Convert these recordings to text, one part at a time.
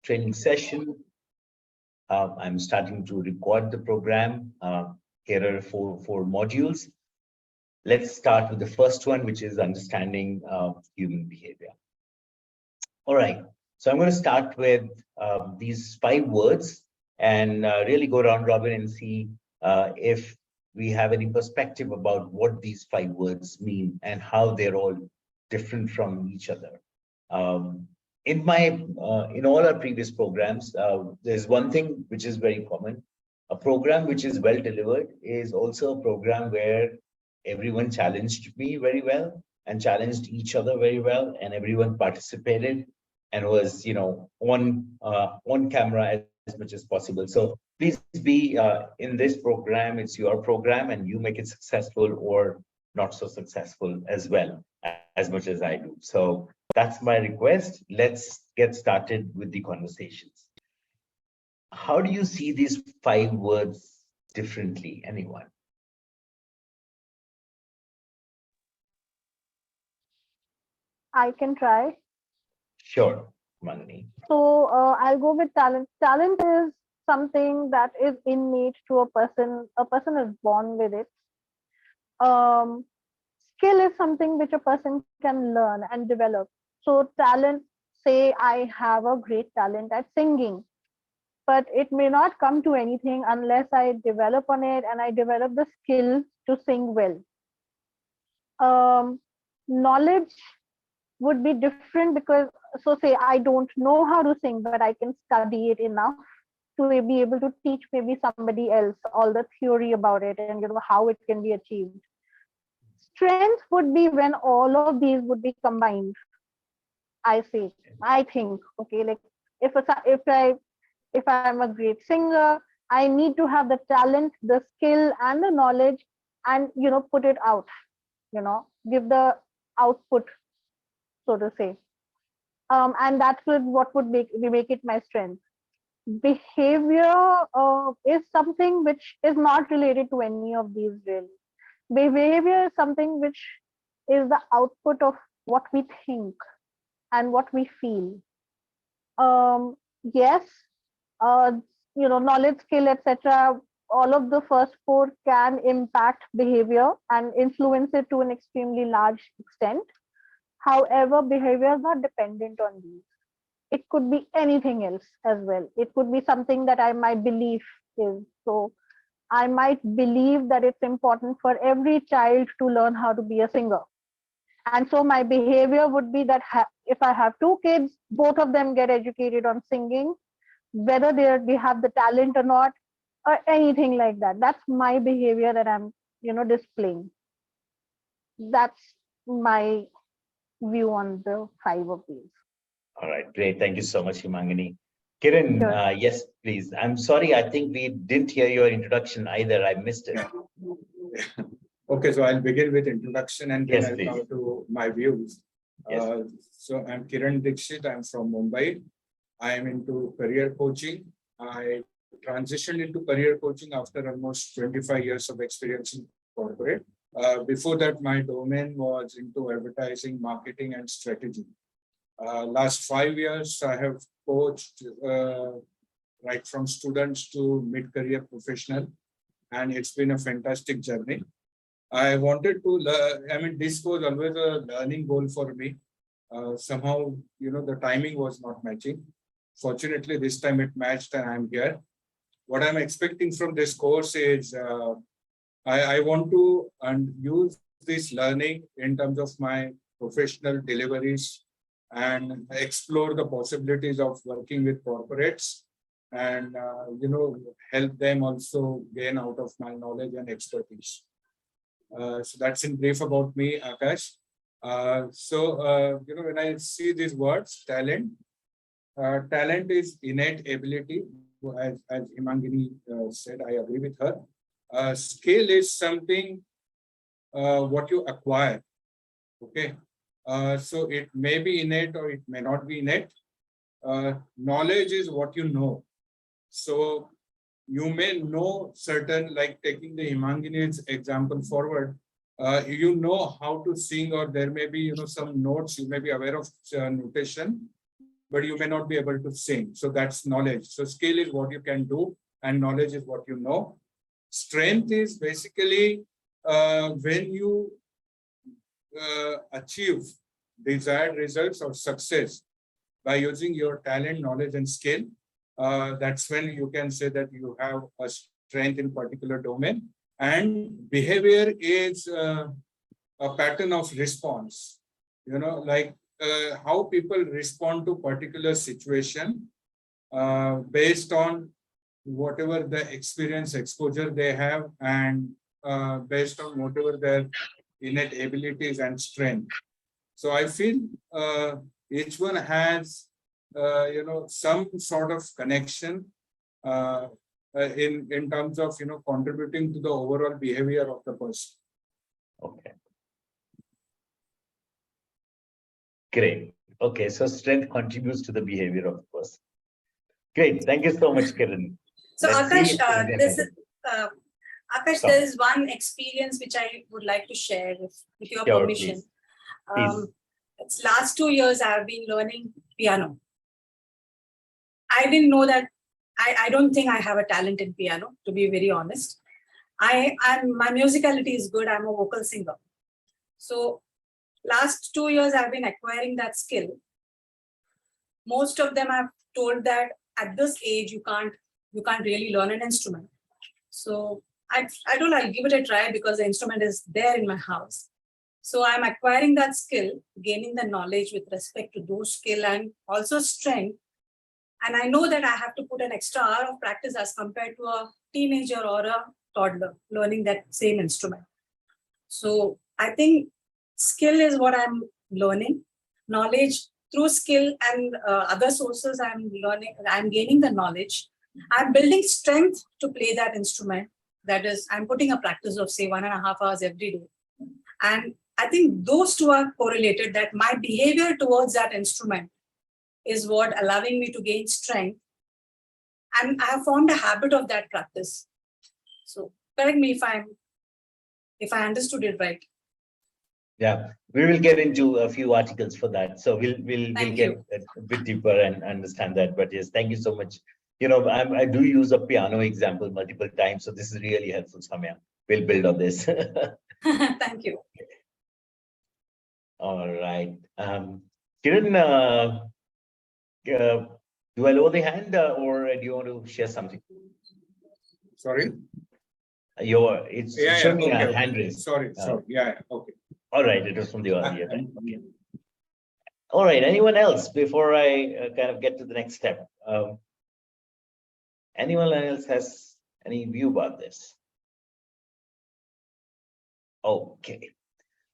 training session. I'm starting to record the program. Here are four modules. Let's start with the first one, which is understanding human behavior. All right. So I'm going to start with these 5 words and really go round robin and see if we have any perspective about what these 5 words mean and how they're all different from each other. In all our previous programs, there's one thing which is very common. A program which is well delivered is also a program where everyone challenged me very well and challenged each other very well, and everyone participated and was, on camera as much as possible. So please be in this program. It's your program, and you make it successful or not so successful as well, as much as I do. So that's my request. Let's get started with the conversations. How do you see these 5 words differently? Anyone? I can try. Sure, Mangani. So I'll go with talent. Talent is something that is innate to a person. A person is born with it. Skill is something which a person can learn and develop. So talent, say I have a great talent at singing, but it may not come to anything unless I develop on it and I develop the skill to sing well. Knowledge would be different because, so say I don't know how to sing, but I can study it enough to be able to teach maybe somebody else all the theory about it and how it can be achieved. Strength would be when all of these would be combined. I think, okay, like if I'm a great singer, I need to have the talent, the skill, and the knowledge, and put it out, give the output, so to say. And that would what would make it my strength. Behavior is something which is not related to any of these really. Behavior is something which is the output of what we think and what we feel. Yes, knowledge, skill, etc. All of the first 4 can impact behavior and influence it to an extremely large extent. However, behavior is not dependent on these. It could be anything else as well. It could be something that my belief is. So I might believe that it's important for every child to learn how to be a singer. And so my behavior would be that if I have 2 kids, both of them get educated on singing, whether they have the talent or not, or anything like that. That's my behavior that I'm, displaying. That's my view on the 5 of these. All right, great. Thank you so much, Himangani. Kiran, Sure. yes, please. I'm sorry, I think we didn't hear your introduction either. I missed it. Okay, so I'll begin with introduction and then Yes, I'll please. come to my views. Yes. So I'm Kiran Dixit. I'm from Mumbai. I am into career coaching. I transitioned into career coaching after almost 25 years of experience in corporate. Before that, my domain was into advertising, marketing, and strategy. Last 5 years, I have coached right from students to mid-career professional, and it's been a fantastic journey. I wanted to learn, this was always a learning goal for me. Somehow, the timing was not matching. Fortunately, this time it matched and I'm here. What I'm expecting from this course is I want to use this learning in terms of my professional deliveries and explore the possibilities of working with corporates and, help them also gain out of my knowledge and expertise. So that's in brief about me, Akash. When I see these words, talent is innate ability, as Himangani said, I agree with her. Skill is something what you acquire, okay? So it may be innate or it may not be innate. Knowledge is what you know. So you may know certain, like taking the Himangini's example forward, you know how to sing, or there may be, some notes, you may be aware of notation, but you may not be able to sing. So that's knowledge. So skill is what you can do, and knowledge is what you know. Strength is basically when you achieve desired results or success by using your talent, knowledge, and skill. That's when you can say that you have a strength in particular domain. And behavior is a pattern of response. Like how people respond to particular situation based on whatever the experience, exposure they have, and based on whatever their innate abilities and strength. So I feel each one has, some sort of connection in terms of, contributing to the overall behavior of the person. Okay. Great. Okay, so strength contributes to the behavior of the person. Great. Thank you so much, Kiran. So Let's see Akash, if this is, Akash, Sure. there is one experience which I would like to share with your Sure, permission. Please. It's last 2 years I have been learning piano. I didn't know that. I don't think I have a talent in piano, to be very honest. My musicality is good. I'm a vocal singer. So last 2 years I've been acquiring that skill. Most of them have told that at this age you can't really learn an instrument. So I don't know, I'll give it a try because the instrument is there in my house. So I'm acquiring that skill, gaining the knowledge with respect to those skill and also strength. And I know that I have to put an extra hour of practice as compared to a teenager or a toddler learning that same instrument. So I think skill is what I'm learning. Knowledge through skill and other sources I'm gaining the knowledge. I'm building strength to play that instrument. That is, I'm putting a practice of say 1.5 hours every day. And I think those two are correlated, that my behavior towards that instrument is what allowing me to gain strength. And I have formed a habit of that practice. So correct me if I understood it right. Yeah, we will get into a few articles for that. So we'll get a bit deeper and understand that. But yes, thank you so much. I do use a piano example multiple times, so this is really helpful, Samya. We'll build on this. Thank you. All right. Kiran, do I lower the hand or do you want to share something? Sorry? It's showing me a hand raise. Sorry. Yeah, okay. All right, it was from the earlier time. Okay. All right, anyone else before I kind of get to the next step? Anyone else has any view about this? Okay,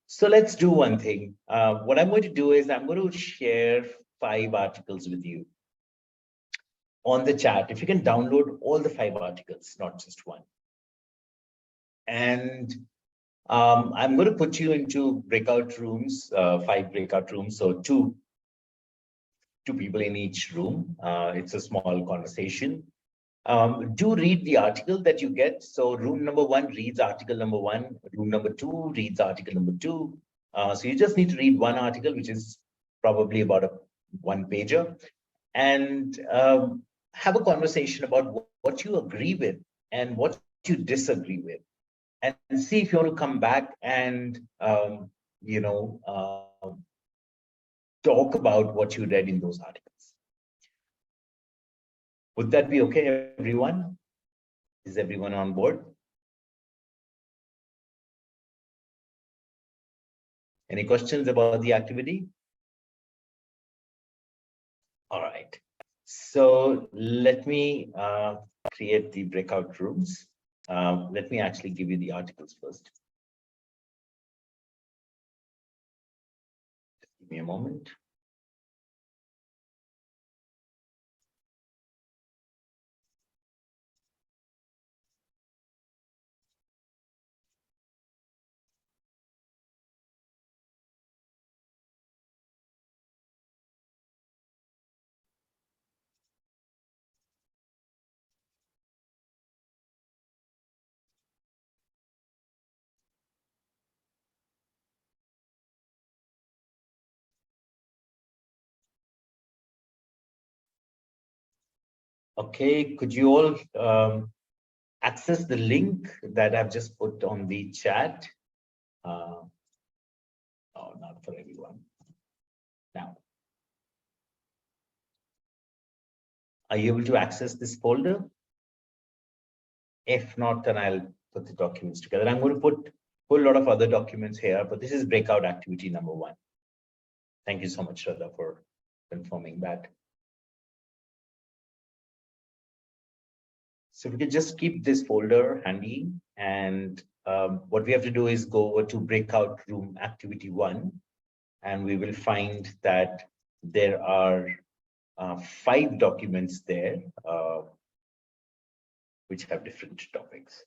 so let's do one thing. What I'm going to do is I'm going to share 5 articles with you on the chat. If you can download all the 5 articles, not just one. And I'm going to put you into breakout rooms, 5 breakout rooms, so two people in each room. It's a small conversation. Do read the article that you get. So room number 1 reads article number 1. Room number 2 reads article number 2. So you just need to read one article, which is probably about a 1-pager, and have a conversation about what you agree with and what you disagree with, and see if you want to come back and talk about what you read in those articles. Would that be okay, everyone? Is everyone on board? Any questions about the activity? All right. So let me create the breakout rooms. Let me actually give you the articles first. Just give me a moment. Okay, could you all access the link that I've just put on the chat? Oh, not for everyone. Now, are you able to access this folder? If not, then I'll put the documents together. I'm going to put a whole lot of other documents here, but this is breakout activity number 1. Thank you so much, Shraddha, for confirming that. So we can just keep this folder handy, and what we have to do is go over to breakout room activity 1, and we will find that there are 5 documents there, which have different topics.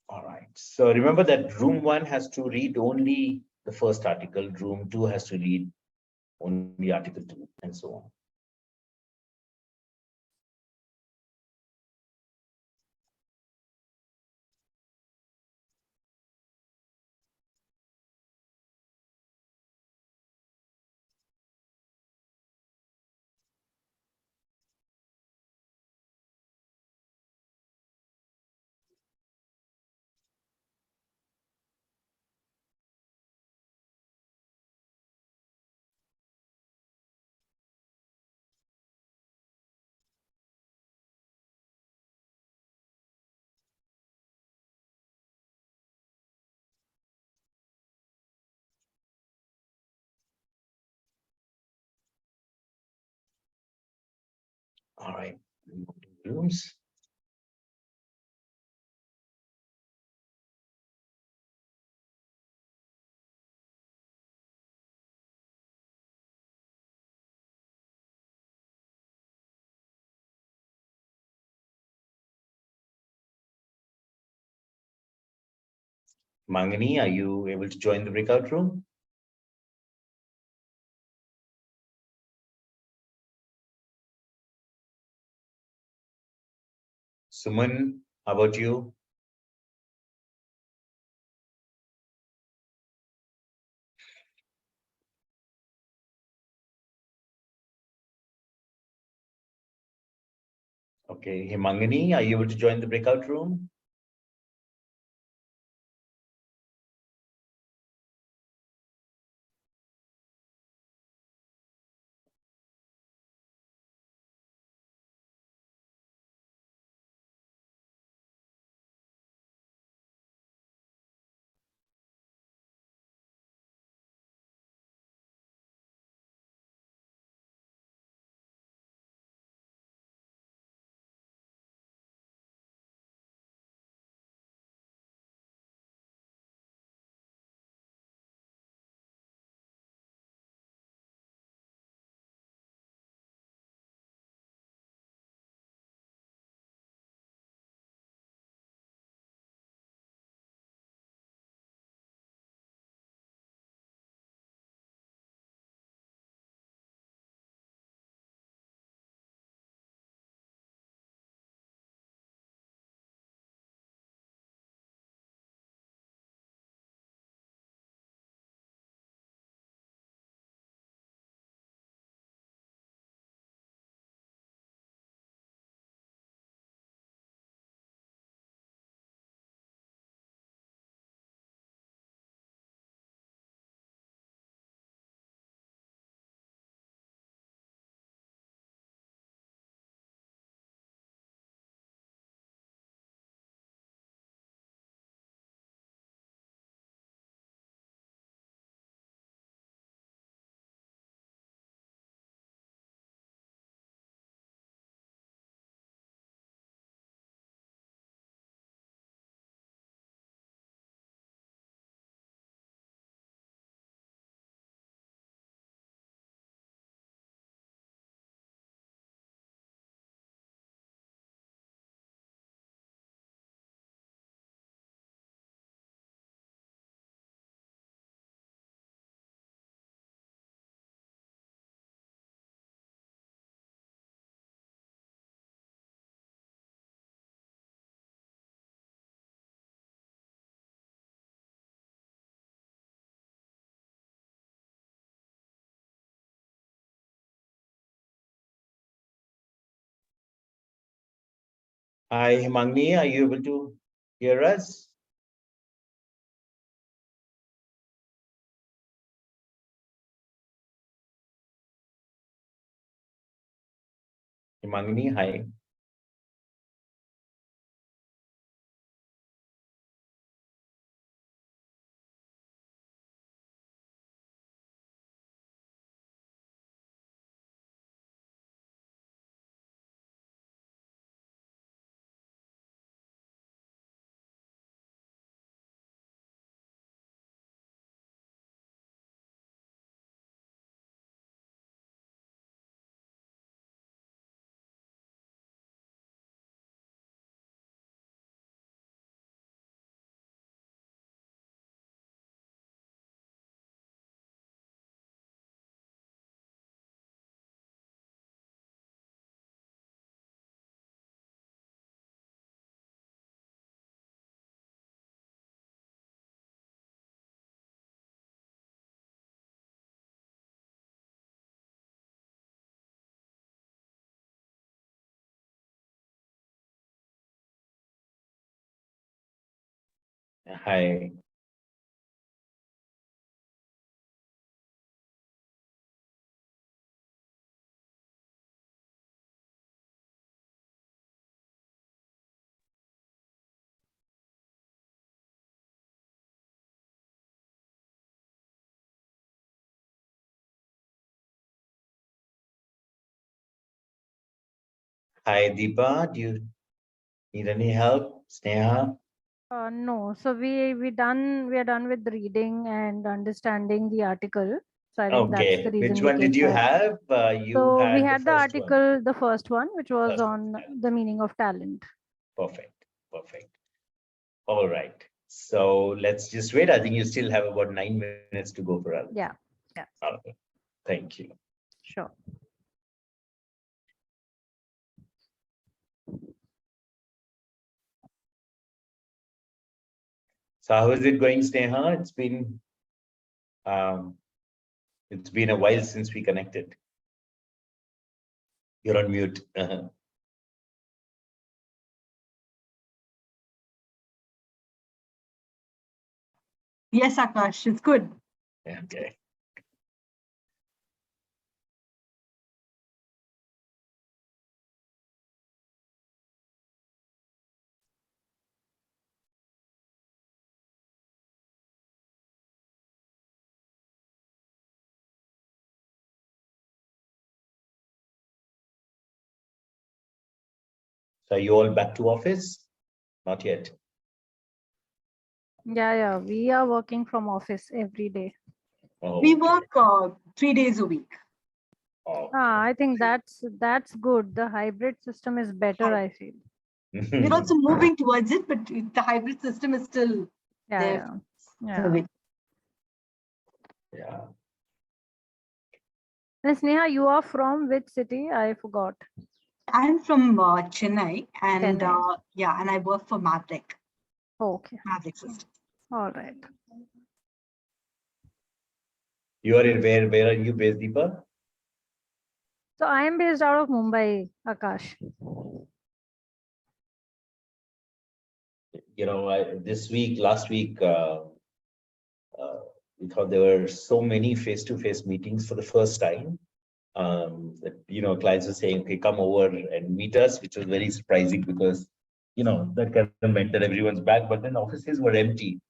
All right, so remember that room 1 has to read only the first article, room 2 has to read only article 2, and so on. All right, rooms. Mangani, are you able to join the breakout room? Suman, how about you? Okay, Himangani, are you able to join the breakout room? Hi, Himangni, are you able to hear us? Himangni, hi. Hi. Hi, Deepa. Do you need any help? Sneha? No, so we are done with reading and understanding the article. So I think that's Okay. the reason Which we one did came you back. have? You So we had the had the first one. article, the first one, which was First one, on yeah. the meaning of talent. Perfect. Perfect. All right. So let's just wait. I think you still have about 9 minutes to go for us. Yeah, yeah, Okay. Thank you. sure. So how is it going, Sneha? It's been a while since we connected. You're on mute. Yes, Akash, it's good. Okay. So are you all back to office? Not yet. Yeah, we are working from office every day. Oh, We okay. work 3 days a week. Oh, I think that's good. The hybrid system is better, I feel. We're also moving towards it, but the hybrid system is still there. Yeah. Yeah. And Sneha, you are from which city? I forgot. I'm from Chennai, and Chennai. and I work for Maverick Okay, System. all right. You are in where are you based, Deepa? So I am based out of Mumbai, Akash. You know, last week, we thought there were so many face-to-face meetings for the first time. That, clients were saying, okay, come over and meet us, which was very surprising because, that kind of meant that everyone's back, but then offices were empty.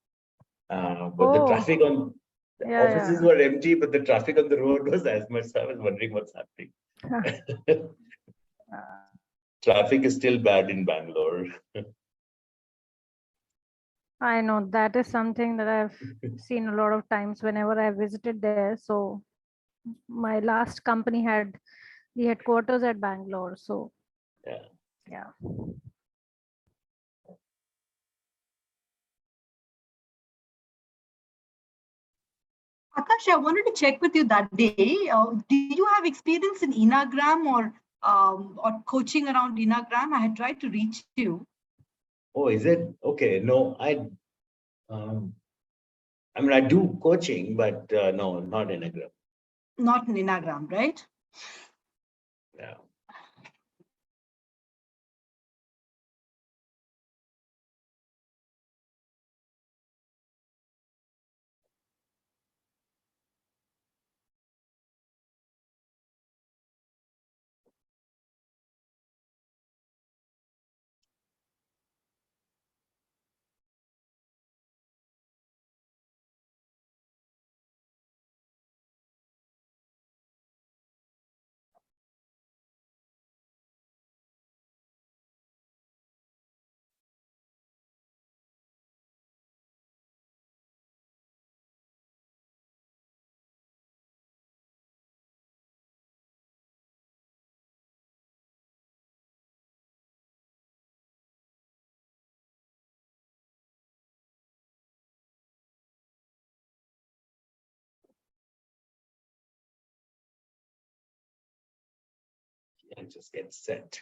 But the traffic on the offices were empty, but the traffic on the road was as much. So I was wondering what's happening. Traffic is still bad in Bangalore. I know that is something that I've seen a lot of times whenever I visited there. So my last company had the headquarters at Bangalore. So yeah. Akash, I wanted to check with you that day. Did you have experience in Enneagram or coaching around Enneagram? I had tried to reach you. Oh, is it? Okay. No, I mean, I do coaching, but no, not Enneagram. Not in Enneagram, right? Yeah. just get set.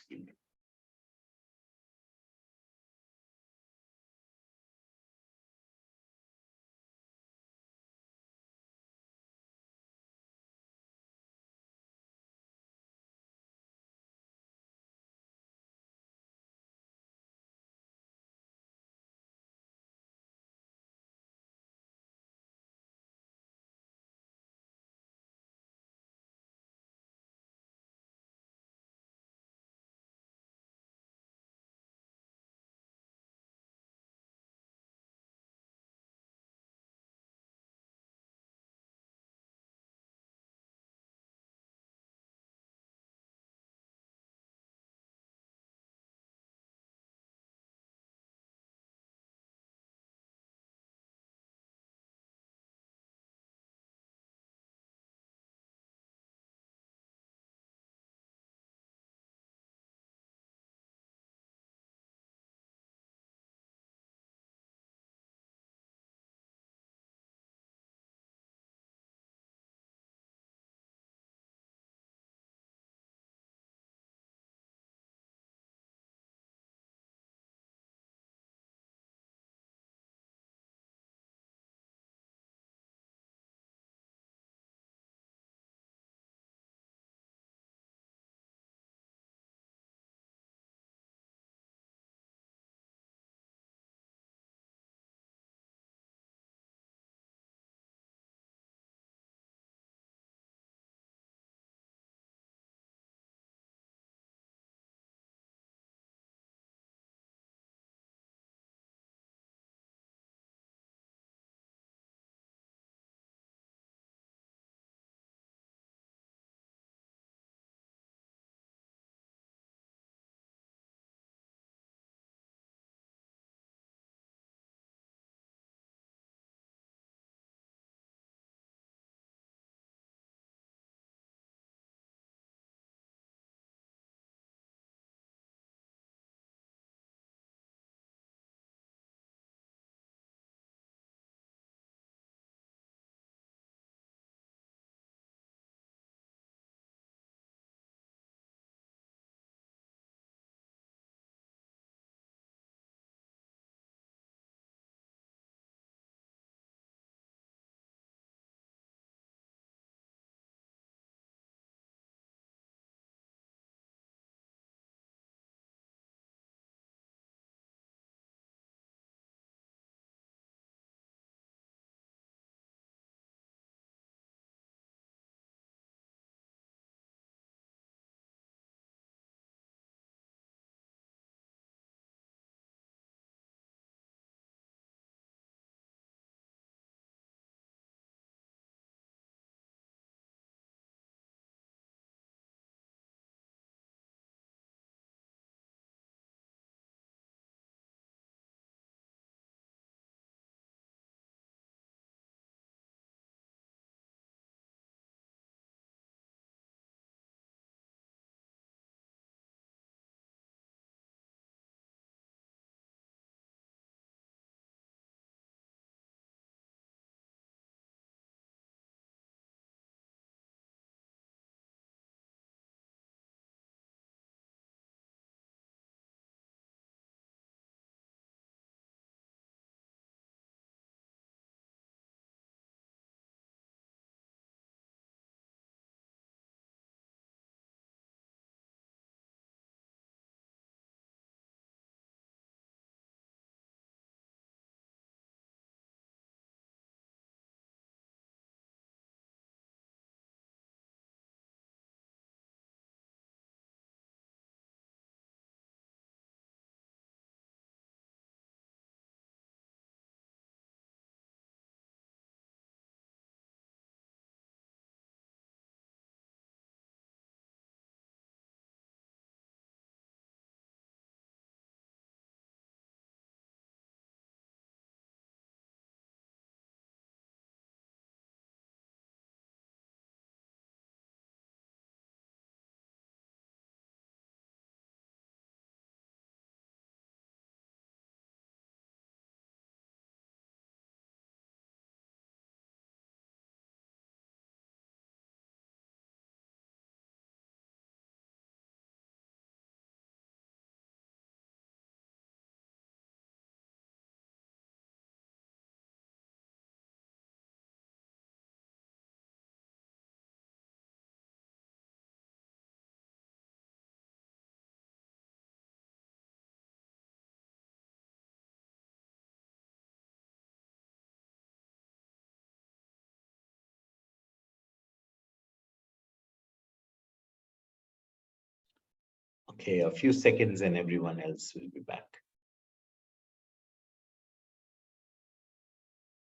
Okay, a few seconds and everyone else will be back.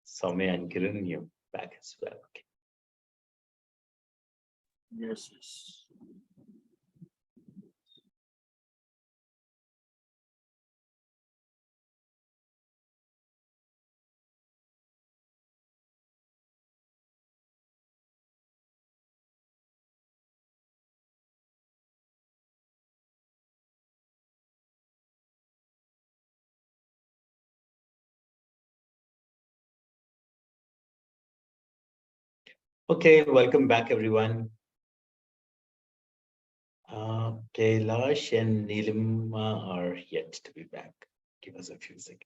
Soumya and Kiran, you're back as well. Okay. Yes, yes. Okay, welcome back, everyone. Kailash and Nilima are yet to be back. Give us a few seconds.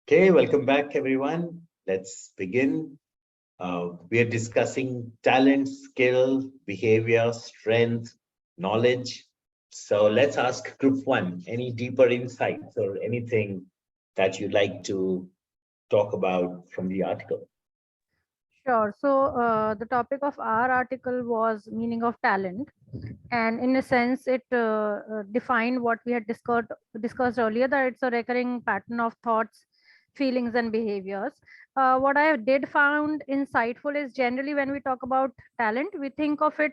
Okay, welcome back, everyone. Let's begin. We are discussing talent, skill, behavior, strength, knowledge. So let's ask group one, any deeper insights or anything that you'd like to talk about from the article? Sure. So the topic of our article was meaning of talent, and in a sense, it defined what we had discussed earlier, that it's a recurring pattern of thoughts, feelings, and behaviors. What I did found insightful is generally when we talk about talent, we think of it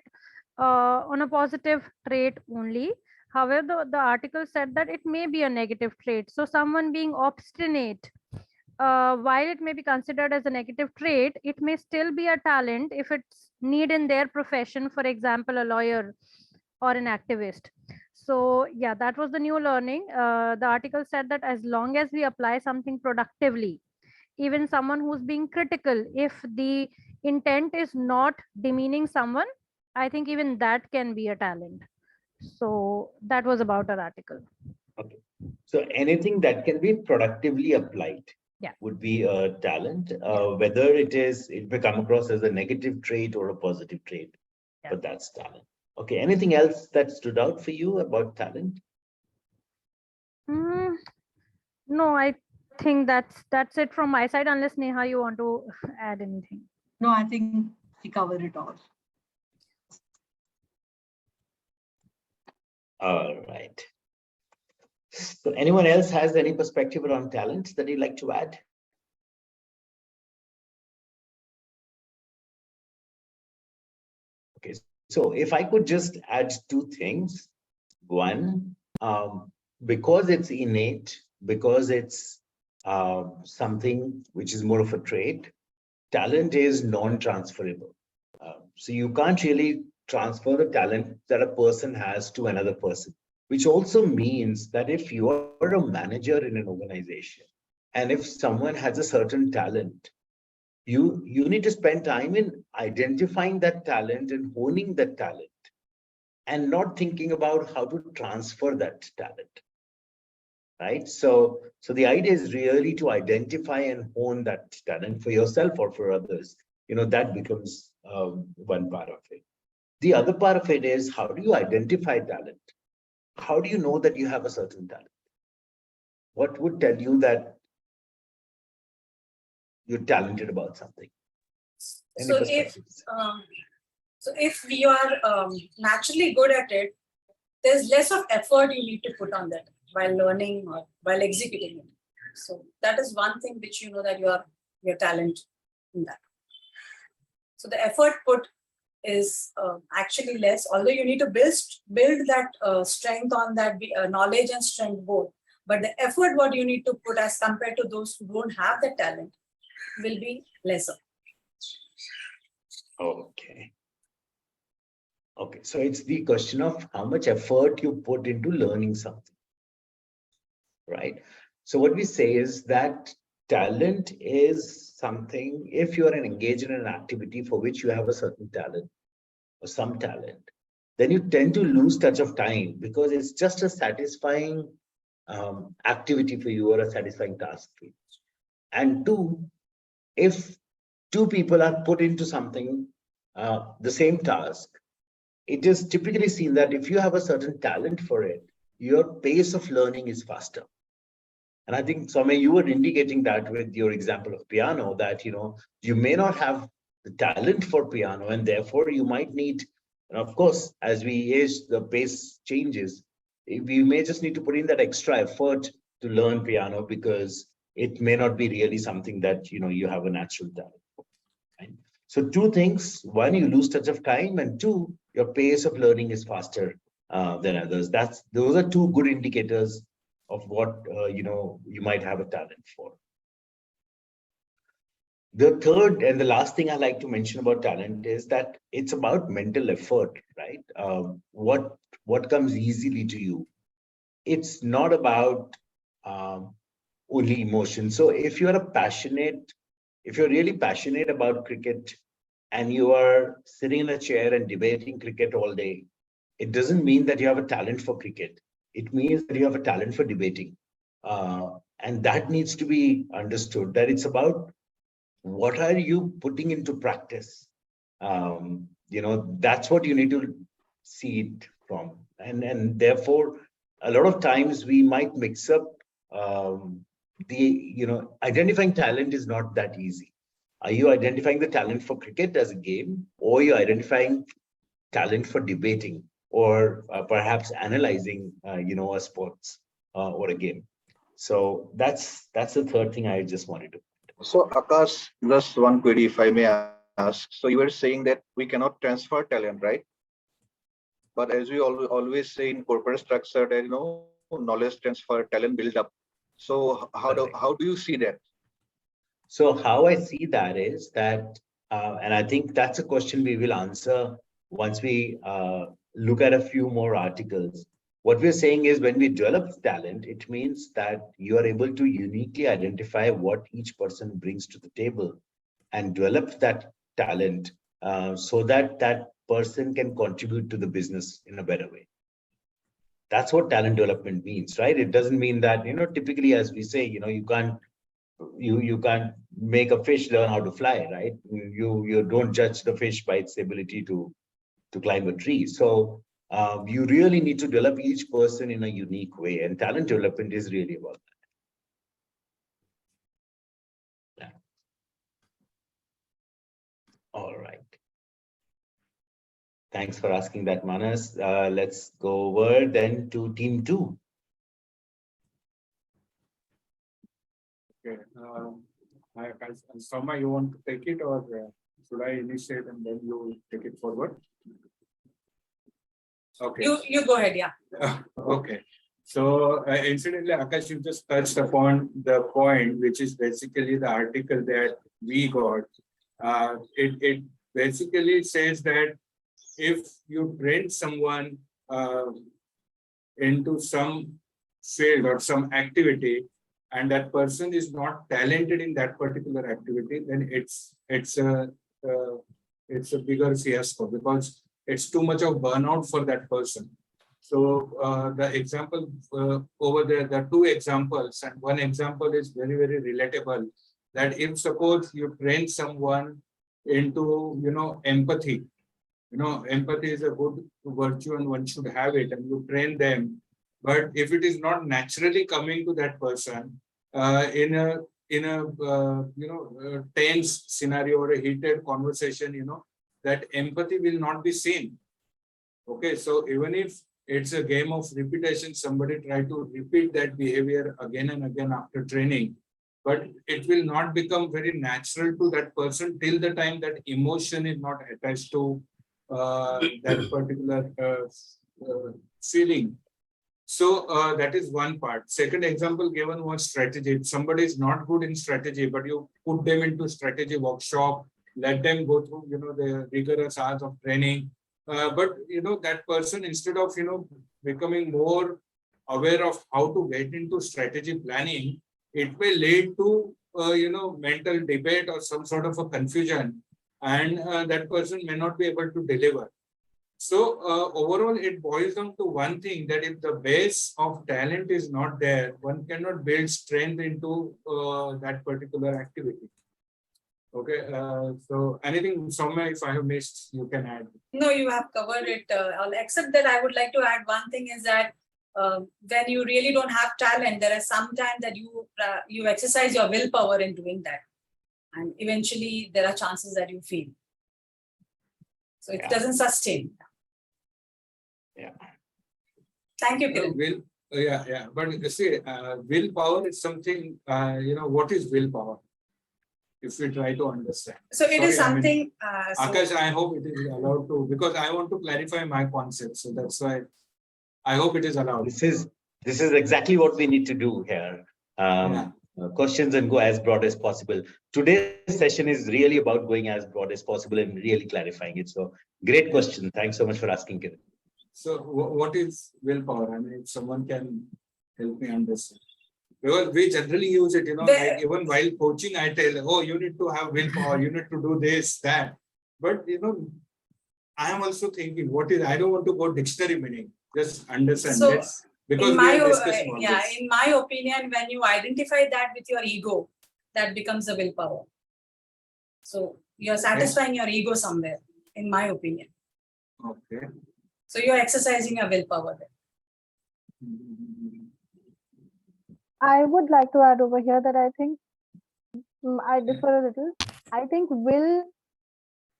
on a positive trait only. However, the article said that it may be a negative trait. So someone being obstinate, while it may be considered as a negative trait, it may still be a talent if it's need in their profession, for example, a lawyer or an activist. So yeah, that was the new learning. The article said that as long as we apply something productively, even someone who's being critical, if the intent is not demeaning someone, I think even that can be a talent. So that was about our article. Okay. So anything that can be productively applied Yeah. would be a talent, whether it may come across as a negative trait or a positive trait, Yeah. but that's talent. Okay, anything else that stood out for you about talent? No, I think that's it from my side, unless Neha, you want to add anything. No, I think she covered it all. All right. So anyone else has any perspective around talent that you'd like to add? Okay, so if I could just add two things. One, because it's innate, because it's something which is more of a trait, talent is non-transferable. So you can't really transfer the talent that a person has to another person, which also means that if you are a manager in an organization, and if someone has a certain talent, you need to spend time in identifying that talent and honing that talent, and not thinking about how to transfer that talent. Right? So the idea is really to identify and hone that talent for yourself or for others. That becomes one part of it. The other part of it is, how do you identify talent? How do you know that you have a certain talent? What would tell you that you're talented about something? Any So perspectives? if we are naturally good at it, there's less of effort you need to put on that while learning or while executing it. So that is one thing which you know that your talent in that. So the effort put is actually less, although you need to build that strength on that knowledge and strength both. But the effort what you need to put as compared to those who don't have the talent will be lesser. Okay. Okay, so it's the question of how much effort you put into learning something, right? So what we say is that talent is something, if you are engaged in an activity for which you have a certain talent or some talent, then you tend to lose touch of time because it's just a satisfying activity for you or a satisfying task for you. And two, if two people are put into something, the same task, it is typically seen that if you have a certain talent for it, your pace of learning is faster. And I think, Soumya, you were indicating that with your example of piano, that, you may not have the talent for piano, and therefore you might need, and of course, as we age, the pace changes. We may just need to put in that extra effort to learn piano because it may not be really something that, you have a natural talent for. Right? So two things: one, you lose touch of time, and two, your pace of learning is faster than others. Those are two good indicators of what you might have a talent for. The third and the last thing I like to mention about talent is that it's about mental effort, right? What comes easily to you. It's not about only emotion. So if you're really passionate about cricket and you are sitting in a chair and debating cricket all day, it doesn't mean that you have a talent for cricket. It means that you have a talent for debating. And that needs to be understood, that it's about what are you putting into practice. That's what you need to see it from. And therefore, a lot of times we might mix up identifying talent is not that easy. Are you identifying the talent for cricket as a game, or you're identifying talent for debating, or perhaps analyzing, a sports or a game? So that's the third thing I just wanted to. So Akash, just one query, if I may ask. So you were saying that we cannot transfer talent, right? But as we always say in corporate structure, that knowledge transfer, talent build up. So how do you see that? So how I see that is that, and I think that's a question we will answer once we look at a few more articles. What we're saying is, when we develop talent, it means that you are able to uniquely identify what each person brings to the table and develop that talent so that that person can contribute to the business in a better way. That's what talent development means, right? It doesn't mean that, typically, as we say, you can't make a fish learn how to fly, right? You don't judge the fish by its ability to climb a tree. So you really need to develop each person in a unique way, and talent development is really about that. Yeah. All right. Thanks for asking that, Manas. Let's go over then to team 2. Okay. Soumya, you want to take it, or should I initiate and then you take it forward? Okay. You go ahead, yeah. Okay. So incidentally, Akash, you just touched upon the point, which is basically the article that we got. It basically says that if you train someone into some field or some activity, and that person is not talented in that particular activity, then it's a bigger fiasco, because it's too much of burnout for that person. So the example over there, the two examples, and one example is very, very relatable, that if suppose you train someone into, empathy, empathy is a good virtue and one should have it, and you train them. But if it is not naturally coming to that person in a tense scenario or a heated conversation, that empathy will not be seen. Okay, so even if it's a game of repetition, somebody try to repeat that behavior again and again after training, but it will not become very natural to that person till the time that emotion is not attached to that particular feeling. So that is one part. Second example given was strategy. If somebody is not good in strategy, but you put them into strategy workshop, let them go through, the rigorous hours of training. But, that person, instead of, becoming more aware of how to get into strategy planning, it may lead to mental debate or some sort of a confusion, and that person may not be able to deliver. So overall, it boils down to one thing, that if the base of talent is not there, one cannot build strength into that particular activity. Okay, so anything, Soumya, if I have missed, you can add. No, you have covered it all, except that I would like to add one thing is that when you really don't have talent, there are some time that you exercise your willpower in doing that. And eventually there are chances that you fail. So it doesn't sustain. Yeah. Thank you, Kiran. Yeah. But you see, willpower is something, what is willpower? If we try to understand. So it is Sorry, something. Akash, I hope it is allowed to, because I want to clarify my concept. So that's why I hope it is allowed. This is exactly what we need to do here. Questions and go as broad as possible. Today's session is really about going as broad as possible and really clarifying it. So great question. Thanks so much for asking, Kiran. So what is willpower? I mean, if someone can help me understand. Because we generally use it, like even while coaching, I tell, oh, you need to have willpower, you need to do this, that. But, I am also thinking, I don't want to go dictionary meaning, just understand. So, because in in my opinion, when you identify that with your ego, that becomes a willpower. So you're satisfying your ego somewhere, in my opinion. Okay. So you're exercising your willpower there. I would like to add over here that I think I differ a little. I think will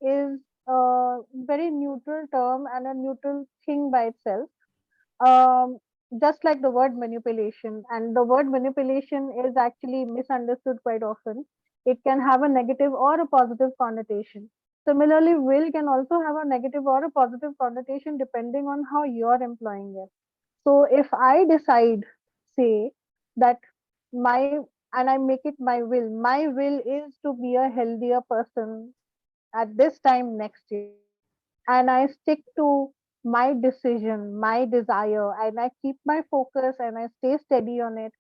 is a very neutral term and a neutral thing by itself. Just like the word manipulation, and the word manipulation is actually misunderstood quite often. It can have a negative or a positive connotation. Similarly, will can also have a negative or a positive connotation depending on how you're employing it. So if I decide, say, that I make it my will is to be a healthier person at this time next year, and I stick to my decision, my desire, and I keep my focus and I stay steady on it,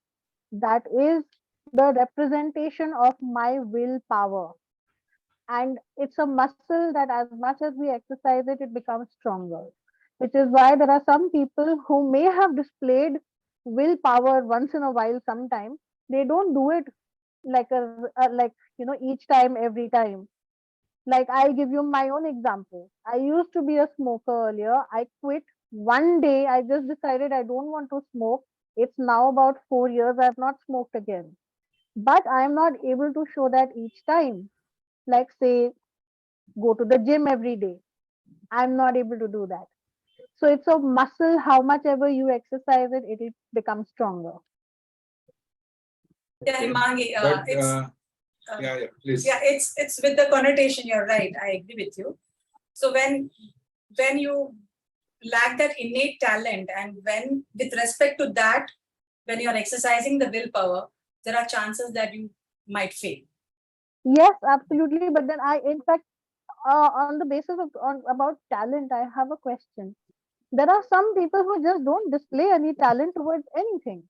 that is the representation of my willpower. And it's a muscle that as much as we exercise it, it becomes stronger, which is why there are some people who may have displayed willpower once in a while sometime. They don't do it like each time, every time. Like, I give you my own example. I used to be a smoker earlier. I quit one day. I just decided I don't want to smoke. It's now about 4 years. I've not smoked again. But I'm not able to show that each time. Like, say, go to the gym every day. I'm not able to do that. So it's a muscle. How much ever you exercise it, it will become stronger. Yeah, Himangi, please. Yeah, it's with the connotation. You're right. I agree with you. So when you lack that innate talent, and when with respect to that, when you're exercising the willpower, there are chances that you might fail. Yes, absolutely. But then in fact, on the basis of about talent, I have a question. There are some people who just don't display any talent towards anything,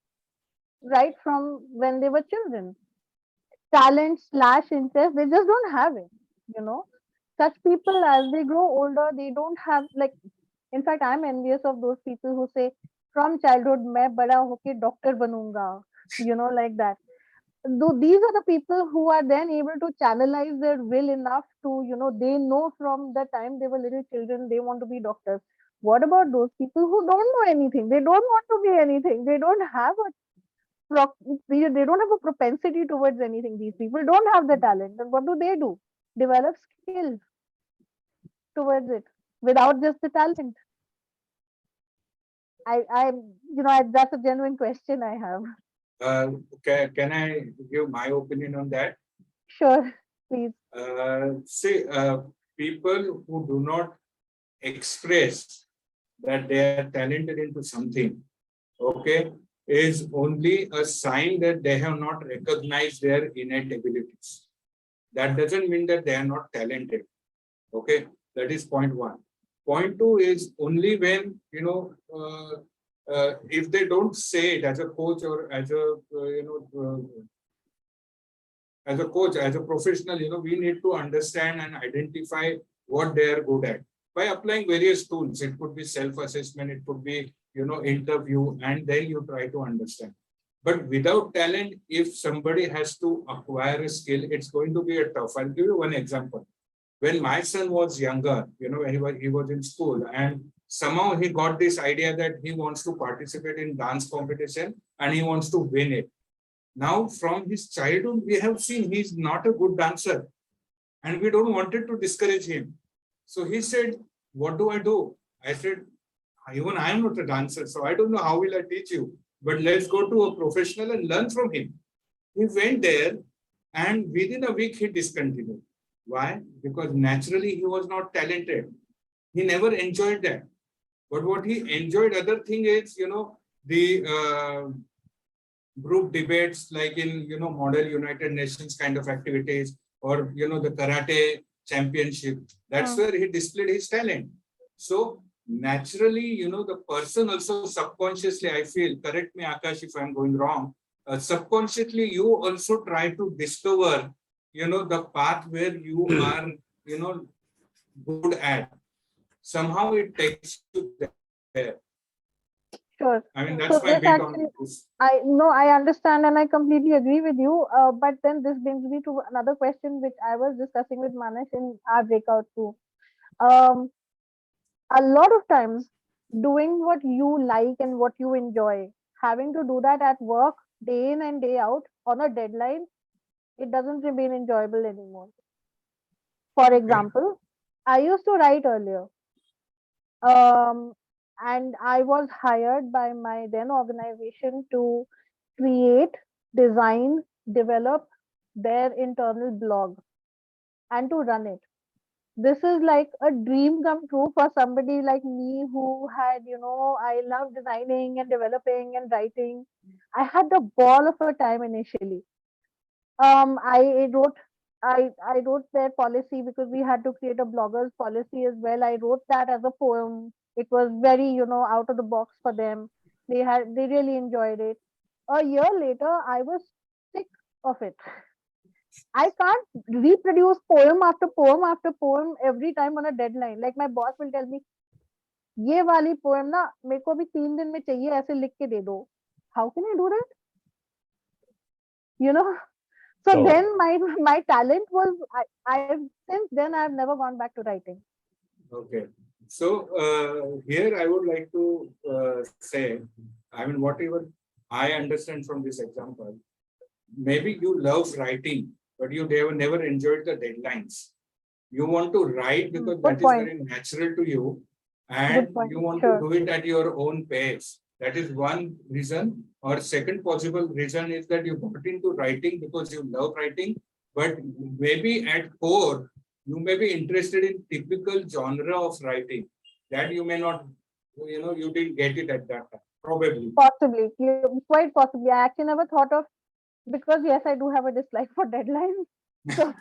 right from when they were children. Talent / interest, they just don't have it. Such people, as they grow older, they don't have, like, in fact, I'm envious of those people who say from childhood, main bada hoke doctor banunga, like that. Though these are the people who are then able to channelize their will enough to, they know from the time they were little children, they want to be doctors. What about those people who don't know anything? They don't want to be anything. They don't have they don't have a propensity towards anything. These people don't have the talent. Then what do? Develop skills towards it without just the talent. That's a genuine question I have. Can I give my opinion on that? Sure, please. People who do not express that they are talented into something, okay, is only a sign that they have not recognized their innate abilities. That doesn't mean that they are not talented. Okay, that is point one. Point two is only when, if they don't say it as a coach or as a, as a coach, as a professional, we need to understand and identify what they are good at by applying various tools. It could be self-assessment, it could be, interview, and then you try to understand. But without talent, if somebody has to acquire a skill, it's going to be a tough. I'll give you one example. When my son was younger, when he was in school, and somehow he got this idea that he wants to participate in dance competition and he wants to win it. Now, from his childhood, we have seen he's not a good dancer and we don't wanted to discourage him. So he said, what do I do? I said, even I am not a dancer, so I don't know how will I teach you, but let's go to a professional and learn from him. He went there and within a week he discontinued. Why? Because naturally he was not talented. He never enjoyed that. But what he enjoyed, other thing is, the group debates like in, Model United Nations kind of activities, or, the karate championship. That's where he displayed his talent. So naturally, the person also subconsciously, I feel, correct me, Akash, if I'm going wrong, subconsciously, you also try to discover, the path where you are, good at. Somehow it takes you there. Sure. I mean, that's So my this bit on actually, this. I understand and I completely agree with you. But then this brings me to another question which I was discussing with Manish in our breakout too. A lot of times, doing what you like and what you enjoy, having to do that at work day in and day out on a deadline, it doesn't remain enjoyable anymore. For example, I used to write earlier. And I was hired by my then organization to create, design, develop their internal blog and to run it. This is like a dream come true for somebody like me who had, I love designing and developing and writing. I had the ball of a time initially. I wrote I wrote their policy because we had to create a blogger's policy as well. I wrote that as a poem. It was very, out of the box for them. They really enjoyed it. A year later, I was sick of it. I can't reproduce poem after poem after poem every time on a deadline. Like my boss will tell me, ये वाली poem ना मेरे को अभी 3 दिन में चाहिए ऐसे लिख के दे दो. How can I do that? So So- then my talent was I since then I've never gone back to writing. Okay. So here I would like to say, I mean, whatever I understand from this example, maybe you love writing, but you never enjoyed the deadlines. You want to write because Good that is point. very natural to you, and Good point, you want sure. to do it at your own pace. That is one reason. Or second possible reason is that you got into writing because you love writing, but maybe at core, you may be interested in typical genre of writing that you may not, you didn't get it at that time, probably. Possibly, quite possibly. I actually never thought of, because yes, I do have a dislike for deadlines. So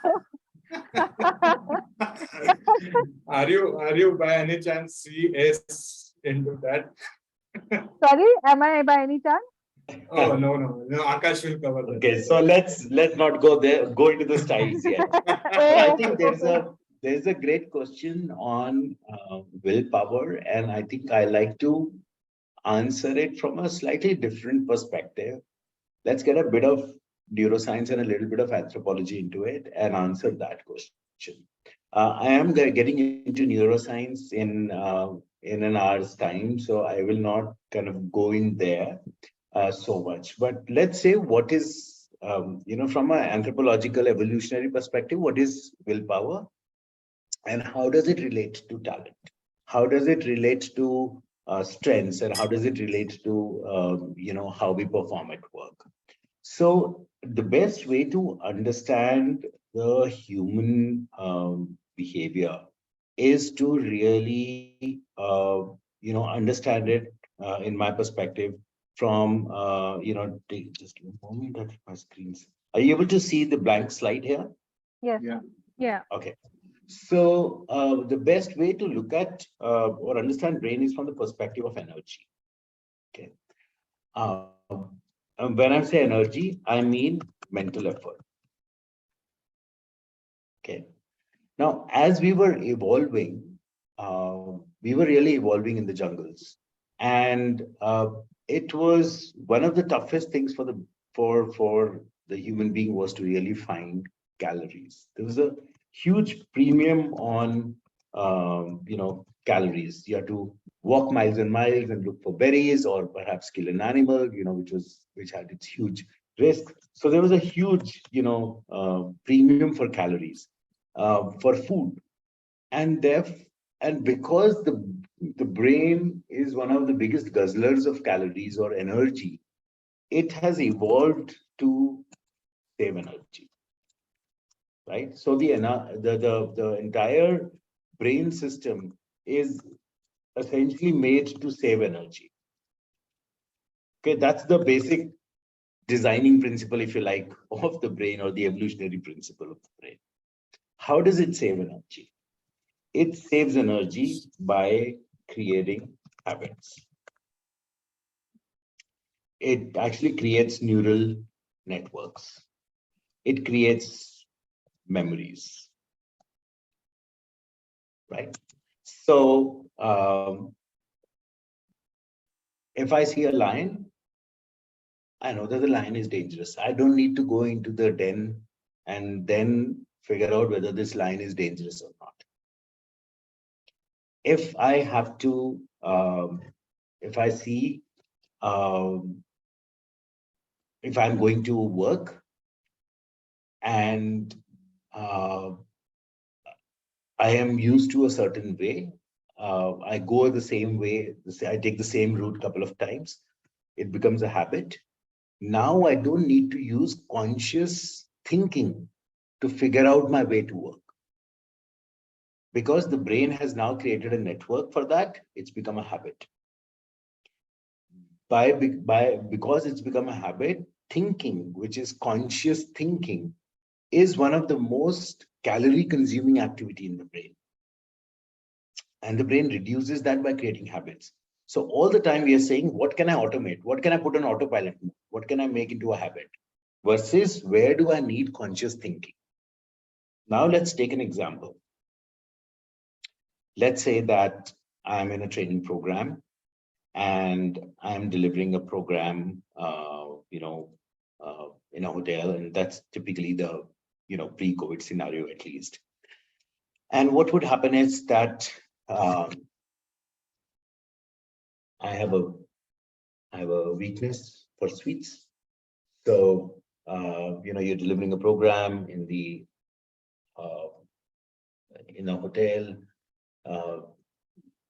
Are you by any chance CS into that? sorry, am I by any chance? Oh no, Akash will cover that. Okay, so let's not go there, go into the styles yet. I think there's a great question on willpower, and I think I like to answer it from a slightly different perspective. Let's get a bit of neuroscience and a little bit of anthropology into it and answer that question. I am getting into neuroscience in an hour's time, so I will not kind of go in there so much. But let's say what is, from an anthropological evolutionary perspective, what is willpower and how does it relate to talent? How does it relate to strengths, and how does it relate to, how we perform at work? So the best way to understand the human behavior is to really, understand it in my perspective from, take just a moment that my screens. Are you able to see the blank slide here? Yes. Yeah. Okay. So the best way to look at or understand brain is from the perspective of energy. Okay. When I say energy, I mean mental effort. Okay. Now, as we were evolving, we were really evolving in the jungles, and it was one of the toughest things for the human being was to really find calories. There was a huge premium on calories. You had to walk miles and miles and look for berries, or perhaps kill an animal, which had its huge risk. So there was a huge premium for calories, for food, and because the brain is one of the biggest guzzlers of calories or energy, it has evolved to save energy, right? So the entire brain system is essentially made to save energy. Okay, that's the basic designing principle, if you like, of the brain, or the evolutionary principle of the brain. How does it save energy? It saves energy by creating habits. It actually creates neural networks. It creates memories, right? So if I see a lion, I know that the lion is dangerous. I don't need to go into the den and then figure out whether this lion is dangerous or not. If I have to, if I see, if I'm going to work and I am used to a certain way, I go the same way, I take the same route a couple of times, it becomes a habit. Now I don't need to use conscious thinking to figure out my way to work. Because the brain has now created a network for that, it's become a habit. Because it's become a habit, thinking, which is conscious thinking, is one of the most calorie consuming activity in the brain. And the brain reduces that by creating habits. So all the time we are saying, what can I automate? What can I put on autopilot? What can I make into a habit? Versus where do I need conscious thinking? Now let's take an example. Let's say that I'm in a training program and I'm delivering a program, in a hotel, and that's typically the, pre-COVID scenario at least. And what would happen is that I have a weakness for sweets. So, you're delivering a program in a hotel,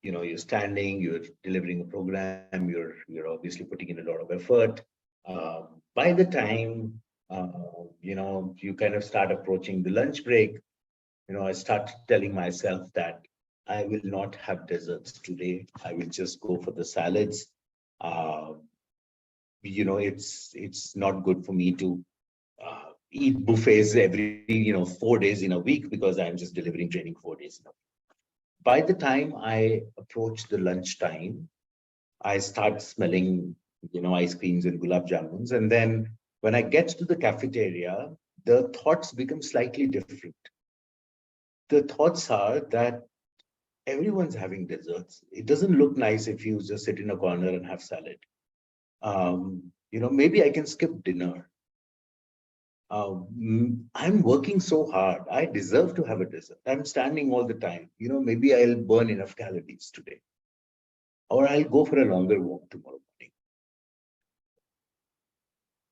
you're standing, you're delivering a program, you're obviously putting in a lot of effort. By the time, you kind of start approaching the lunch break, I start telling myself that I will not have desserts today. I will just go for the salads. It's not good for me to eat buffets every 4 days in a week, because I'm just delivering training 4 days in a week. By the time I approach the lunch time, I start smelling ice creams and gulab jamuns, and then when I get to the cafeteria, the thoughts become slightly different. The thoughts are that everyone's having desserts. It doesn't look nice if you just sit in a corner and have salad. Maybe I can skip dinner. I'm working so hard. I deserve to have a dessert. I'm standing all the time. Maybe I'll burn enough calories today. Or I'll go for a longer walk tomorrow morning.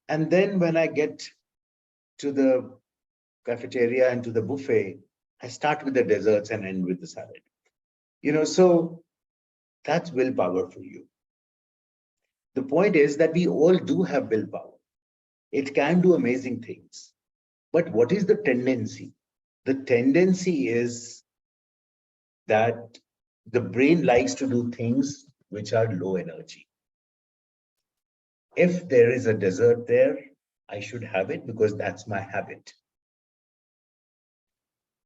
And then when I get to the cafeteria and to the buffet, I start with the desserts and end with the salad. So that's willpower for you. The point is that we all do have willpower. It can do amazing things. But what is the tendency? The tendency is that the brain likes to do things which are low energy. If there is a dessert there, I should have it because that's my habit.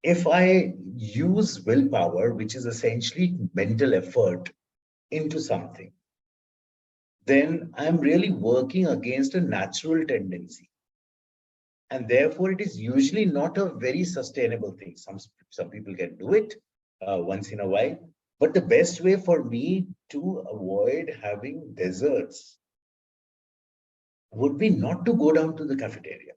If I use willpower, which is essentially mental effort, into something, then I'm really working against a natural tendency. And therefore, it is usually not a very sustainable thing. Some people can do it once in a while. But the best way for me to avoid having desserts would be not to go down to the cafeteria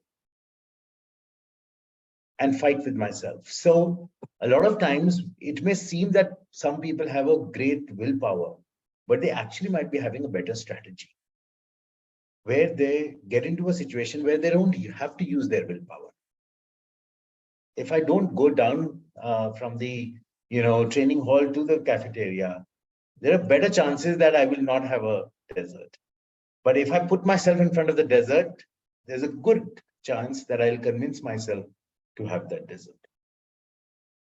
and fight with myself. So a lot of times it may seem that some people have a great willpower, but they actually might be having a better strategy where they get into a situation where they don't have to use their willpower. If I don't go down from the training hall to the cafeteria, there are better chances that I will not have a dessert. But if I put myself in front of the dessert, there's a good chance that I'll convince myself to have that dessert.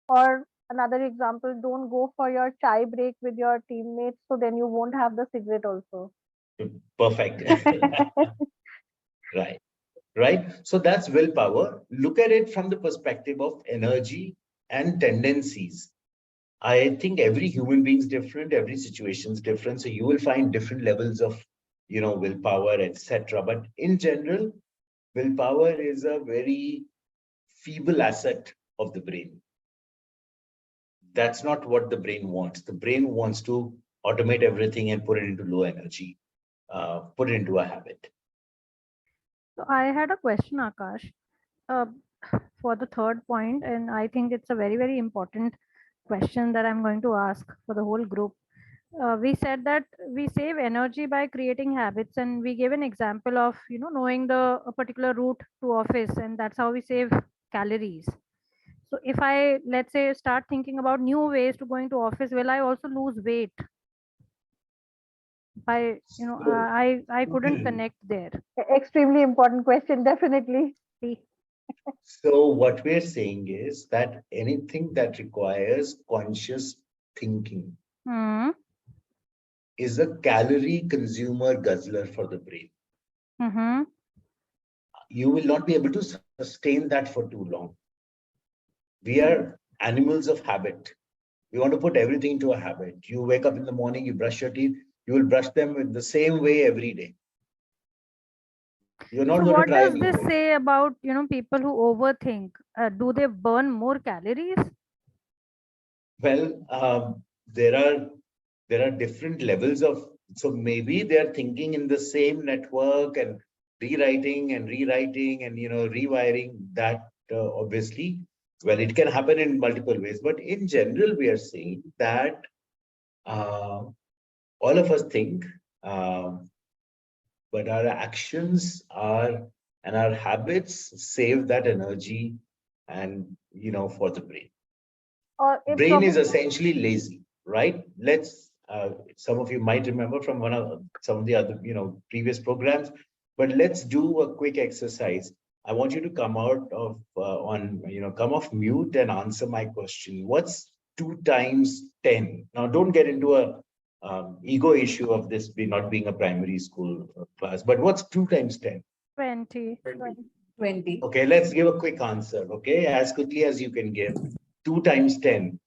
Or another example, don't go for your chai break with your teammates, so then you won't have the cigarette also. Perfect. Right. So that's willpower. Look at it from the perspective of energy and tendencies. I think every human being is different, every situation is different. So you will find different levels of, willpower, etc. But in general, willpower is a very feeble asset of the brain. That's not what the brain wants. The brain wants to automate everything and put it into low energy, put it into a habit. So I had a question, Akash, for the third point, and I think it's a very, very important question that I'm going to ask for the whole group. We said that we save energy by creating habits, and we gave an example of knowing a particular route to office, and that's how we save calories. So if I, let's say, start thinking about new ways to going to office, will I also lose weight? I couldn't connect there. Extremely important question, definitely. So what we're saying is that anything that requires conscious thinking is a calorie consumer guzzler for the brain. You will not be able to sustain that for too long. We are animals of habit. We want to put everything into a habit. You wake up in the morning, you brush your teeth, you will brush them in the same way every day. You're not So going what to try does this anything. say about people who overthink? Do they burn more calories? Well, there are different levels of, so maybe they're thinking in the same network and rewriting and rewiring that obviously. Well, it can happen in multiple ways, but in general, we are saying that all of us think, but our actions and our habits save that energy and, for the brain. Brain is essentially lazy, right? Some of you might remember from some of the other, previous programs, but let's do a quick exercise. I want you to come out of, come off mute and answer my question. What's 2 times 10? Now, don't get into a ego issue of this not being a primary school class, but what's 2 times 10? 20. 20. Okay, let's give a quick answer, okay? As quickly as you can give. 2 times 10.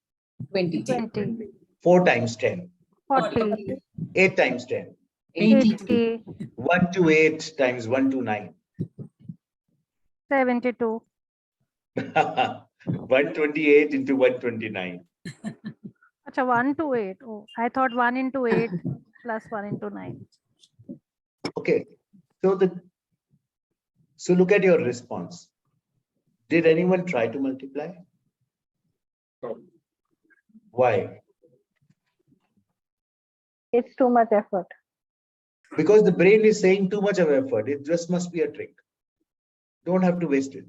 20. 20. 4 times 10. 40. 8 times 10. 80. 1 to 8 times 1 to 9. 72. 128 into 129. Acha, 1 to 8. Oh, I thought 1 into 8 plus 1 into 9. Okay, so look at your response. Did anyone try to multiply? No. Why? It's too much effort. Because the brain is saying too much of effort. It just must be a trick. Don't have to waste it.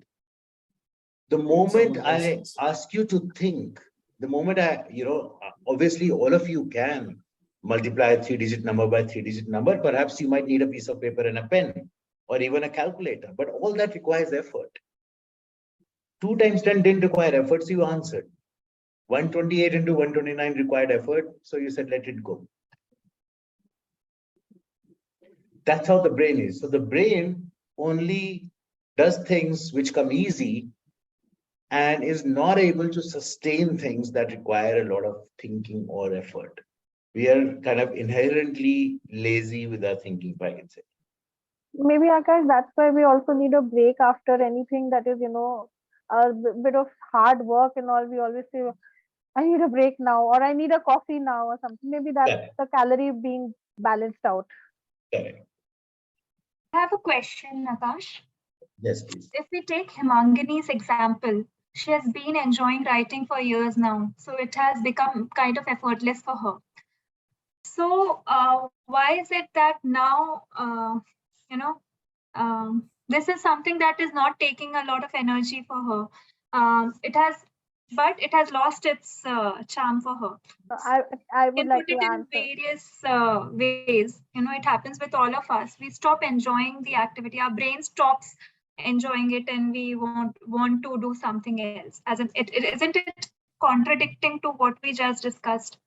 The moment I ask you to think, the moment obviously all of you can multiply a 3-digit number by 3-digit number. Perhaps you might need a piece of paper and a pen or even a calculator, but all that requires effort. 2 times 10 didn't require effort, so you answered. 128 into 129 required effort, so you said, let it go. That's how the brain is. So the brain only does things which come easy and is not able to sustain things that require a lot of thinking or effort. We are kind of inherently lazy with our thinking, if I can say. maybe Akash, that's why we also need a break after anything that is, a bit of hard work and all. We always say, I need a break now, or I need a coffee now, or something. Maybe that's Correct. the calorie being balanced out. Correct. I have a question, Akash. Yes, please. If we take Himangini's example, she has been enjoying writing for years now, so it has become kind of effortless for her. So why is it that now, this is something that is not taking a lot of energy for her? But it has lost its charm for her. So I would Can like put to it in answer. various ways. It happens with all of us. We stop enjoying the activity. Our brain stops enjoying it, and we want to do something else. As in, isn't it contradicting to what we just discussed?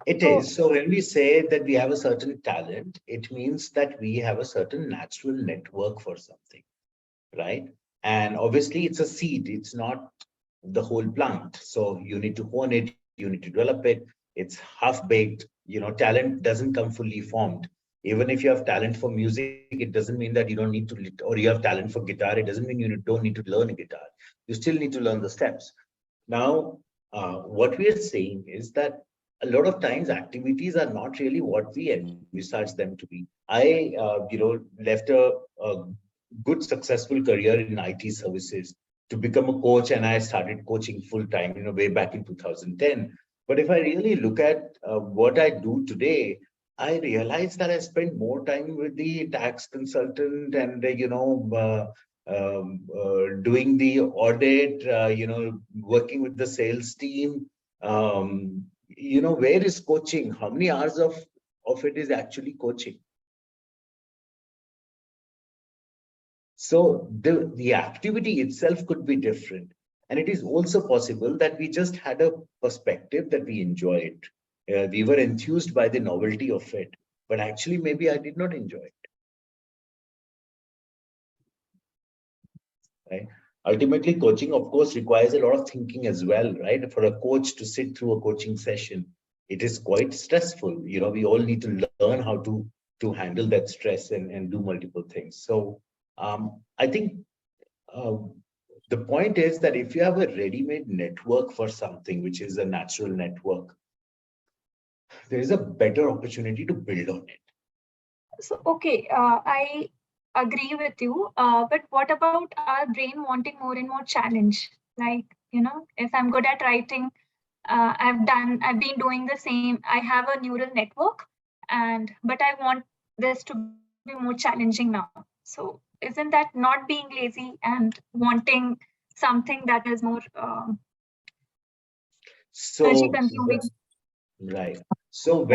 It is. So when we say that we have a certain talent, it means that we have a certain natural network for something, right? And obviously it's a seed, it's not the whole plant. So you need to hone it, you need to develop it. It's half baked, talent doesn't come fully formed. Even if you have talent for music, it doesn't mean that you don't need to, or you have talent for guitar, it doesn't mean you don't need to learn a guitar. You still need to learn the steps. Now, what we are saying is that a lot of times activities are not really what we envisage them to be. I, left a good successful career in IT services to become a coach, and I started coaching full time, way back in 2010. But if I really look at what I do today, I realize that I spend more time with the tax consultant and, doing the audit, working with the sales team. Where is coaching? How many hours of it is actually coaching? So the activity itself could be different. And it is also possible that we just had a perspective that we enjoyed. We were enthused by the novelty of it, but actually maybe I did not enjoy it. Right? Ultimately, coaching, of course, requires a lot of thinking as well, right? For a coach to sit through a coaching session, it is quite stressful. We all need to learn how to handle that stress and do multiple things. So I think the point is that if you have a ready-made network for something, which is a natural network, there is a better opportunity to build on it. So, okay, I agree with you. But what about our brain wanting more and more challenge? Like, if I'm good at writing, I've been doing the same. I have a neural network, but I want this to be more challenging now. So isn't that not being lazy and wanting something that is more energy consuming? Right. So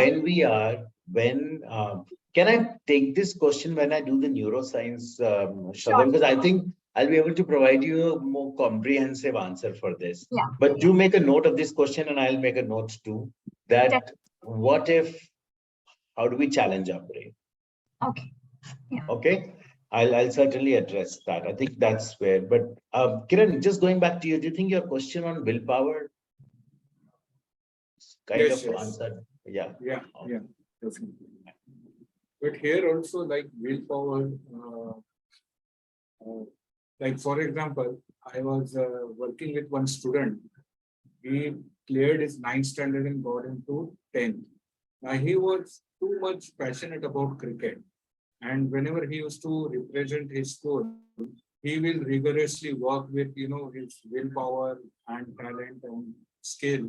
can I take this question when I do the neuroscience, Sure. Because I think I'll be able to provide you a more comprehensive answer for this. Yeah. But do make a note of this question, and I'll make a note too, that how do we challenge our brain? Okay. Yeah. Okay. I'll certainly address that. I think that's where, but Kiran, just going back to you, do you think your question on willpower Yes. answered? Yeah. Yeah, definitely. But here also, like willpower, like for example, I was working with one student. He cleared his 9th standard and got into 10th. Now he was too much passionate about cricket, and whenever he used to represent his school, he will rigorously work with his willpower and talent and skill,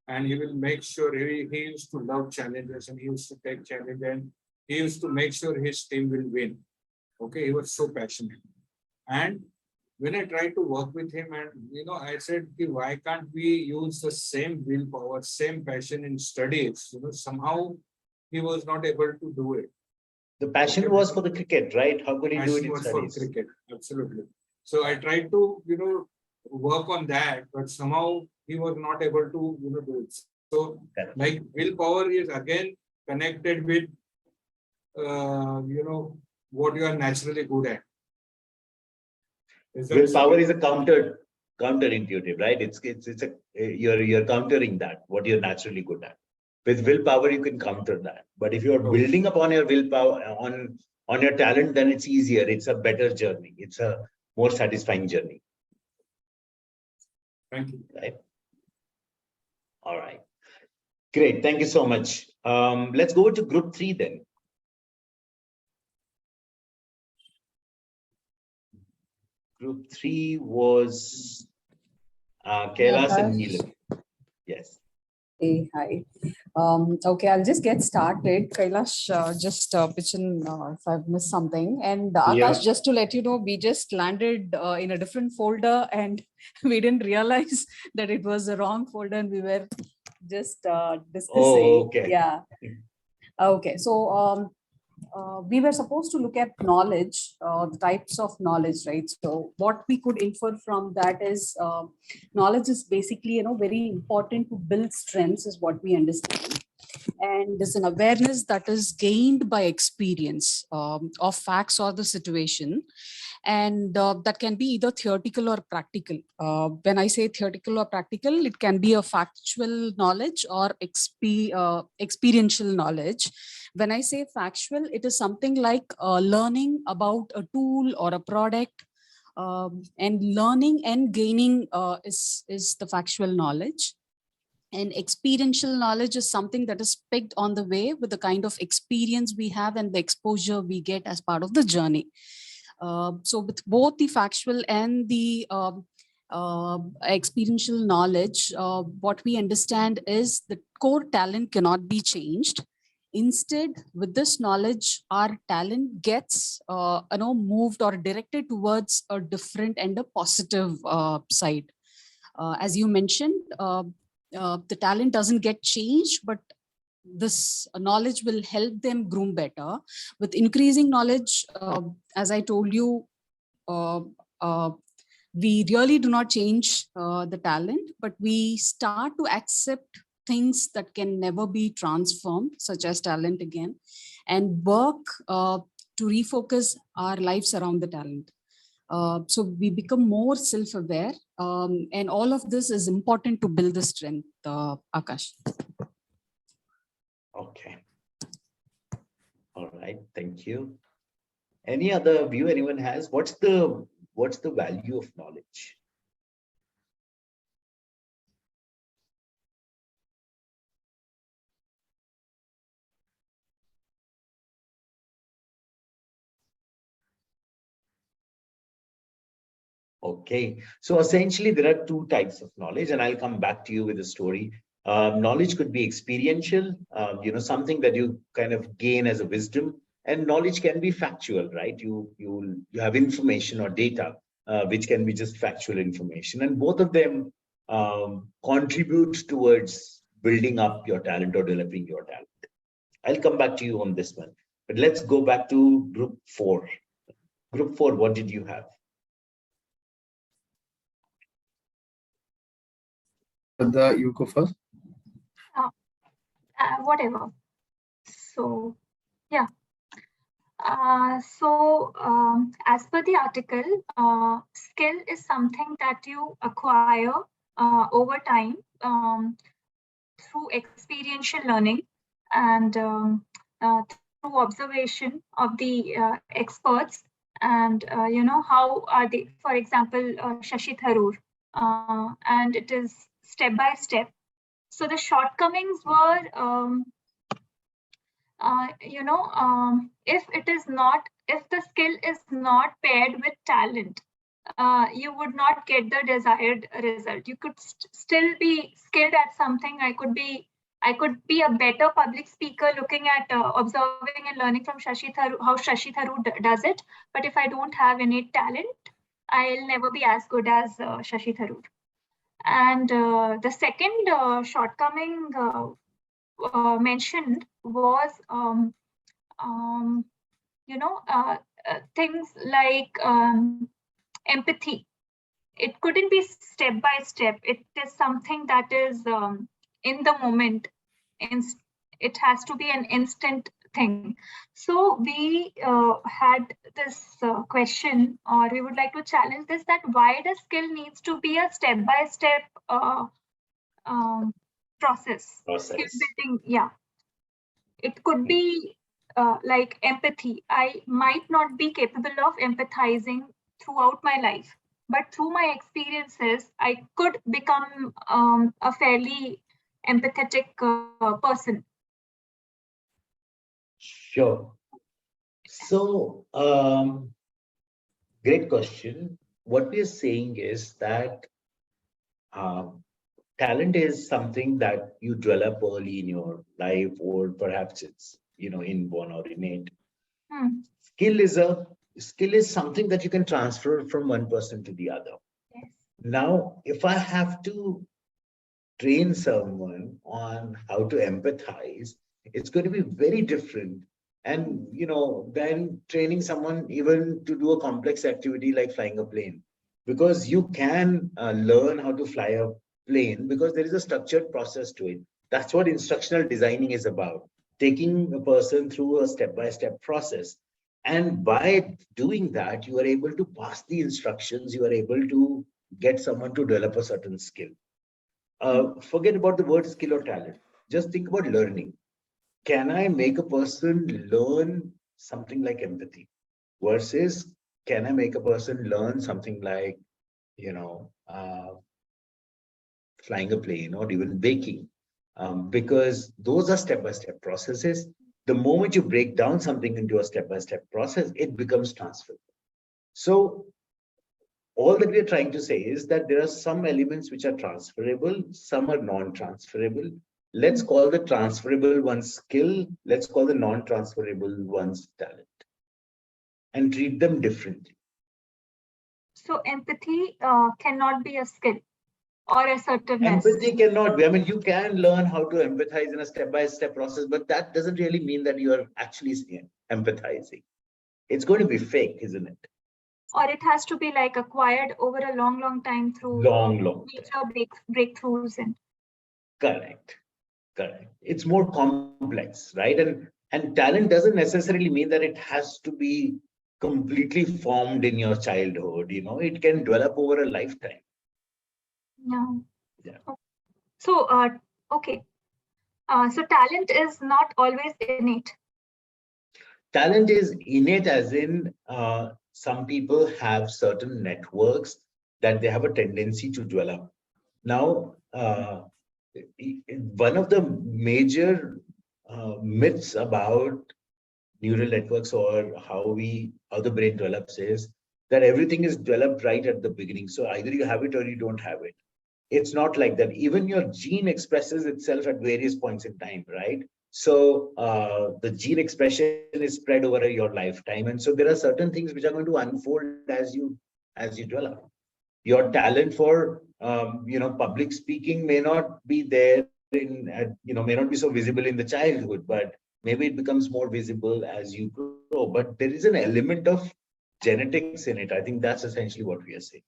and he will make sure he used to love challenges, and he used to take challenge, and he used to make sure his team will win. Okay, he was so passionate. And when I tried to work with him, and I said, why can't we use the same willpower, same passion in studies? Somehow he was not able to do it. The passion was for the cricket, right? How could he do it in studies? For cricket, absolutely. So I tried to, work on that, but somehow he was not able to, do it. So, like willpower is again connected with, what you are naturally good at. Willpower is a counterintuitive, right? You're countering that, what you're naturally good at. With willpower, you can counter that. But if you're building upon your willpower, on on your talent, then it's easier. It's a better journey. It's a more satisfying journey. Thank you. Right. All right. Great. Thank you so much. Let's go to group 3 then. Group 3 was Kailash and Neelam. Yes. Hey, hi. Okay, I'll just get started. Kailash, just pitch in if I've missed something. And Akash, Yeah. just to let you know, we just landed in a different folder and we didn't realize that it was the wrong folder and we were just discussing. Oh, okay. Yeah. Okay, so we were supposed to look at knowledge, the types of knowledge, right? So what we could infer from that is knowledge is basically, very important to build strengths is what we understand. And there's an awareness that is gained by experience of facts or the situation. And that can be either theoretical or practical. When I say theoretical or practical, it can be a factual knowledge or experiential knowledge. When I say factual, it is something like learning about a tool or a product, and learning and gaining is the factual knowledge. And experiential knowledge is something that is picked on the way with the kind of experience we have and the exposure we get as part of the journey. So with both the factual and the experiential knowledge, what we understand is the core talent cannot be changed. Instead, with this knowledge, our talent gets moved or directed towards a different and a positive side. As you mentioned, the talent doesn't get changed, but this knowledge will help them groom better. With increasing knowledge, as I told you, we really do not change the talent, but we start to accept things that can never be transformed, such as talent again, and work to refocus our lives around the talent. So we become more self-aware, and all of this is important to build the strength, Akash. Okay. All right. Thank you. Any other view anyone has? What's the value of knowledge? Okay, so essentially there are two types of knowledge, and I'll come back to you with a story. Knowledge could be experiential, something that you kind of gain as a wisdom, and knowledge can be factual, right? You have information or data, which can be just factual information, and both of them contribute towards building up your talent or developing your talent. I'll come back to you on this one, but let's go back to group 4. Group 4, what did you have? You go first. Whatever. So, yeah. As per the article, skill is something that you acquire over time through experiential learning and through observation of the experts. And, how are they, for example, Shashi Tharoor, and it is step by step. So the shortcomings were, if the skill is not paired with talent, you would not get the desired result. You could still be skilled at something. I could be a better public speaker looking at observing and learning from Shashi Tharoor, how Shashi Tharoor does it. But if I don't have any talent, I'll never be as good as Shashi Tharoor. And the second shortcoming mentioned was, things like empathy. It couldn't be step by step. It is something that is in the moment. It has to be an instant thing. So we had this question, or we would like to challenge this, that why does skill needs to be a step-by-step process? Skill building, yeah. It could be like empathy. I might not be capable of empathizing throughout my life, but through my experiences, I could become a fairly empathetic person. Sure. So, great question. What we are saying is that um, talent is something that you develop early in your life, or perhaps it's, inborn or innate. Hmm. Skill is something that you can transfer from one person to the other. Yes. Now, if I have to train someone on how to empathize, it's going to be very different. And than training someone even to do a complex activity like flying a plane, because you can learn how to fly a plane because there is a structured process to it. That's what instructional designing is about, taking a person through a step-by-step process. And by doing that, you are able to pass the instructions, you are able to get someone to develop a certain skill. Forget about the word skill or talent. Just think about learning. Can I make a person learn something like empathy versus can I make a person learn something like, flying a plane or even baking? Because those are step-by-step processes. The moment you break down something into a step-by-step process, it becomes transferable. So all that we are trying to say is that there are some elements which are transferable, some are non-transferable. Let's call the transferable ones skill, let's call the non-transferable ones talent, and treat them differently. So empathy cannot be a skill or assertiveness. Empathy cannot be, I mean, you can learn how to empathize in a step-by-step process, but that doesn't really mean that you are actually empathizing. It's going to be fake, isn't it? Or it has to be like acquired over a long time through Long major breakthroughs and correct. It's more complex, right? And talent doesn't necessarily mean that it has to be completely formed in your childhood. It can develop over a lifetime. no. Yeah. So okay. So talent is not always innate. Talent is innate, as in some people have certain networks that they have a tendency to develop. Now, one of the major myths about neural networks or how the brain develops is that everything is developed right at the beginning. So either you have it or you don't have it. It's not like that. Even your gene expresses itself at various points in time, right? So the gene expression is spread over your lifetime. And so there are certain things which are going to unfold as you develop. Your talent for public speaking may not be there may not be so visible in the childhood, but maybe it becomes more visible as you grow. But there is an element of genetics in it. I think that's essentially what we are saying.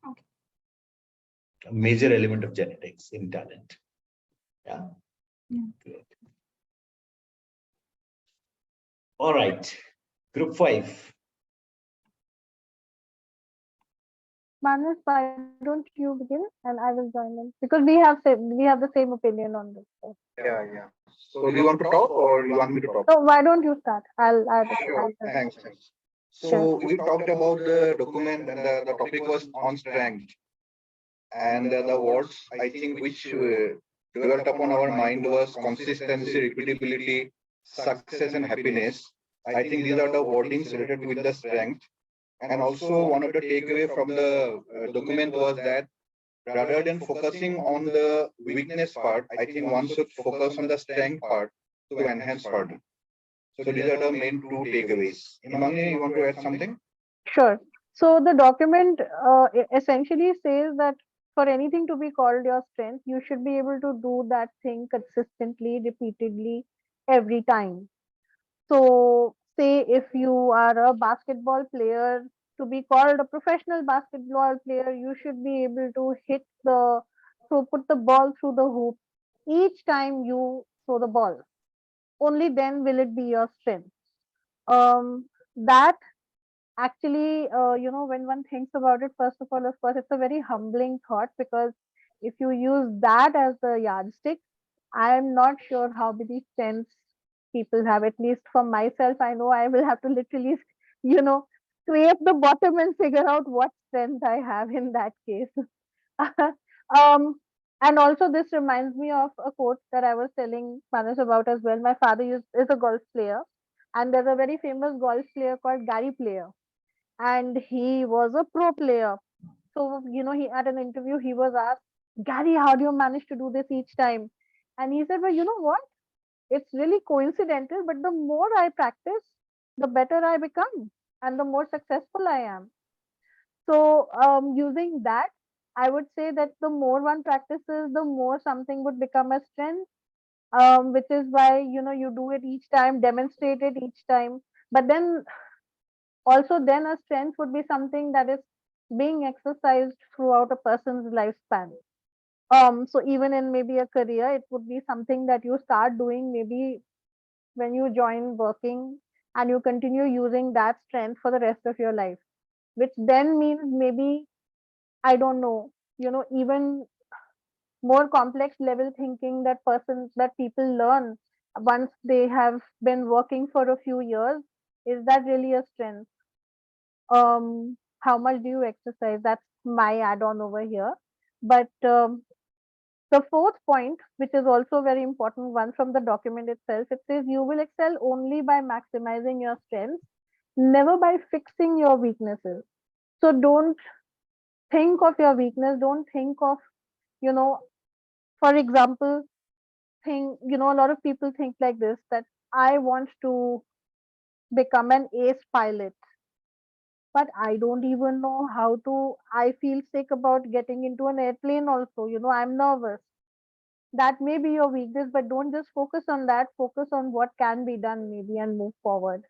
Okay. A major element of genetics in talent. Yeah. Great. All right. Group 5. Manas, why don't you begin and I will join in, because we have the same opinion on this. So. Yeah. So do you want to talk or you want me to talk? So why don't you start? I'll Sure. Thanks. So we talked about the document and the topic was on strength. And the words I think which dwelt upon our mind was consistency, repeatability, success, and happiness. I think these are the wordings related with the strength. And also one of the takeaway from the document was that rather than focusing on the weakness part, I think one should focus on the strength part to enhance further. So these are the main two takeaways. Himangni, you want to add something? Sure. So the document essentially says that for anything to be called your strength, you should be able to do that thing consistently, repeatedly, every time. So say if you are a basketball player, to be called a professional basketball player, you should be able to put the ball through the hoop each time you throw the ball. Only then will it be your strength. That actually, when one thinks about it, first of all, of course, it's a very humbling thought, because if you use that as the yardstick, I am not sure how many strengths people have. At least for myself, I know I will have to literally, scrape the bottom and figure out what strength I have in that case. um, and also this reminds me of a quote that I was telling Manas about as well. My father is a golf player, and there's a very famous golf player called Gary Player, and he was a pro player. So, he at an interview, he was asked, Gary, how do you manage to do this each time? And he said, well, you know what? It's really coincidental, but the more I practice, the better I become and the more successful I am. So, using that, I would say that the more one practices, the more something would become a strength, which is why, you do it each time, demonstrate it each time. But then also, then a strength would be something that is being exercised throughout a person's lifespan. So even in maybe a career, it would be something that you start doing maybe when you join working, and you continue using that strength for the rest of your life, which then means maybe, I don't know, even more complex level thinking that people learn once they have been working for a few years. Is that really a strength? How much do you exercise? That's my add-on over here. But the fourth point, which is also a very important one from the document itself, it says you will excel only by maximizing your strengths, never by fixing your weaknesses. So don't think of your weakness. Don't think of, for example, a lot of people think like this, that I want to become an ace pilot, but I don't even know how to. I feel sick about getting into an airplane also. I'm nervous. That may be your weakness, but don't just focus on that. Focus on what can be done, maybe, and move forward.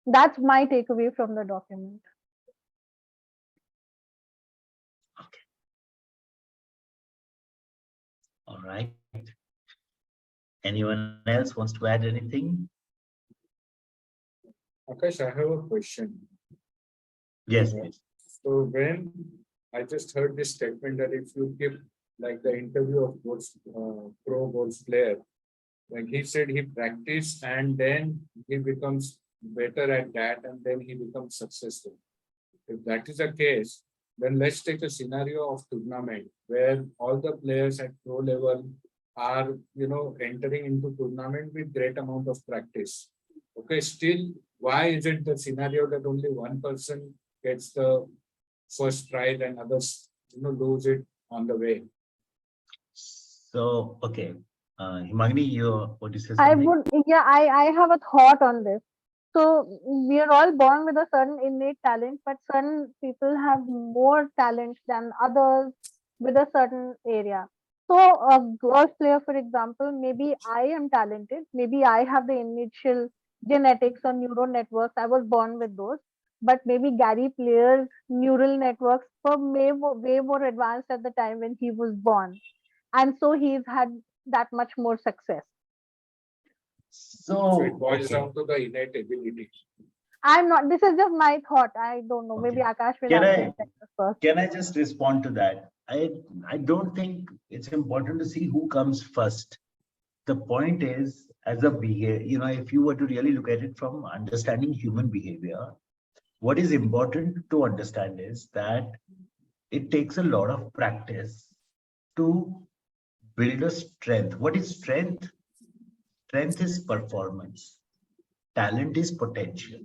That's my takeaway from the document. All right. Anyone else wants to add anything? Akash, I have a question. Yes, please. So when I just heard this statement that if you give like the interview of pro golf player, like he said he practiced and then he becomes better at that and then he becomes successful. If that is the case, then let's take a scenario of tournament where all the players at pro level are, entering into tournament with great amount of practice. Okay, still, why is it the scenario that only one person gets the first prize and others, lose it on the way? So, okay. Himagini, what do you say? I have a thought on this. So we are all born with a certain innate talent, but certain people have more talent than others with a certain area. So a golf player, for example, maybe I am talented, maybe I have the initial genetics or neural networks, I was born with those, but maybe Gary Player's neural networks were way more advanced at the time when he was born. And so he's had that much more success. So it boils down to the innate ability. This is just my thought. I don't know. Maybe Akash will answer first. Can I just respond to that? I don't think it's important to see who comes first. The point is, as a behavior, if you were to really look at it from understanding human behavior, what is important to understand is that it takes a lot of practice to build a strength. What is strength? Strength is performance. Talent is potential.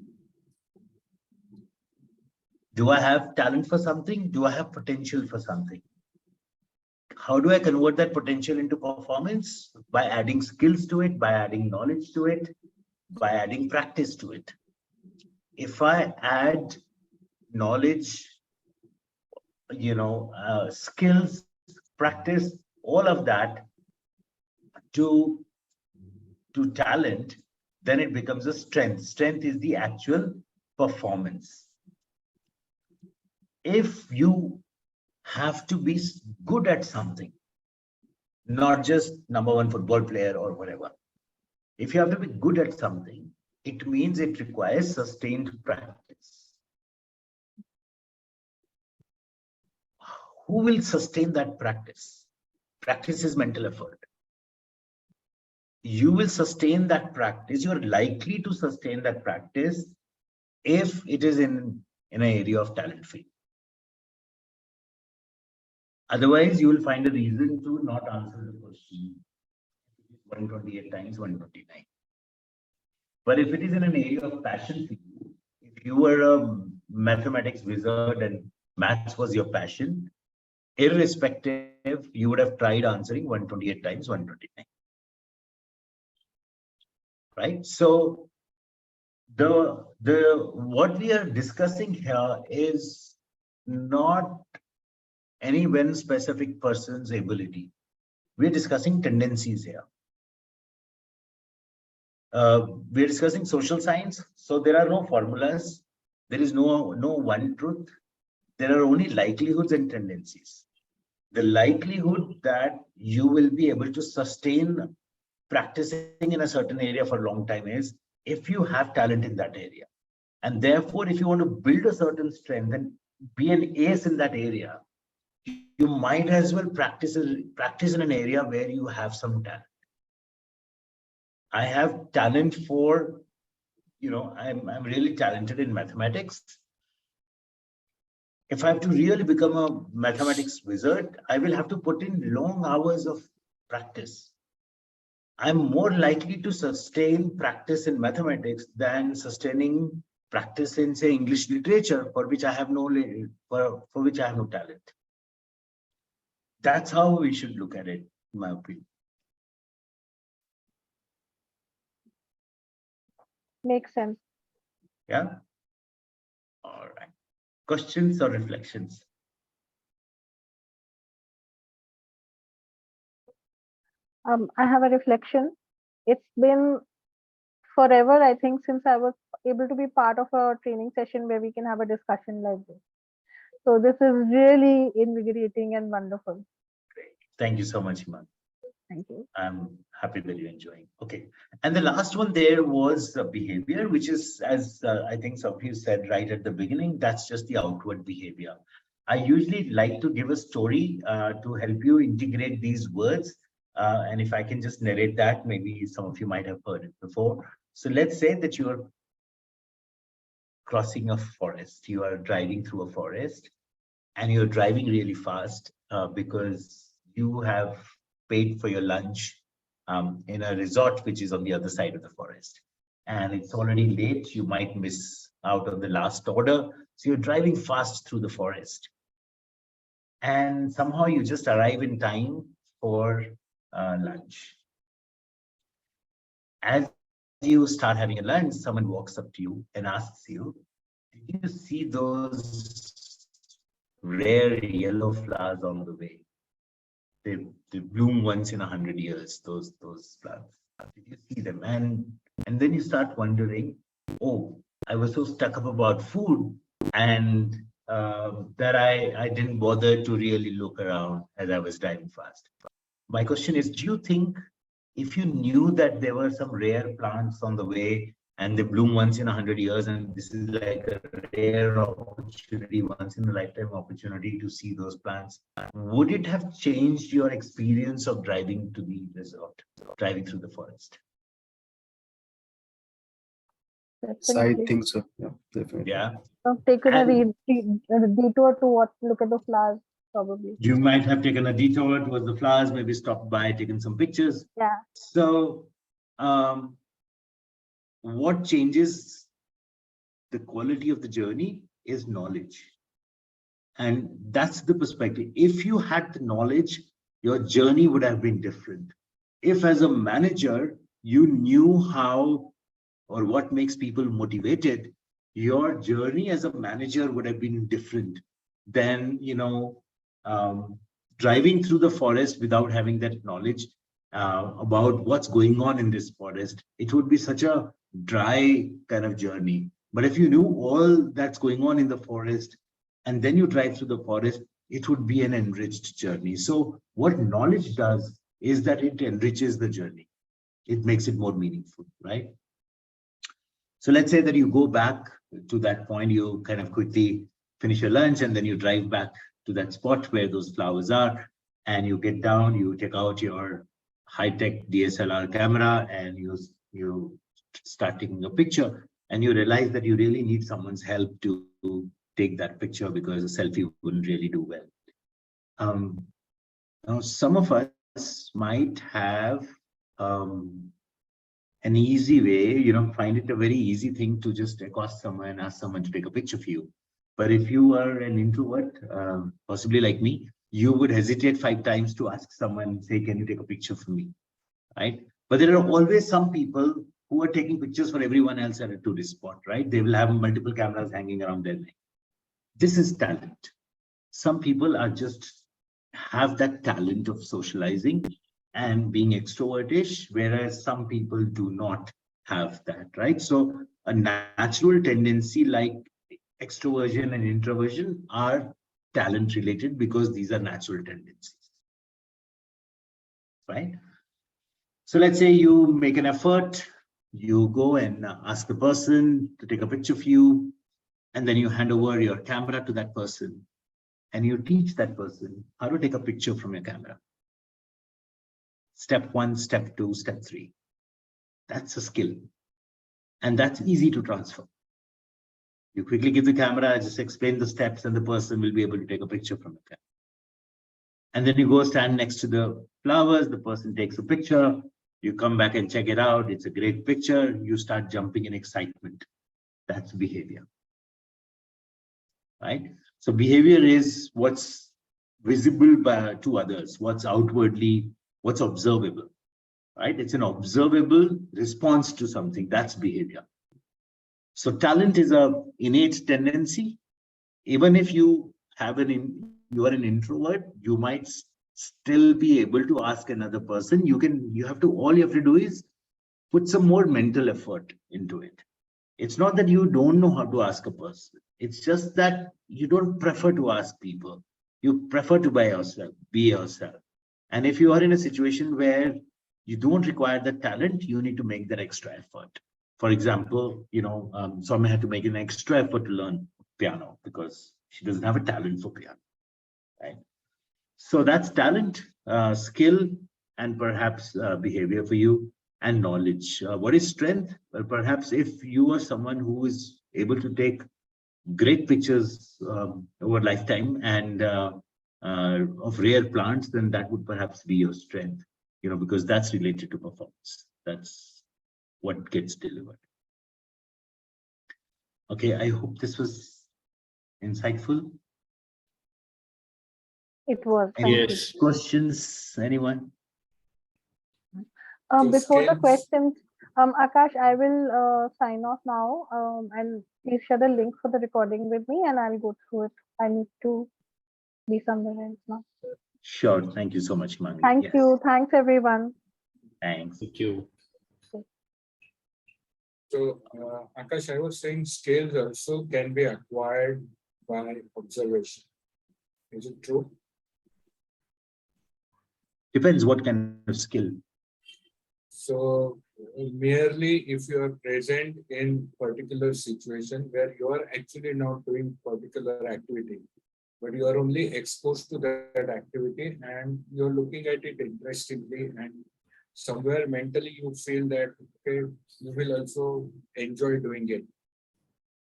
Do I have talent for something? Do I have potential for something? How do I convert that potential into performance? By adding skills to it, by adding knowledge to it, by adding practice to it. If I add knowledge, skills, practice, all of that to talent, then it becomes a strength. Strength is the actual performance. If you have to be good at something, not just #1 football player or whatever. If you have to be good at something, it means it requires sustained practice. Who will sustain that practice? Practice is mental effort. you will sustain that practice. You're likely to sustain that practice if it is in an area of talent for you. Otherwise, you will find a reason to not answer the question 128 times 129. But if it is in an area of passion for you, if you were a mathematics wizard and maths was your passion, irrespective, you would have tried answering 128 times 129. Right? So what we are discussing here is not any one specific person's ability. We're discussing tendencies here. We're discussing social science, so there are no formulas. There is no one truth. There are only likelihoods and tendencies. The likelihood that you will be able to sustain practicing in a certain area for a long time is if you have talent in that area. And therefore, if you want to build a certain strength and be an ace in that area, you might as well practice in an area where you have some talent. I have talent for, I'm really talented in mathematics. If I have to really become a mathematics wizard, I will have to put in long hours of practice. I'm more likely to sustain practice in mathematics than sustaining practice in, say, English literature, for which I have no talent. That's how we should look at it, in my opinion. Makes sense. Yeah. All right. Questions or reflections? I have a reflection. It's been forever, I think, since I was able to be part of a training session where we can have a discussion like this. So this is really invigorating and wonderful. Great. Thank you so much, Iman. Thank you. I'm happy that you're enjoying. Okay. And the last one there was behavior, which is, as I think some of you said right at the beginning, that's just the outward behavior. I usually like to give a story to help you integrate these words. And if I can just narrate that, maybe some of you might have heard it before. So let's say that you are crossing a forest. You are driving through a forest and you're driving really fast because you have paid for your lunch in a resort which is on the other side of the forest. And it's already late. You might miss out on the last order. So you're driving fast through the forest. And somehow you just arrive in time for lunch. As you start having a lunch, someone walks up to you and asks you, did you see those rare yellow flowers on the way? They bloom once in 100 years, those flowers. Did you see them? And then you start wondering, oh, I was so stuck up about food and that I didn't bother to really look around as I was driving fast. My question is, do you think if you knew that there were some rare plants on the way and they bloom once in 100 years and this is like a rare opportunity, once in a lifetime opportunity to see those plants, would it have changed your experience of driving to the resort, driving through the forest? I think so. Yeah, definitely. Yeah. I've taken a detour to look at the flowers, probably. You might have taken a detour towards the flowers, maybe stopped by, taken some pictures. Yeah. So, what changes the quality of the journey is knowledge. And that's the perspective. If you had the knowledge, your journey would have been different. If as a manager, you knew how or what makes people motivated, your journey as a manager would have been different than, driving through the forest without having that knowledge about what's going on in this forest. It would be such a dry kind of journey. But if you knew all that's going on in the forest and then you drive through the forest, it would be an enriched journey. So what knowledge does is that it enriches the journey. It makes it more meaningful, right? So let's say that you go back to that point, you kind of quickly finish your lunch and then you drive back to that spot where those flowers are and you get down, you take out your high-tech DSLR camera and you start taking a picture and you realize that you really need someone's help to take that picture because a selfie wouldn't really do well. Now some of us might have an easy way, find it a very easy thing to just accost someone and ask someone to take a picture for you. But if you are an introvert, possibly like me, you would hesitate 5 times to ask someone, say, can you take a picture for me, right? But there are always some people who are taking pictures for everyone else at a tourist spot, right? They will have multiple cameras hanging around their neck. This is talent. Some people are just have that talent of socializing and being extrovertish, whereas some people do not have that, right? So a natural tendency like extroversion and introversion are talent related because these are natural tendencies, right? So let's say you make an effort, you go and ask the person to take a picture of you, and then you hand over your camera to that person and you teach that person how to take a picture from your camera. Step 1, step 2, step 3. That's a skill. And that's easy to transfer. You quickly give the camera, just explain the steps, and the person will be able to take a picture from the camera. And then you go stand next to the flowers, the person takes a picture, you come back and check it out, it's a great picture, you start jumping in excitement. That's behavior, right? So behavior is what's visible to others, what's outwardly, what's observable, right? It's an observable response to something, that's behavior. So talent is an innate tendency. Even if you have you are an introvert, you might still be able to ask another person. All you have to do is put some more mental effort into it. It's not that you don't know how to ask a person. It's just that you don't prefer to ask people. You prefer to be yourself. And if you are in a situation where you don't require that talent, you need to make that extra effort. For example, Soumya had to make an extra effort to learn piano because she doesn't have a talent for piano, right? So that's talent, skill, and perhaps behavior for you, and knowledge. What is strength? Well, perhaps if you are someone who is able to take great pictures over lifetime and of rare plants, then that would perhaps be your strength, because that's related to performance. That's what gets delivered. Okay, I hope this was insightful. It was. Any questions, anyone? Before the questions, Akash, I will sign off now, and please share the link for the recording with me and I'll go through it. I need to be somewhere else now. Sure. Thank you so much, Mami. Thank you. Thanks, everyone. Thanks. Thank you. So, Akash, I was saying skills also can be acquired by observation. Is it true? Depends what kind of skill. So merely if you are present in particular situation where you are actually not doing particular activity, but you are only exposed to that activity and you're looking at it interestingly, and somewhere mentally you feel that okay, you will also enjoy doing it.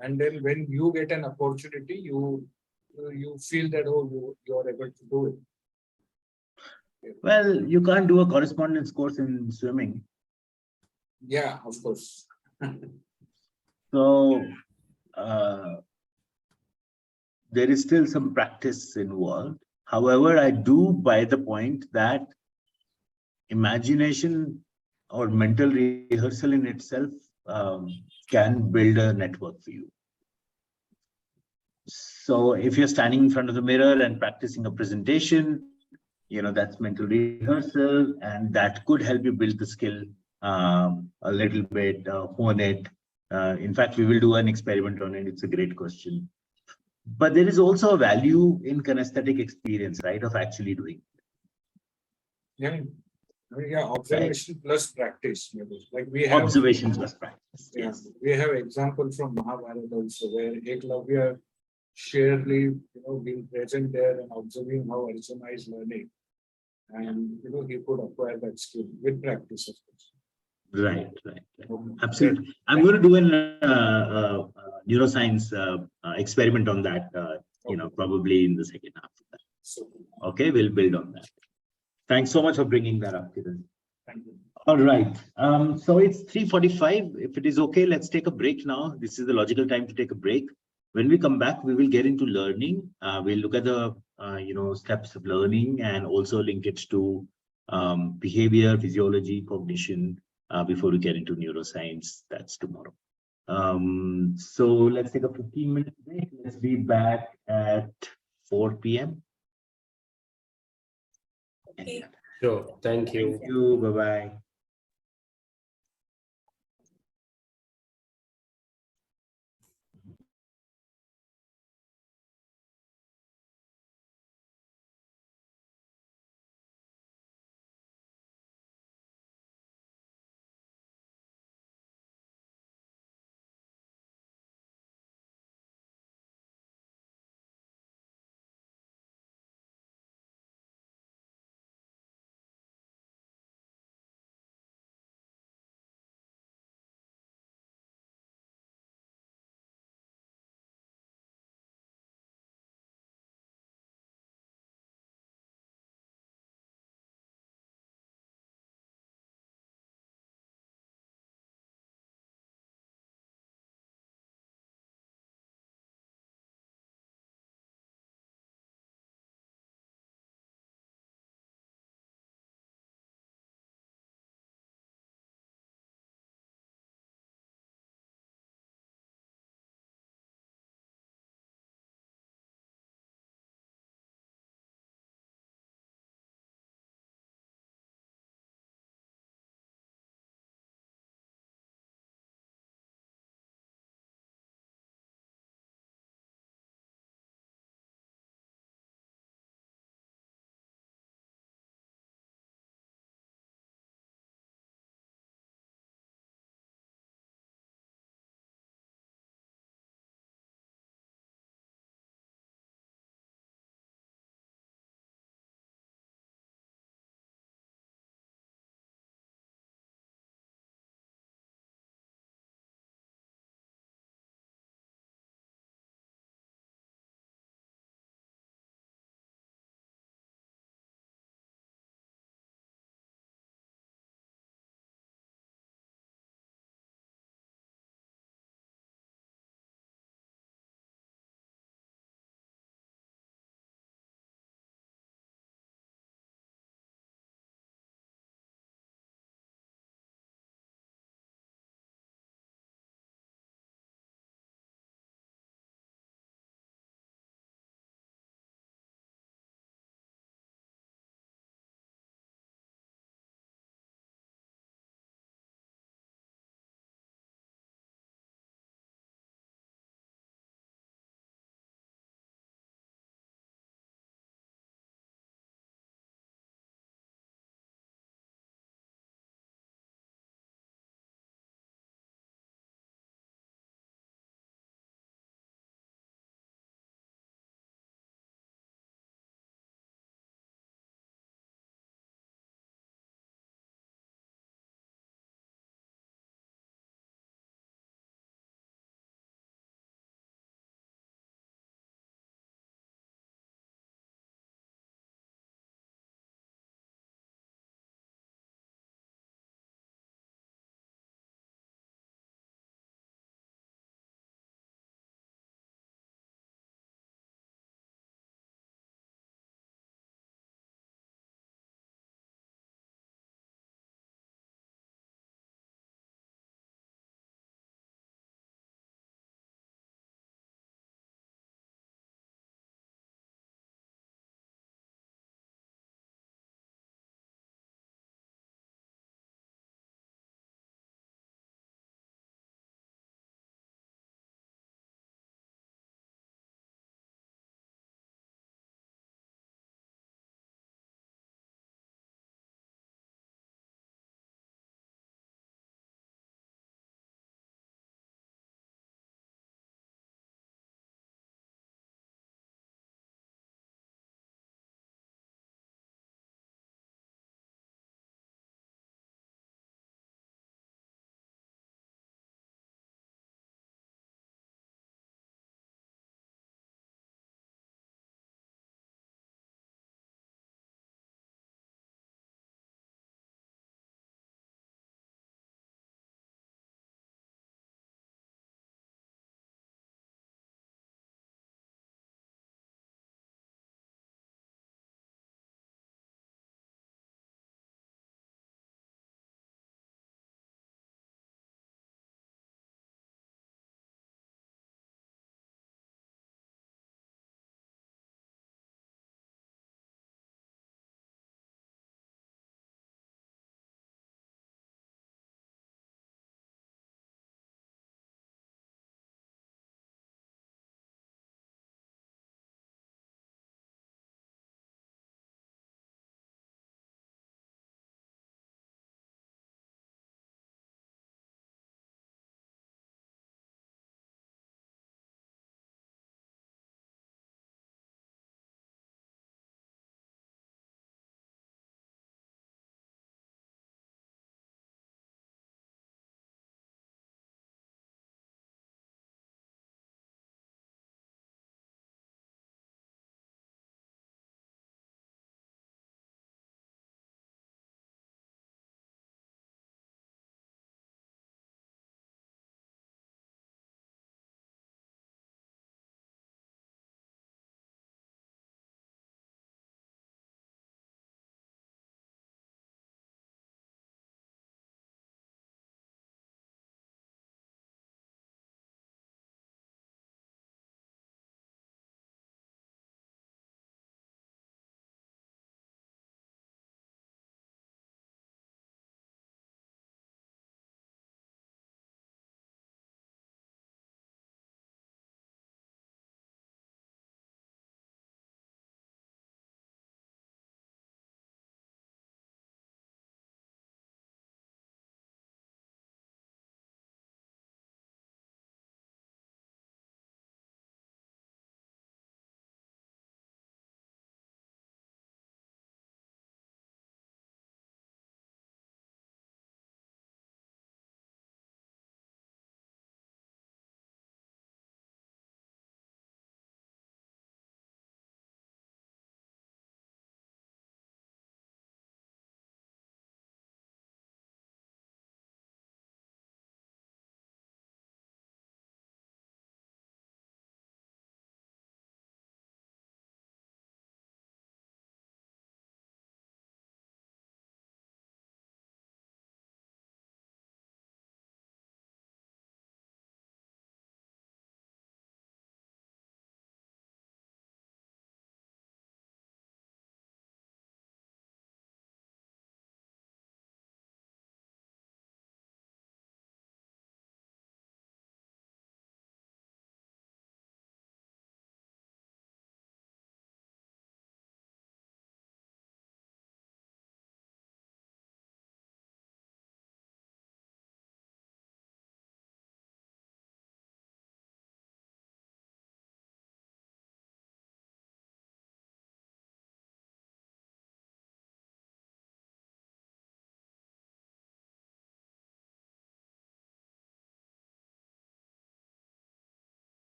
And then when you get an opportunity, you feel that you are able to do it. Well, you can't do a correspondence course in swimming. Yeah, of course. So there is still some practice involved. However, I do buy the point that imagination or mental rehearsal in itself can build a network for you. So if you're standing in front of the mirror and practicing a presentation, that's mental rehearsal, and that could help you build the skill a little bit, hone it. In fact, we will do an experiment on it. It's a great question. But there is also a value in kinesthetic experience, right, of actually doing it. Yeah, observation plus practice. Maybe. Like we have observation plus practice. Yeah, Yes. we have example from Mahabharata also, where Eklavya surely being present there and observing how Arjuna is learning. and he could acquire that skill with practice, of course. Right. Absolutely. I'm going to do an neuroscience experiment on that, probably in the second half of that. So, Okay, we'll build on that. Thanks so much for bringing that up, Kiran. thank you. All right. So it's 3:45. If it is okay, let's take a break now. This is the logical time to take a break. When we come back, we will get into learning. We'll look at the steps of learning and also link it to behavior, physiology, cognition before we get into neuroscience. That's tomorrow. So let's take a 15-minute break. Let's be back at 4 p.m. Okay. Sure. Thank you. Thank you. Bye-bye.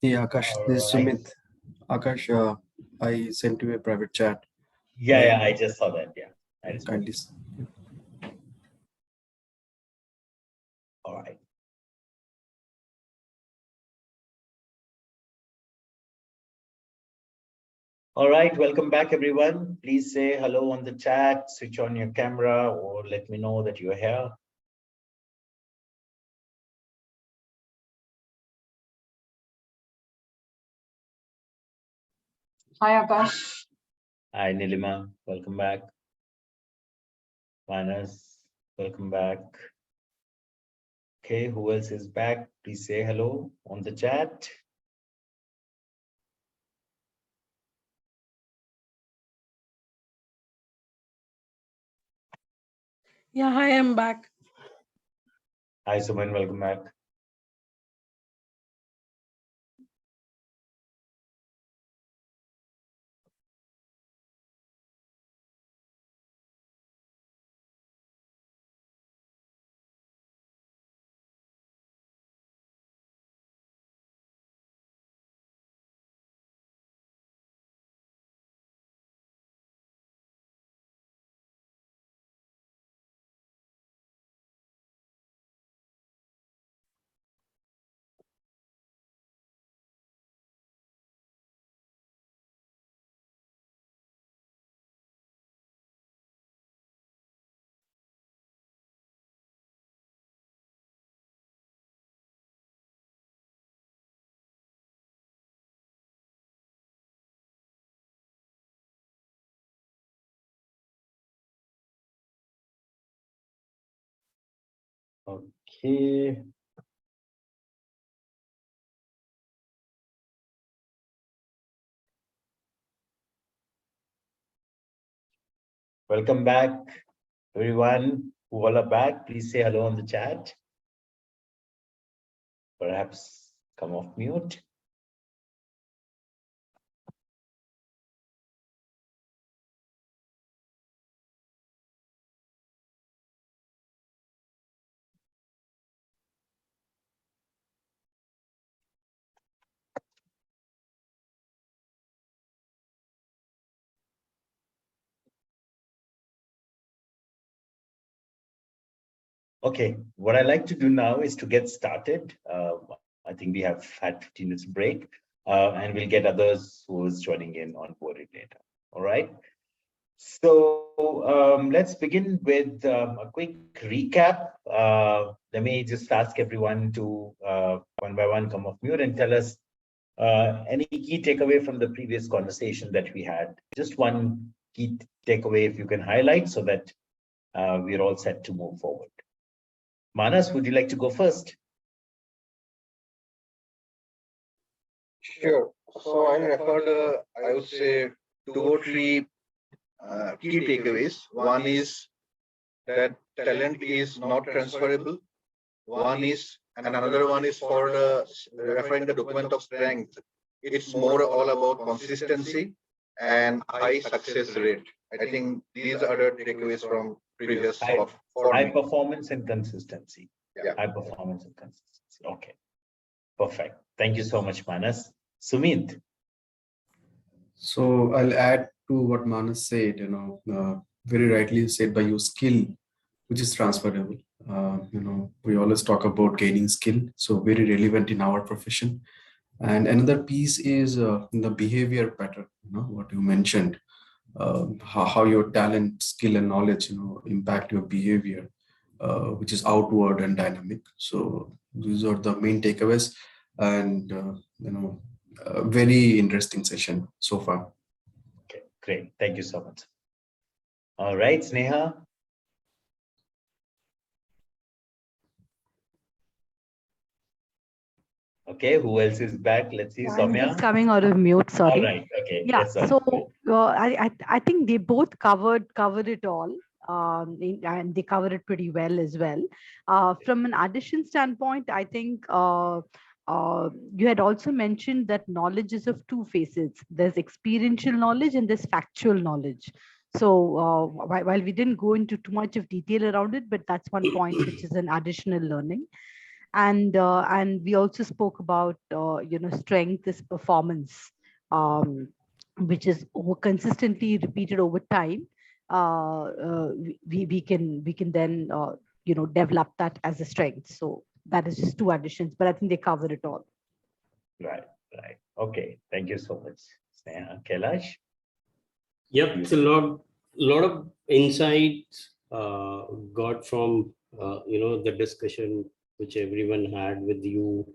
Yeah, Akash, this is All right. Sumit. Akash, I sent you a private chat. Yeah, I just saw that. Yeah, I responded. Kindly. All right. All right, welcome back, everyone. Please say hello on the chat, switch on your camera, or let me know that you're here. Hi, Akash. Hi, Nilima. Welcome back. Manas, welcome back. Okay, who else is back? Please say hello on the chat. Yeah, hi, I'm back. Hi, Suman, welcome back. Okay. Welcome back, everyone who all are back. Please say hello on the chat. Perhaps come off mute. Okay, what I like to do now is to get started. I think we have had 15 minutes break, and we'll get others who is joining in on board it later. All right. So let's begin with a quick recap. Let me just ask everyone to one by one come off mute and tell us any key takeaway from the previous conversation that we had. Just one key takeaway if you can highlight so that we're all set to move forward. Manas, would you like to go first? Sure. So I referred, I would say, two or three key takeaways. One is that talent is not transferable. One is, and another one is for the referring the document of strength. It's more all about consistency and high success rate. I think these are the takeaways from previous high performance and consistency. Yeah. High performance and consistency. Okay. Perfect. Thank you so much, Manas. Sumit. So I'll add to what Manas said, very rightly said by you, skill, which is transferable. We always talk about gaining skill, so very relevant in our profession. And another piece is the behavior pattern, what you mentioned, how your talent, skill, and knowledge, impact your behavior, which is outward and dynamic. So these are the main takeaways, and a very interesting session so far. Okay, great. Thank you so much. All right, Sneha. Okay, who else is back? Let's see, I'm Soumya. just coming out of mute, sorry. All right, okay. Yeah, Yes, so I think they both covered it all, and they covered it pretty well as well. From an addition standpoint, I think you had also mentioned that knowledge is of two faces. There's experiential knowledge and there's factual knowledge. So while we didn't go into too much of detail around it, but that's one point which is an additional learning. And we also spoke about strength is performance, which is consistently repeated over time. We can then develop that as a strength. So that is just two additions, but I think they cover it all. Right. Okay. Thank you so much, Sneha. Kailash? Yep, it's a lot of insights got from the discussion which everyone had with you,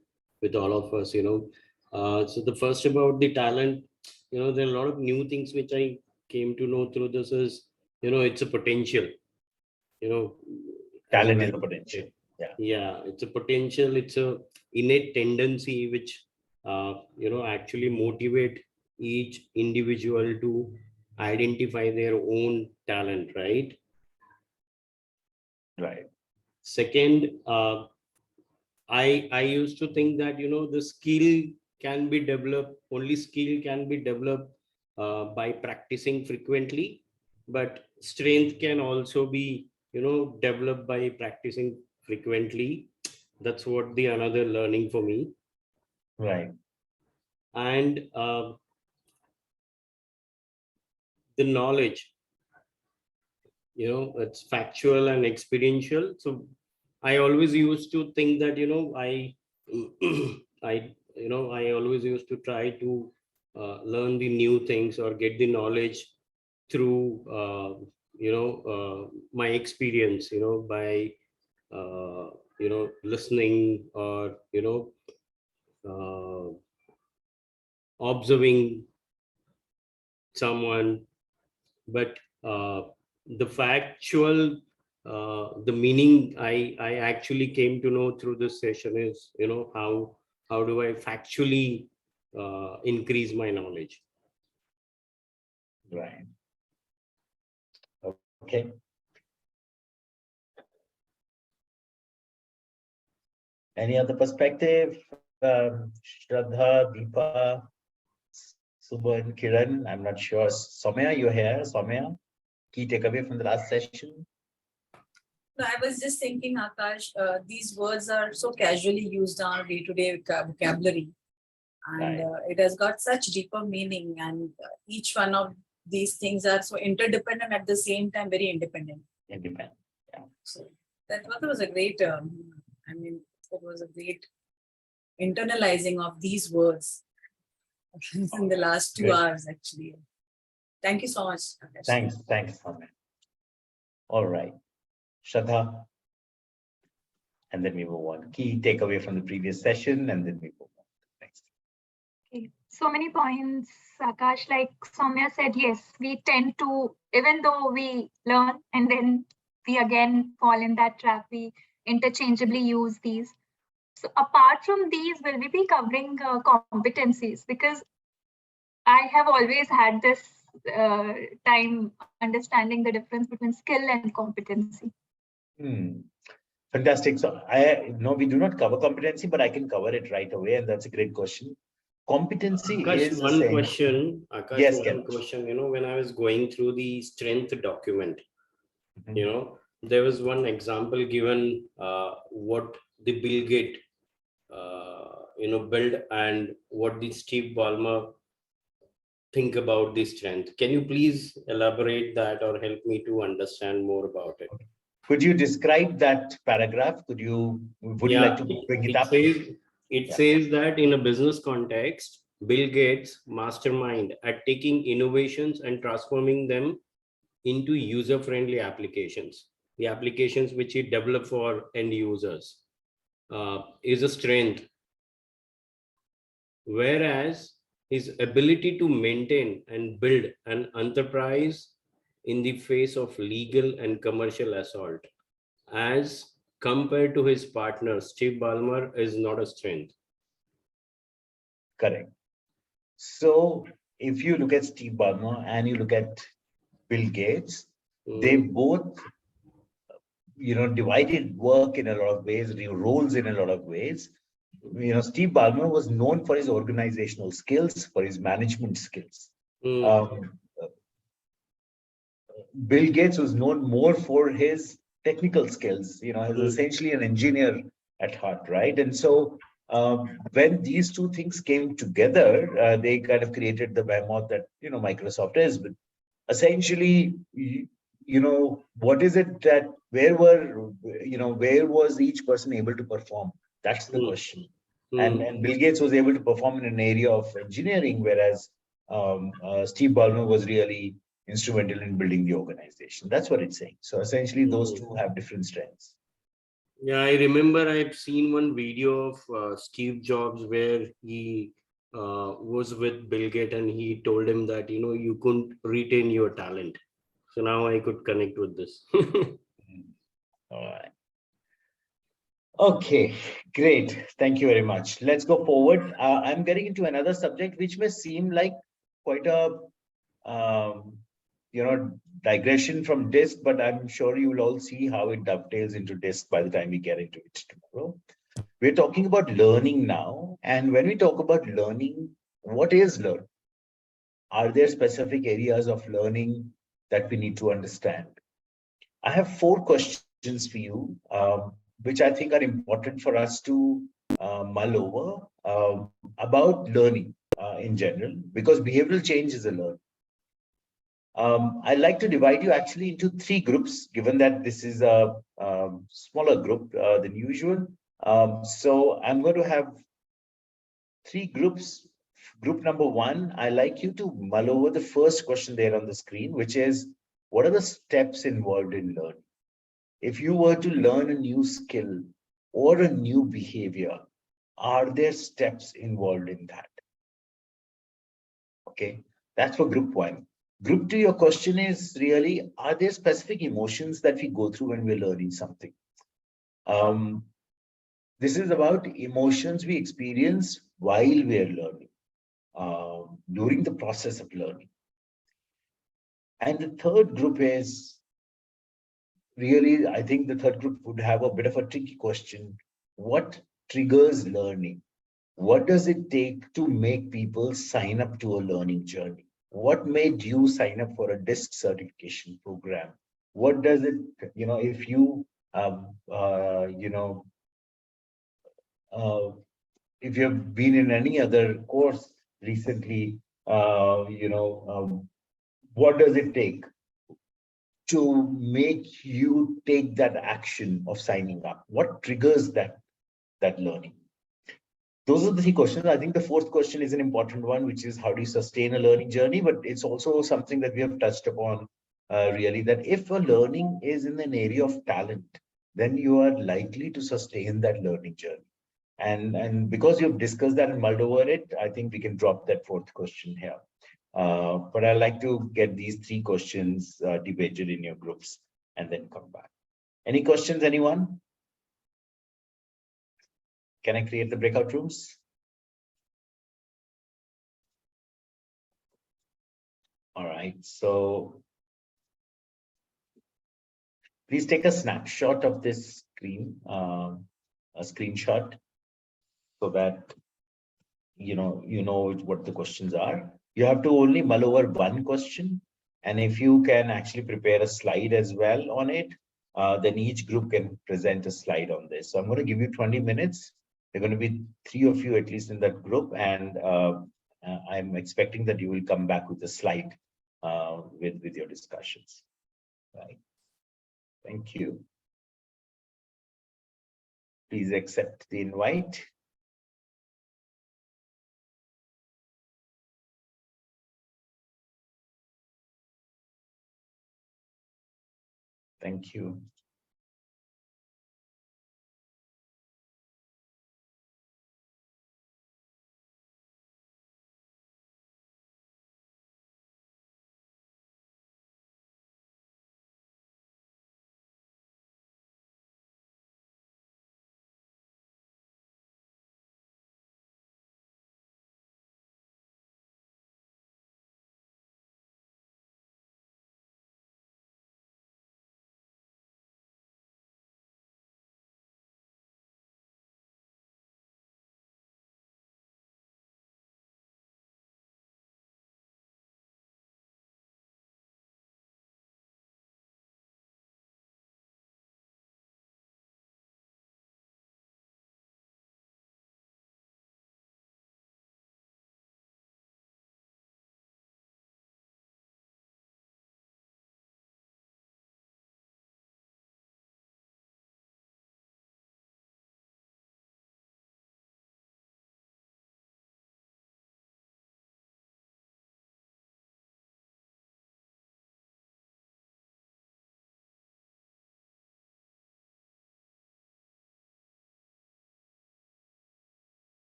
with all of us. So the first about the talent, there are a lot of new things which I came to know through this is, it's a potential. Talent is a potential. Yeah, it's a potential. It's a innate tendency which actually motivate each individual to identify their own talent, right? Right. Second, I used to think that the skill can be developed, only skill can be developed by practicing frequently, but strength can also be developed by practicing frequently. That's what the another learning for me. Right. And the knowledge, it's factual and experiential. So I always used to think that I always used to try to learn the new things or get the knowledge through my experience, by listening or observing someone. But the factual, the meaning I actually came to know through this session is, how do I factually increase my knowledge? Right. Okay. Any other perspective? Shraddha, Deepa, Subhan, Kiran, I'm not sure. Soumya, you're here. Soumya, key takeaway from the last session? No, I was just thinking, Akash, these words are so casually used in our day-to-day vocabulary. And it has got such deeper meaning, and each one of these things are so interdependent at the same time, very independent. Independent, yeah. So that was a great, it was a great internalizing of these words in the last 2 hours, actually. Thank you so much, Akash. Thanks, Soumya. All right. Shraddha, and then we move on. Key takeaway from the previous session, and then we move on. Next. Okay. So many points, Akash. Like Soumya said, yes, we tend to, even though we learn and then we again fall in that trap, we interchangeably use these. So apart from these, will we be covering competencies? Because I have always had this time understanding the difference between skill and competency. Fantastic. So no, we do not cover competency, but I can cover it right away, and that's a great question. Competency Akash, is one question. Akash, yes, one question. When I was going through the strength document, there was one example given what the Bill Gates build and what the Steve Ballmer think about the strength. Can you please elaborate that or help me to understand more about it? Could you describe that paragraph? Would you like to bring it up? It says that in a business context, Bill Gates mastermind at taking innovations and transforming them into user-friendly applications. The applications which he developed for end users is a strength. Whereas his ability to maintain and build an enterprise in the face of legal and commercial assault, as compared to his partner, Steve Ballmer, is not a strength. Correct. So if you look at Steve Ballmer and you look at Bill Gates, they both, divided work in a lot of ways, roles in a lot of ways. Steve Ballmer was known for his organizational skills, for his management skills. Bill Gates was known more for his technical skills. He's essentially an engineer at heart, right? And so when these two things came together, they kind of created the behemoth that Microsoft is. But essentially, what is it that where was each person able to perform? That's the question. And Bill Gates was able to perform in an area of engineering, whereas Steve Ballmer was really instrumental in building the organization. That's what it's saying. So essentially, those two have different strengths. Yeah, I remember I had seen one video of Steve Jobs where he was with Bill Gates and he told him that, you couldn't retain your talent. So now I could connect with this. All right. Okay, great. Thank you very much. Let's go forward. I'm getting into another subject which may seem like quite a digression from DISC, but I'm sure you will all see how it dovetails into DISC by the time we get into it tomorrow. We're talking about learning now. And when we talk about learning, what is learning? Are there specific areas of learning that we need to understand? I have 4 questions for you, which I think are important for us to mull over about learning in general, because behavioral change is a learning. I'd like to divide you actually into 3 groups, given that this is a smaller group than usual. So I'm going to have 3 groups. Group number 1, I'd like you to mull over the first question there on the screen, which is, what are the steps involved in learning? If you were to learn a new skill or a new behavior, are there steps involved in that? Okay, that's for group 1. Group 2, your question is really, are there specific emotions that we go through when we're learning something? This is about emotions we experience while we're learning, during the process of learning. And the third group is, really, I think the third group would have a bit of a tricky question. What triggers learning? What does it take to make people sign up to a learning journey? What made you sign up for a DISC certification program? What does it, if you, if you've been in any other course recently, what does it take to make you take that action of signing up? What triggers that learning? Those are the 3 questions. I think the 4th question is an important one, which is how do you sustain a learning journey? But it's also something that we have touched upon really, that if a learning is in an area of talent, then you are likely to sustain that learning journey. And because you've discussed that and mulled over it, I think we can drop that 4th question here. But I'd like to get these 3 questions debated in your groups and then come back. Any questions, anyone? Can I create the breakout rooms? All right, so please take a snapshot of this screen, a screenshot, so that you know what the questions are. You have to only mull over one question, and if you can actually prepare a slide as well on it, then each group can present a slide on this. So I'm going to give you 20 minutes. There are going to be 3 of you at least in that group, and I'm expecting that you will come back with a slide with your discussions. Right. Thank you. Please accept the invite. Thank you.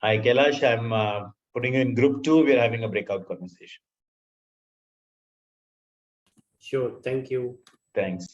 Hi, Kailash. I'm putting you in group 2. We're having a breakout conversation. Sure. Thank you. Thanks.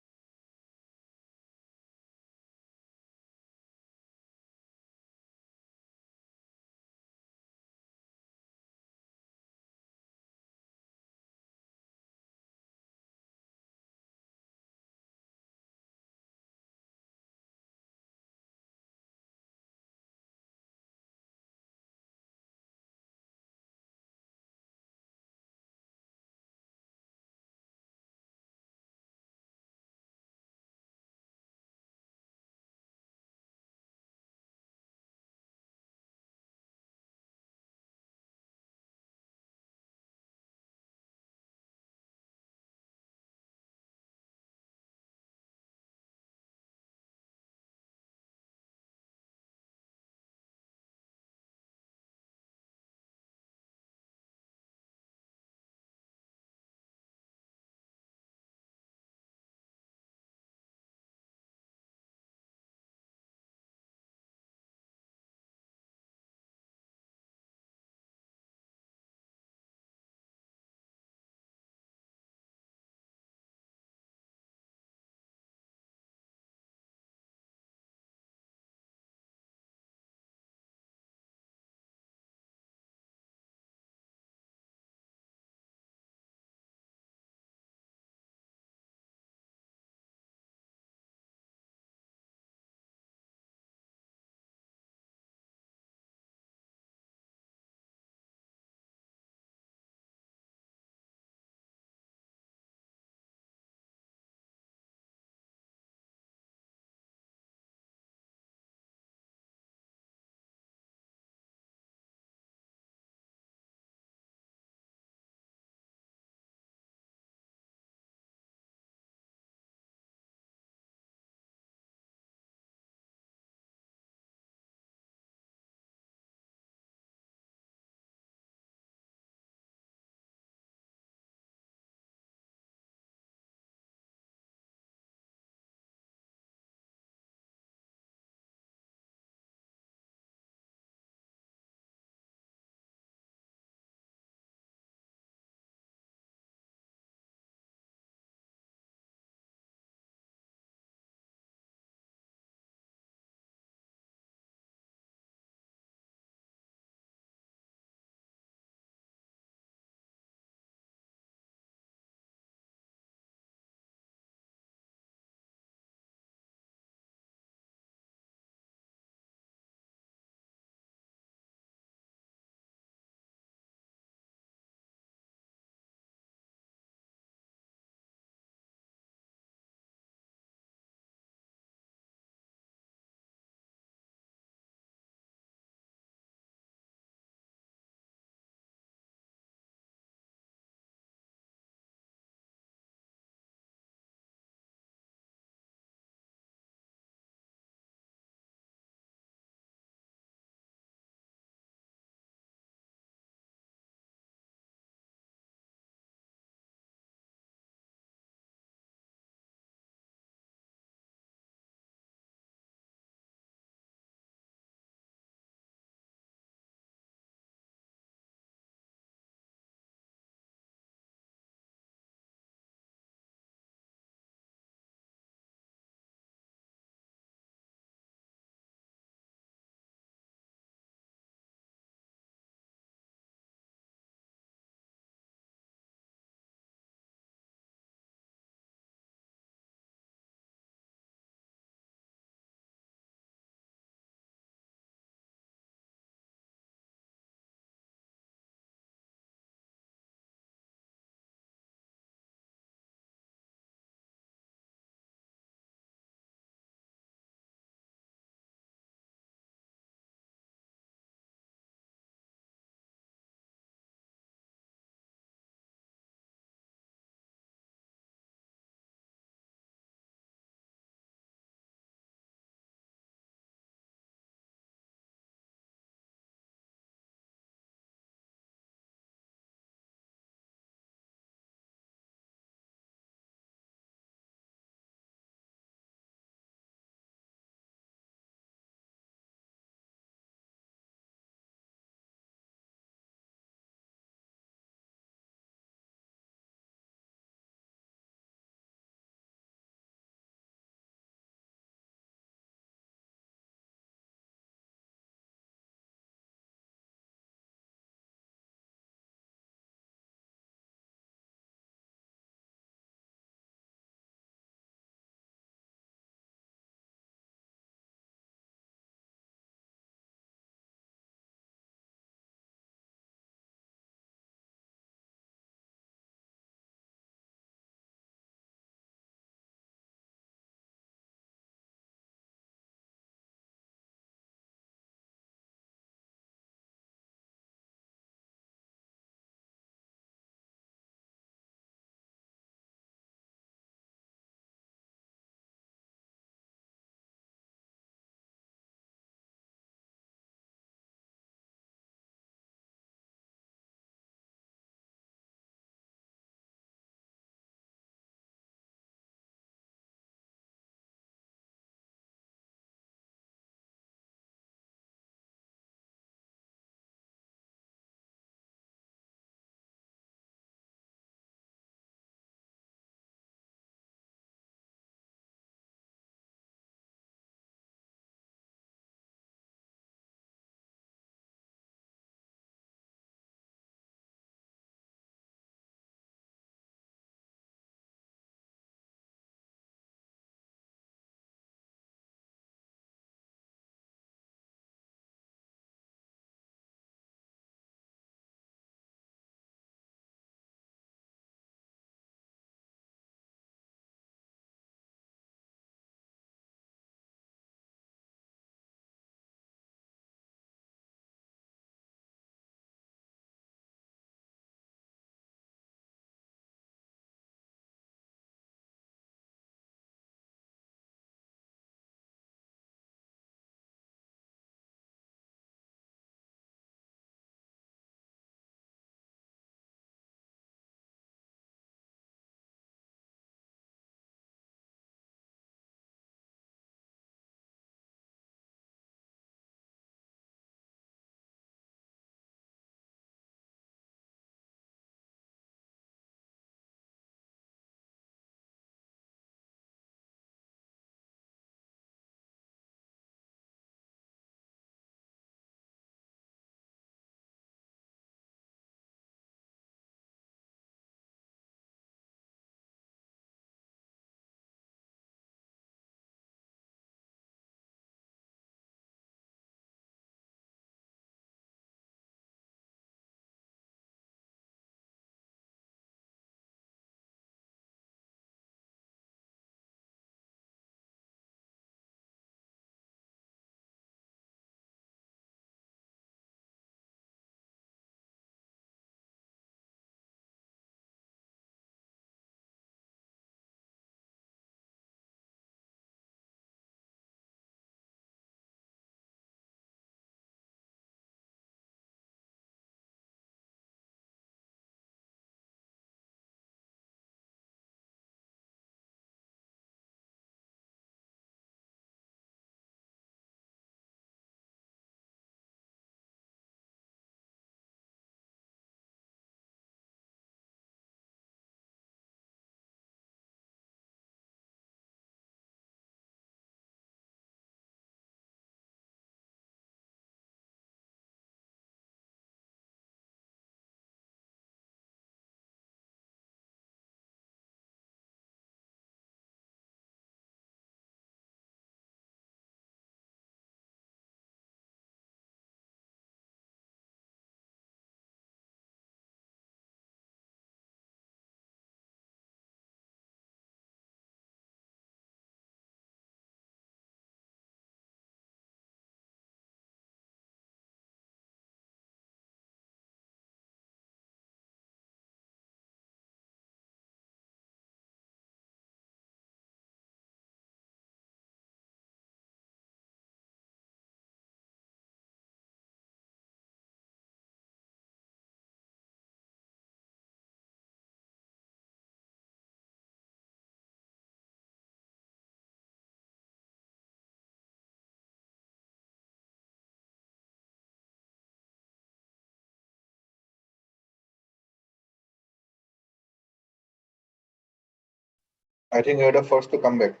I think you're the first to come back.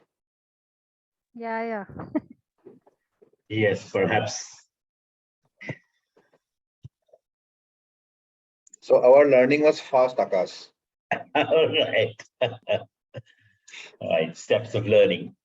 Yeah. Yes, perhaps. So our learning was fast, Akash. All right. All right, steps of learning.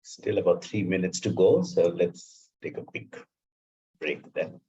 Still about 3 minutes to go, so let's take a quick break then.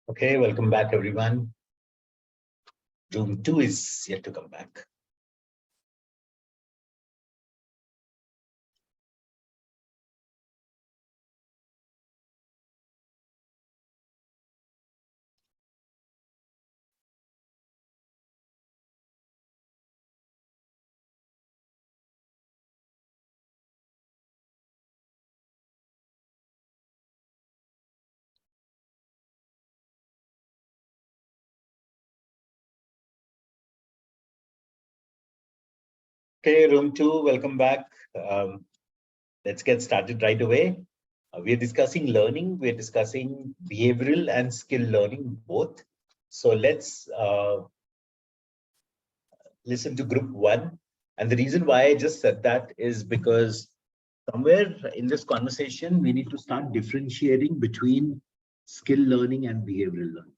Okay, welcome back, everyone. Room 2 is yet to come back. Okay, room 2, welcome back. Let's get started right away. We're discussing learning, we're discussing behavioral and skill learning both. So let's listen to group 1. And the reason why I just said that is because somewhere in this conversation, we need to start differentiating between skill learning and behavioral learning.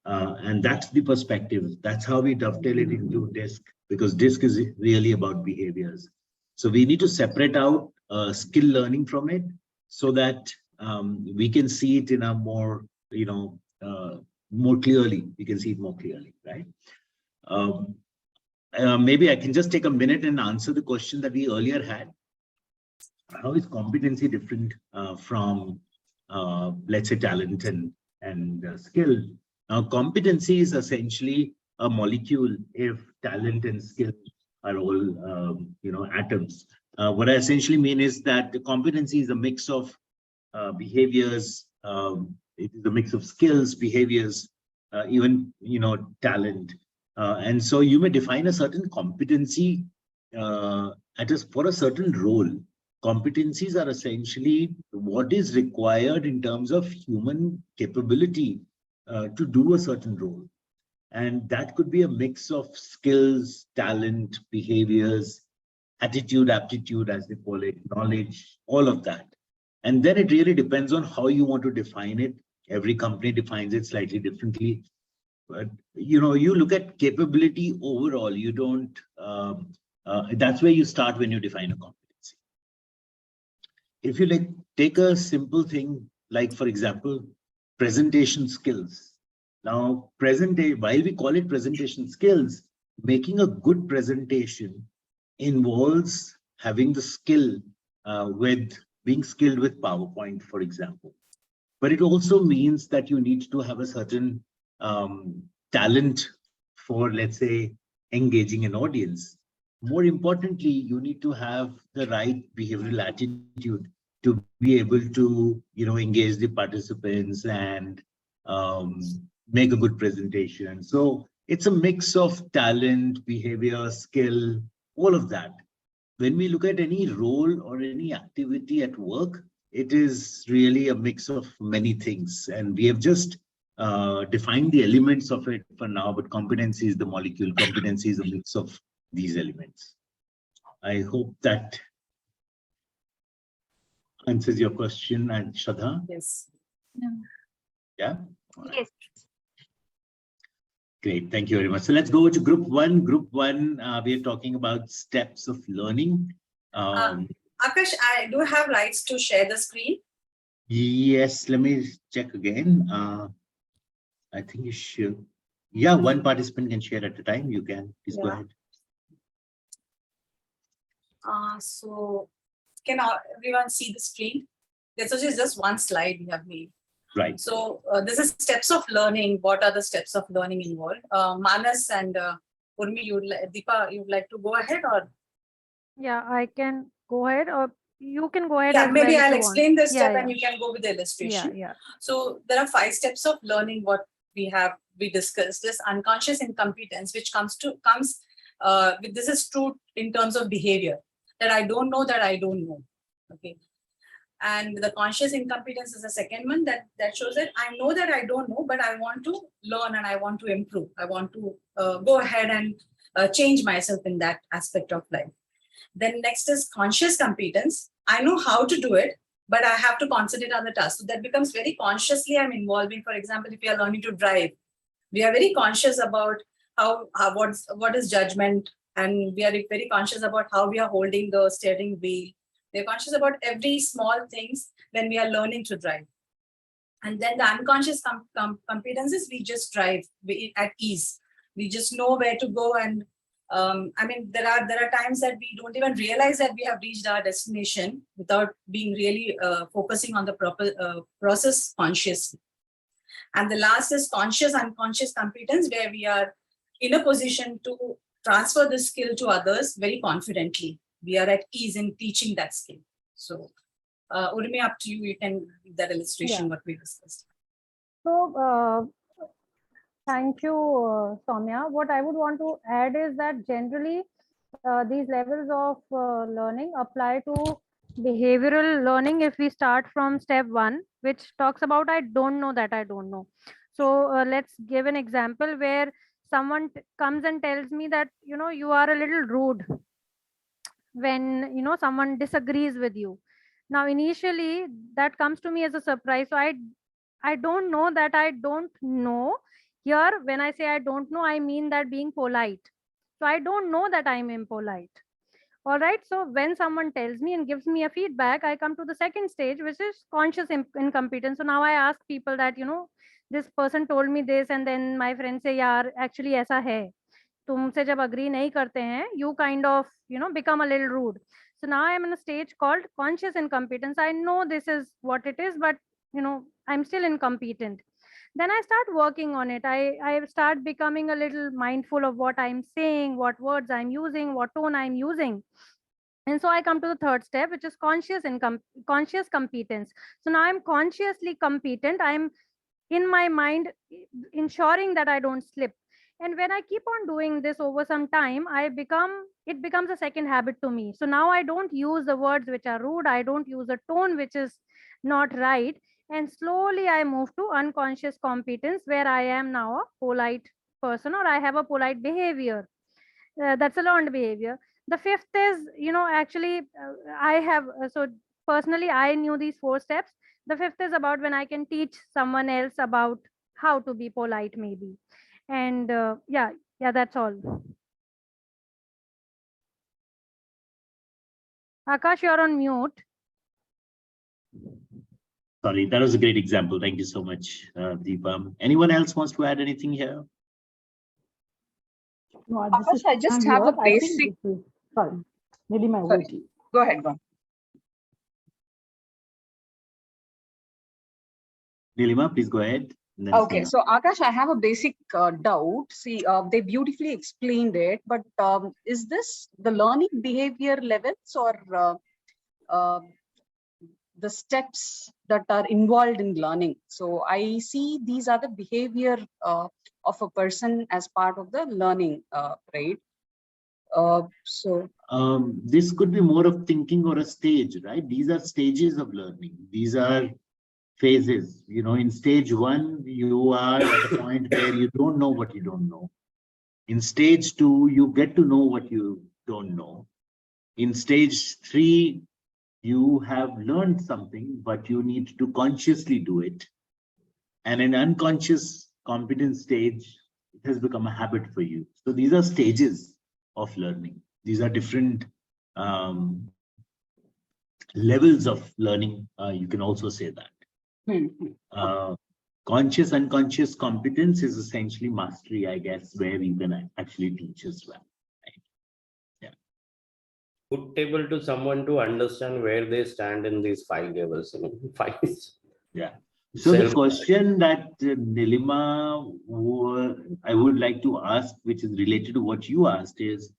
And that's the perspective. That's how we dovetail it into DISC, because DISC is really about behaviors. So we need to separate out skill learning from it so that we can see it in a more, more clearly. We can see it more clearly, right? Maybe I can just take a minute and answer the question that we earlier had. How is competency different from, let's say, talent and skill? Now, competency is essentially a molecule if talent and skill are all, atoms. What I essentially mean is that the competency is a mix of behaviors. It is a mix of skills, behaviors, even, talent. And so you may define a certain competency for a certain role. Competencies are essentially what is required in terms of human capability to do a certain role. And that could be a mix of skills, talent, behaviors, attitude, aptitude, as they call it, knowledge, all of that. And then it really depends on how you want to define it. Every company defines it slightly differently. But, you look at capability overall, you don't, that's where you start when you define a competency. If you take a simple thing, like, for example, presentation skills. Now, while we call it presentation skills, making a good presentation involves having the skill with being skilled with PowerPoint, for example. But it also means that you need to have a certain talent for, let's say, engaging an audience. More importantly, you need to have the right behavioral attitude to be able to, engage the participants and make a good presentation. So it's a mix of talent, behavior, skill, all of that. When we look at any role or any activity at work, it is really a mix of many things. And we have just defined the elements of it for now, but competency is the molecule. Competency is a mix of these elements. I hope that answers your question, and Shraddha? Yes. Yeah? Yes. Great, thank you very much. So let's go to group 1. Group 1, we are talking about steps of learning. Akash, I do have rights to share the screen. Yes, let me check again. I think you should. Yeah, one participant can share at a time. You can. Please go ahead. So can everyone see the screen? This is just one slide we have made. Right. So this is steps of learning. What are the steps of learning involved? Manas and Urmi, Deepa, you'd like to go ahead, or? Yeah, I can go ahead, or you can go ahead. Yeah, as maybe well if I'll you explain want. the step Yeah, and you can go with the illustration. Yeah. So there are 5 steps of learning. What we discussed this unconscious incompetence, which comes with this is true in terms of behavior, that I don't know that I don't know. Okay. And the conscious incompetence is the second one that shows that I know that I don't know, but I want to learn and I want to improve. I want to go ahead and change myself in that aspect of life. Then next is conscious competence. I know how to do it, but I have to concentrate on the task. So that becomes very consciously I'm involving. For example, if we are learning to drive, we are very conscious about what is judgment, and we are very conscious about how we are holding the steering wheel. We are conscious about every small things when we are learning to drive. And then the unconscious competences, we just drive at ease. We just know where to go, and there are times that we don't even realize that we have reached our destination without being really focusing on the proper process consciously. And the last is conscious unconscious competence, where we are in a position to transfer the skill to others very confidently. We are at ease in teaching that skill. So, Urmi, up to you. You can give that illustration what we discussed. So, thank you, Soumya. What I would want to add is that generally these levels of learning apply to behavioral learning if we start from step 1, which talks about I don't know that I don't know. So let's give an example where someone comes and tells me that, you know, you are a little rude when, you know, someone disagrees with you. Now initially that comes to me as a surprise, so I don't know that I don't know. Here when I say I don't know, I mean that being polite. So I don't know that I'm impolite. All right, so when someone tells me and gives me a feedback, I come to the second stage, which is conscious incompetence. So now I ask people that, you know, this person told me this, and then my friends say, yaar, actually ऐसा है. तुमसे जब agree नहीं करते हैं, you kind of, you know, become a little rude. So now I'm in a stage called conscious incompetence. I know this is what it is, but, you know, I'm still incompetent. Then I start working on it. I start becoming a little mindful of what I'm saying, what words I'm using, what tone I'm using. And so I come to the third step, which is conscious competence. So now I'm consciously competent. I'm in my mind ensuring that I don't slip. And when I keep on doing this over some time, it becomes a second habit to me. So now I don't use the words which are rude. I don't use a tone which is not right. And slowly I move to unconscious competence, where I am now a polite person, or I have a polite behavior. That's a learned behavior. The fifth is, you know, actually I have, so personally I knew these 4 steps. The fifth is about when I can teach someone else about how to be polite, maybe. And yeah, that's all. Akash, you're on mute. Sorry, that was a great example. Thank you so much, Deepa. Anyone else wants to add anything here? No, Akash, I just have a basic. Sorry, maybe my Sorry. Go ahead, go on. Nilima, please go ahead. and then Okay, Sneha. so Akash, I have a basic doubt. See, they beautifully explained it, but is this the learning behavior levels or the steps that are involved in learning? So I see these are the behavior of a person as part of the learning, right? This could be more of thinking or a stage, right? These are stages of learning. These are phases. You know, in stage 1, you are at a point where you don't know what you don't know. In stage 2, you get to know what you don't know. In stage 3, you have learned something, but you need to consciously do it. And in unconscious competence stage, it has become a habit for you. So these are stages of learning. These are different levels of learning. You can also say that. Conscious, unconscious competence is essentially mastery, I guess, where you can actually teach as well. Right? Yeah. Put able to someone to understand where they stand in these 5 levels. Five. Yeah. So the question that Nilima, I would like to ask, which is related to what you asked, is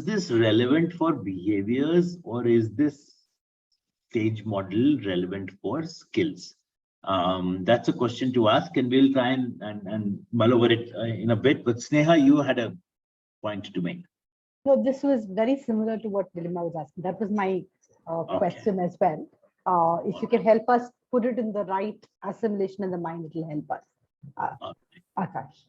this relevant for behaviors, or is this stage model relevant for skills? That's a question to ask, and we'll try and mull over it in a bit. But Sneha, you had a point to make. No, this was very similar to what Nilima was asking. That was my question as well. If you can help us put it in the right assimilation in the mind, it will help us. Akash.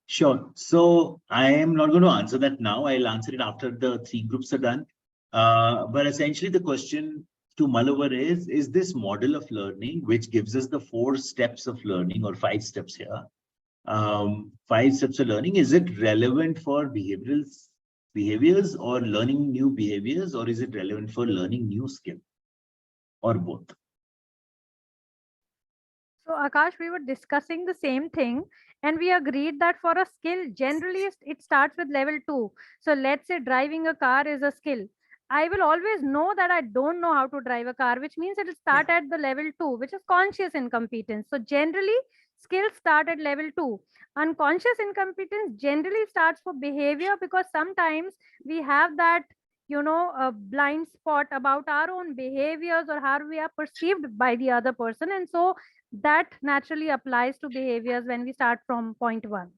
Sure. So I am not going to answer that now. I'll answer it after the 3 groups are done. But essentially the question to mull over is this model of learning, which gives us the 4 steps of learning, or 5 steps here. 5 steps of learning, is it relevant for behaviors or learning new behaviors, or is it relevant for learning new skill, or both? So Akash, we were discussing the same thing, and we agreed that for a skill, generally it starts with level 2. So let's say driving a car is a skill. I will always know that I don't know how to drive a car, which means it will start at the level 2, which is conscious incompetence. So generally, skills start at level 2. Unconscious incompetence generally starts for behavior, because sometimes we have that, you know, a blind spot about our own behaviors or how we are perceived by the other person. And so that naturally applies to behaviors when we start from point 1.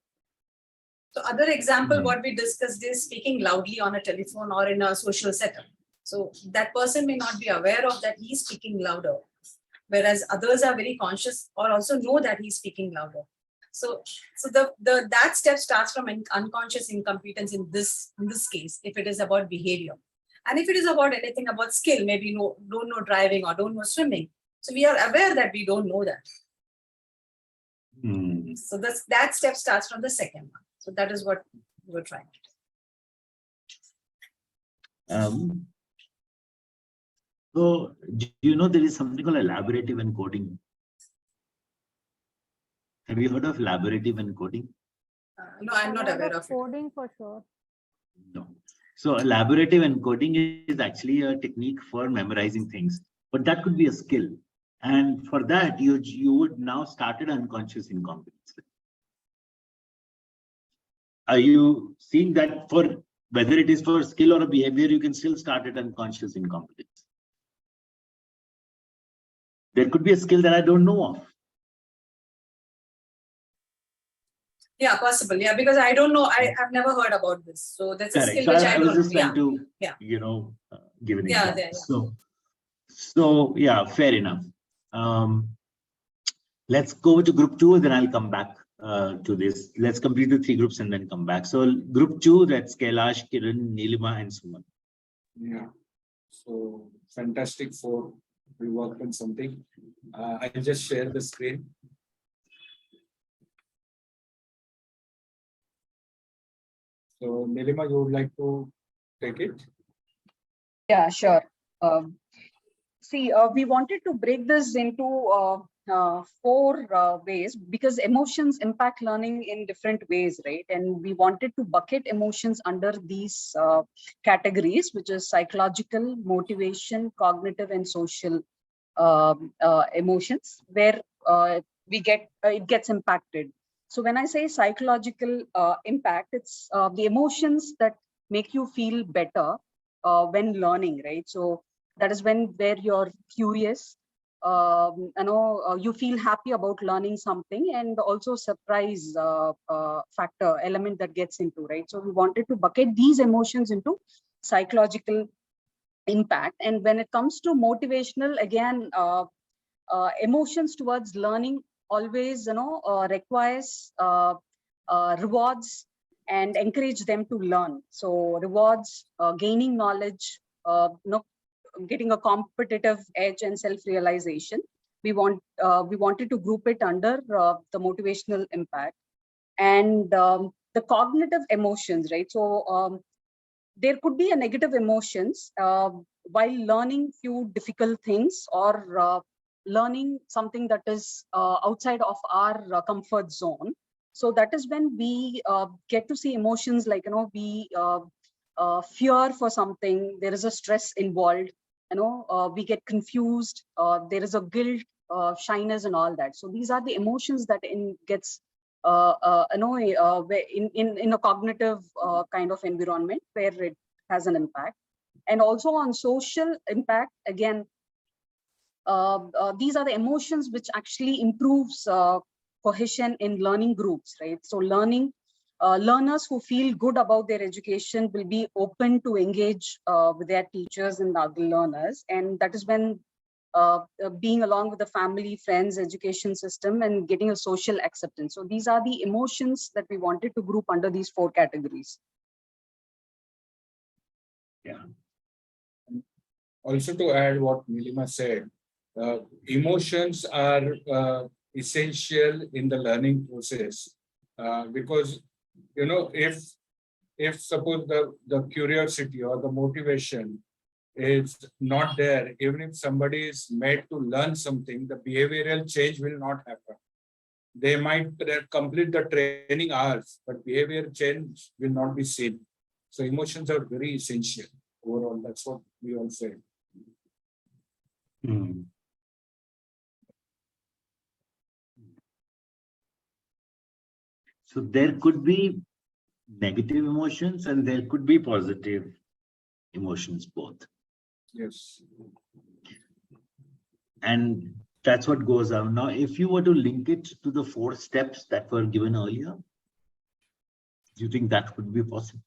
So other example, Hmm. what we discussed is speaking loudly on a telephone or in a social setup. So that person may not be aware of that he's speaking louder, whereas others are very conscious or also know that he's speaking louder. So that step starts from unconscious incompetence in this case, if it is about behavior. And if it is about anything about skill, maybe don't know driving or don't know swimming. So we are aware that we don't know that. Hmm. So that step starts from the second one. So that is what we were trying to do. So do you know there is something called elaborative encoding? Have you heard of elaborative encoding? No, I'm not I've heard aware of of it. coding for sure. No. So elaborative encoding is actually a technique for memorizing things, but that could be a skill. And for that, you would now start an unconscious incompetence. Are you seeing that for whether it is for skill or a behavior, you can still start at unconscious incompetence? There could be a skill that I don't know of. Yeah, possible. Yeah, because I don't know. I've never heard about this. So that's a Correct. skill So which I I was don't just know. trying to, Yeah. give an Yeah, example. So yeah, fair enough. Let's go to group 2, then I'll come back to this. Let's complete the 3 groups and then come back. So group 2, that's Kailash, Kiran, Nilima, and Suman. Yeah. So fantastic for we worked on something. I'll just share the screen. So Nilima, you would like to take it? Yeah, sure. We wanted to break this into 4 ways because emotions impact learning in different ways, right? And we wanted to bucket emotions under these categories, which is psychological, motivation, cognitive, and social emotions, where it gets impacted. So when I say psychological impact, it's the emotions that make you feel better when learning, right? So that is where you're curious, you feel happy about learning something, and also surprise factor element that gets into, right? So we wanted to bucket these emotions into psychological impact. And when it comes to motivational, again, emotions towards learning always requires rewards and encourage them to learn. So rewards, gaining knowledge, getting a competitive edge and self-realization. We wanted to group it under the motivational impact. And the cognitive emotions, right? So there could be a negative emotions while learning few difficult things or learning something that is outside of our comfort zone. So that is when we get to see emotions like, we fear for something, there is a stress involved, we get confused, there is a guilt, shyness and all that. So these are the emotions that gets in a cognitive kind of environment where it has an impact. And also on social impact, again, these are the emotions which actually improves cohesion in learning groups, right? So learners who feel good about their education will be open to engage with their teachers and other learners. And that is when being along with the family, friends, education system, and getting a social acceptance. So these are the emotions that we wanted to group under these 4 categories. Yeah. Also to add what Nilima said, emotions are essential in the learning process because, if suppose the curiosity or the motivation is not there, even if somebody is made to learn something, the behavioral change will not happen. They might complete the training hours, but behavior change will not be seen. So emotions are very essential overall. That's what we all say. So there could be negative emotions and there could be positive emotions, both. Yes. And that's what goes on. Now, if you were to link it to the 4 steps that were given earlier, Do you think that would be possible?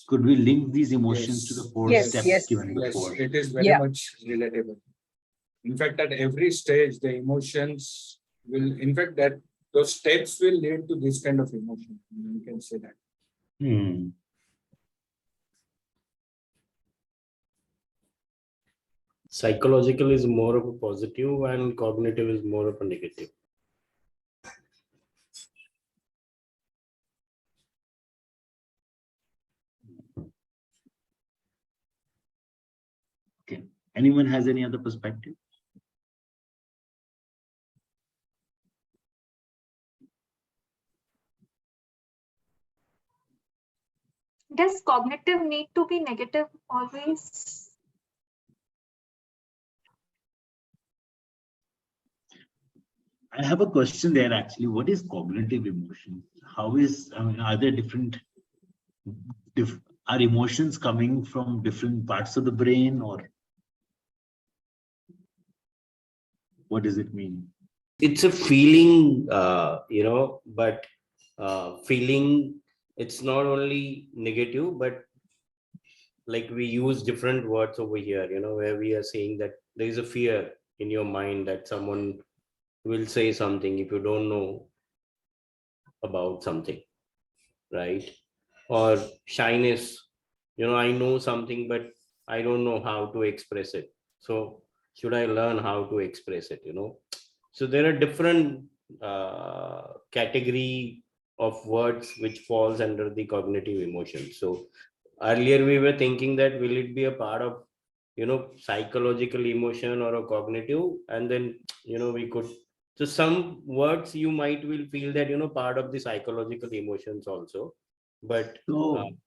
Could we link these emotions to the four Yes, steps yes, given yes, before? it is very much relatable. In fact, at every stage, the emotions will, in fact, that those steps will lead to this kind of emotion. You can say that. Hmm. Psychological is more of a positive and cognitive is more of a negative. Okay. Anyone has any other perspective? Does cognitive need to be negative always? I have a question there actually. What is cognitive emotion? How is, I mean, are there different, are emotions coming from different parts of the brain, or what does it mean? It's a feeling, but feeling, it's not only negative, but like we use different words over here, where we are saying that there is a fear in your mind that someone will say something if you don't know about something, right? Or shyness, I know something, but I don't know how to express it. So should I learn how to express it, So there are different category of words which falls under the cognitive emotions. So earlier we were thinking that will it be a part of, psychological emotion or a cognitive, and then, we could, so some words you might will feel that, part of the psychological emotions also. But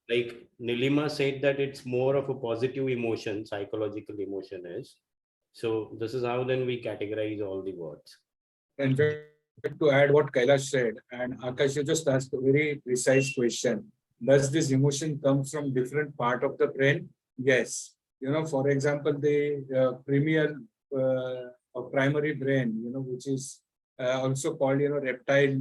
like Nilima said that it's more of a positive emotion, psychological emotion is. So this is how then we categorize all the words. In fact, to add what Kailash said, and Akash, you just asked a very precise question. Does this emotion come from different part of the brain? Yes. For example, the primary brain, which is also called, reptile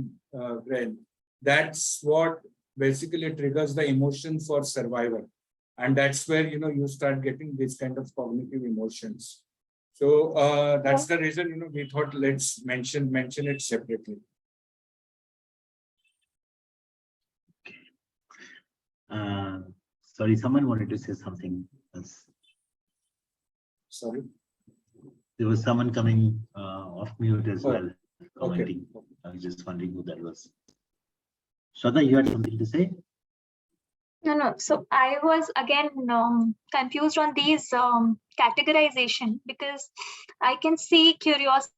brain. That's what basically triggers the emotion for survival. And that's where, you start getting this kind of cognitive emotions. So that's the reason, we thought let's mention it separately. Sorry, someone wanted to say something else. Sorry. There was someone coming off mute as well, commenting. Okay. I was just wondering who that was. Shraddha, you had something to say? No. So I was again confused on these categorization, because I can see curiosity.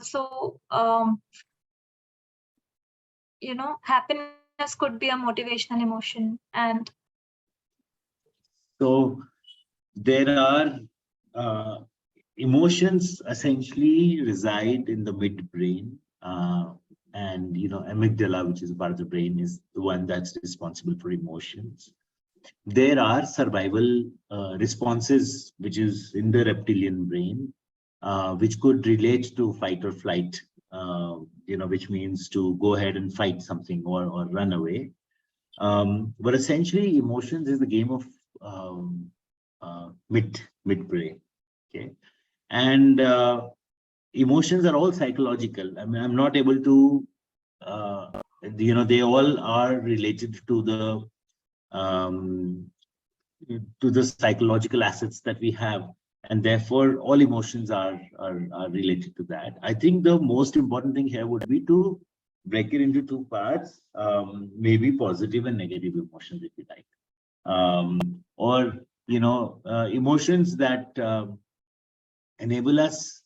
So, happiness could be a motivational emotion. And so there are emotions essentially reside in the midbrain. And amygdala, which is part of the brain, is the one that's responsible for emotions. There are survival responses, which is in the reptilian brain, which could relate to fight or flight, which means to go ahead and fight something or run away. But essentially, emotions is the game of midbrain. Okay, and emotions are all psychological. I mean, I'm not able to, they all are related to the psychological assets that we have, and therefore all emotions are related to that. I think the most important thing here would be to break it into two parts, maybe positive and negative emotions, if you like, or emotions that enable us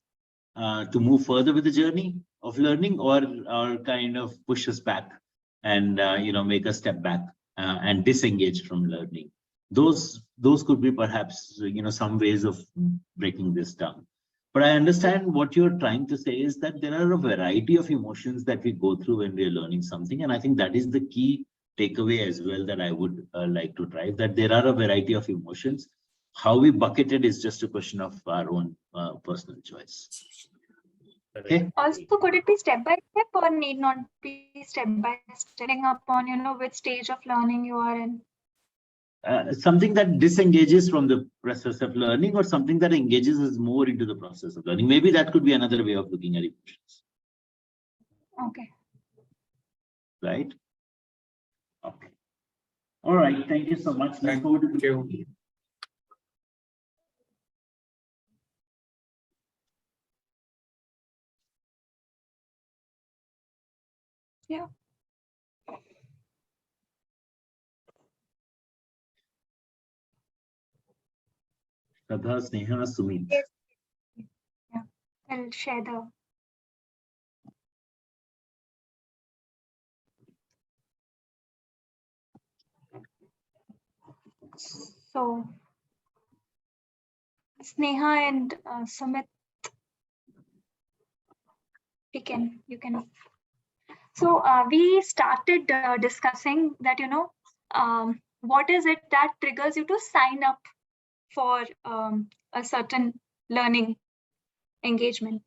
to move further with the journey of learning, or kind of push us back and make us step back and disengage from learning. Those could be perhaps some ways of breaking this down. But I understand what you're trying to say is that there are a variety of emotions that we go through when we're learning something, and I think that is the key takeaway as well that I would like to drive, that there are a variety of emotions. How we bucket it is just a question of our own personal choice. Okay. Also, could it be step by step or need not be step by step, depending upon, you know, which stage of learning you are in? Something that disengages from the process of learning or something that engages us more into the process of learning. Maybe that could be another way of looking at emotions. Okay. Right? Okay. All right. Thank you so much. Let's Thank go to you. Yeah. Shraddha, Sneha, Sumit. Yes. Yeah. I'll share the. So, Sneha and Sumit, you can. So we started discussing that, you know, what is it that triggers you to sign up for a certain learning engagement.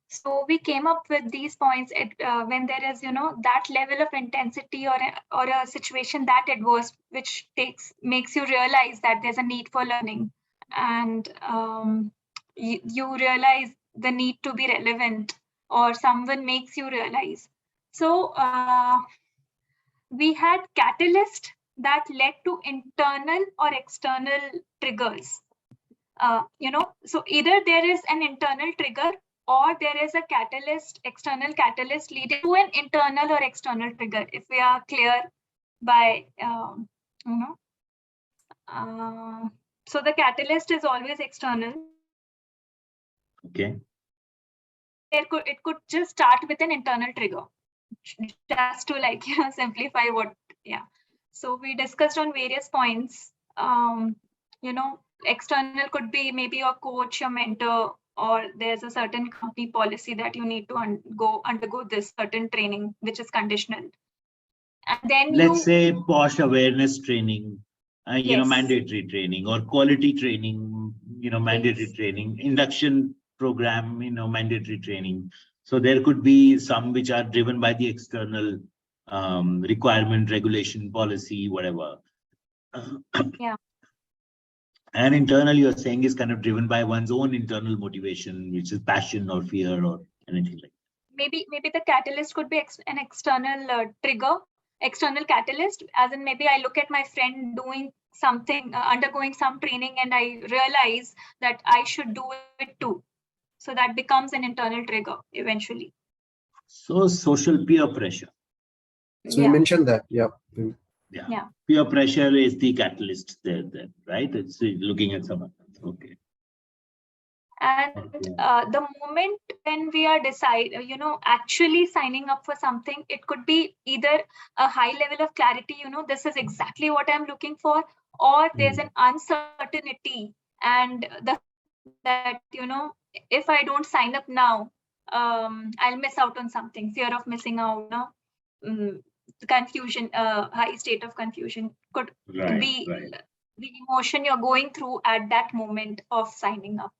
So we came up with these points when there is, you know, that level of intensity or a situation that adverse, which makes you realize that there's a need for learning, and you realize the need to be relevant, or someone makes you realize. So we had catalyst that led to internal or external triggers. You know, so either there is an internal trigger or there is a catalyst, external catalyst leading to an internal or external trigger. If we are clear by, you know, so the catalyst is always external. Okay. It could just start with an internal trigger, just to, like, you know, simplify what, yeah. So we discussed on various points. You know, external could be maybe your coach, your mentor, or there's a certain company policy that you need to undergo this certain training, which is conditional. And then let's say POSH awareness training, you know, Yes. mandatory training, or quality training, you know, mandatory Yes. training, induction program, you know, mandatory training. So there could be some which are driven by the external requirement, regulation, policy, whatever. Yeah. And internal, you're saying, is kind of driven by one's own internal motivation, which is passion or fear or anything like that. Maybe the catalyst could be an external trigger, external catalyst, as in maybe I look at my friend doing something, undergoing some training, and I realize that I should do it too. So that becomes an internal trigger eventually. So social peer pressure. So you mentioned that, yeah. Yeah. Peer pressure is the catalyst there, right? It's looking at someone else. Okay. And the moment when we are you know, actually signing up for something, it could be either a high level of clarity, you know, this is exactly what I'm looking for, or there's an uncertainty, and that, you know, if I don't sign up now, I'll miss out on something, fear of missing out, confusion, high state of confusion could be the emotion you're going through at that moment of signing up.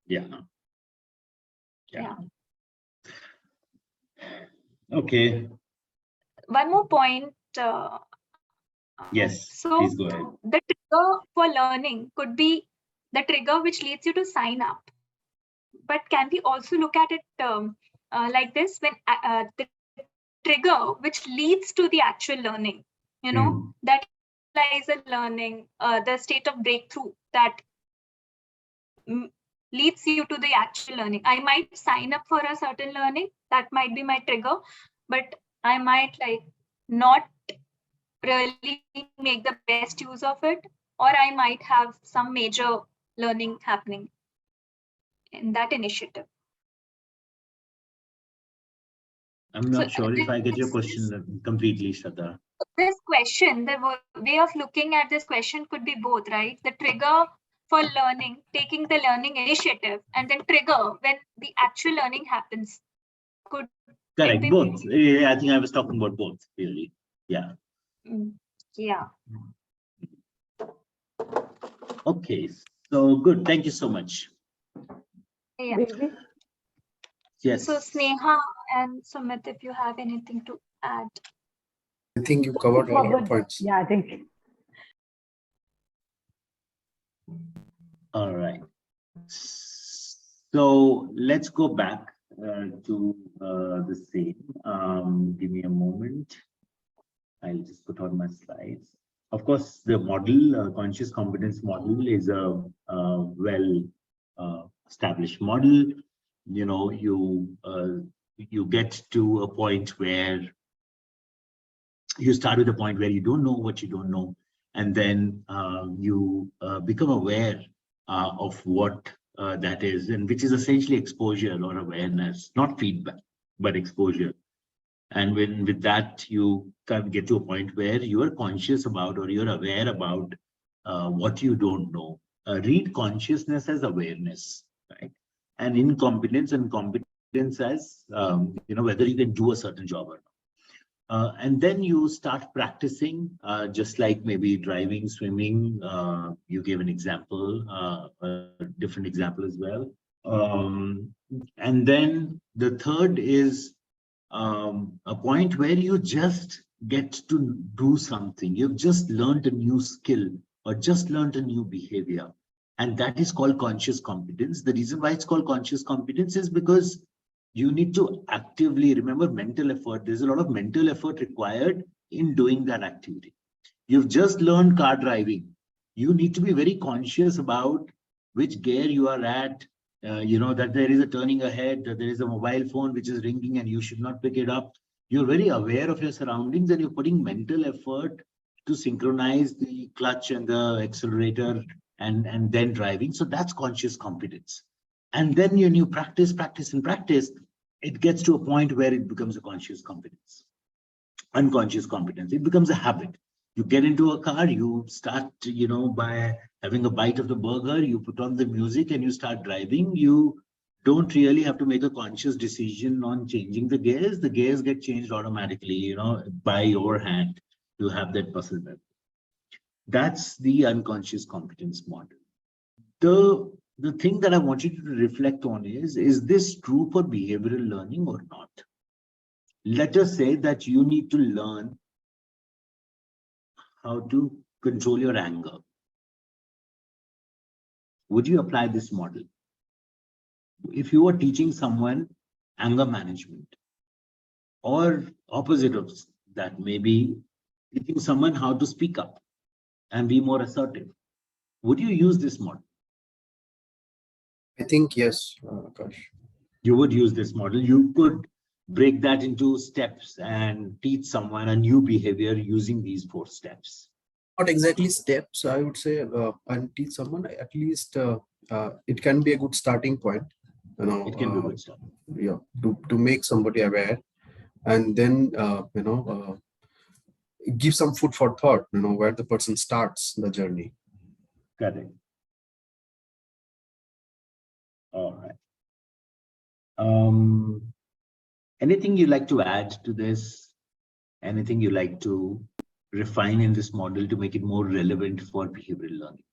Yeah. Okay. One more point. Yes, so please go ahead. The trigger for learning could be the trigger which leads you to sign up. But can we also look at it like this, when the trigger which leads to the actual learning, you know, that is a learning, the state of breakthrough that leads you to the actual learning. I might sign up for a certain learning, that might be my trigger, but I might like not really make the best use of it, or I might have some major learning happening in that initiative. I'm not sure if I get your question completely, Shraddha. This question, the way of looking at this question could be both, right? The trigger for learning, taking the learning initiative, and then trigger when the actual learning happens. Correct, both. I think I was talking about both, really. Yeah. Yeah. Okay, so good. Thank you so much. Yeah. Yes. So Sneha and Sumit, if you have anything to add. I think you covered all the points. Yeah, I think. All right. So let's go back to the same. Give me a moment. I'll just put on my slides. Of course, the model, conscious competence model, is a well established model. You know, you get to a point where you start with a point where you don't know what you don't know, and then you become aware of what that is, and which is essentially exposure or awareness, not feedback, but exposure. And when with that, you can get to a point where you are conscious about, or you're aware about what you don't know. Read consciousness as awareness, right? And incompetence and competence as, you know, whether you can do a certain job or not. And then you start practicing, just like maybe driving, swimming. You gave an example, a different example as well. And then the third is a point where you just get to do something. You've just learned a new skill or just learned a new behavior. And that is called conscious competence. The reason why it's called conscious competence is because you need to actively remember mental effort. There's a lot of mental effort required in doing that activity. You've just learned car driving. You need to be very conscious about which gear you are at, you know, that there is a turning ahead, that there is a mobile phone which is ringing and you should not pick it up. You're very aware of your surroundings and you're putting mental effort to synchronize the clutch and the accelerator and then driving. So that's conscious competence. And then when you practice, it gets to a point where it becomes a conscious competence. Unconscious competence, it becomes a habit. You get into a car, you start, you know, by having a bite of the burger, you put on the music and you start driving. You don't really have to make a conscious decision on changing the gears. The gears get changed automatically, you know, by your hand. You have that muscle memory. That's the unconscious competence model. The thing that I want you to reflect on is this true for behavioral learning or not? Let us say that you need to learn how to control your anger. Would you apply this model? If you were teaching someone anger management, or opposite of that, maybe teaching someone how to speak up and be more assertive, would you use this model? I think yes, Akash. You would use this model. You could break that into steps and teach someone a new behavior using these 4 steps. Not exactly steps, I would say, and teach someone at least it can be a good starting point. You know, it can be a good start. Yeah, to make somebody aware, and then you know, give some food for thought. You know, where the person starts the journey. Correct. All right. Anything you'd like to add to this? Anything you like to refine in this model to make it more relevant for behavioral learning?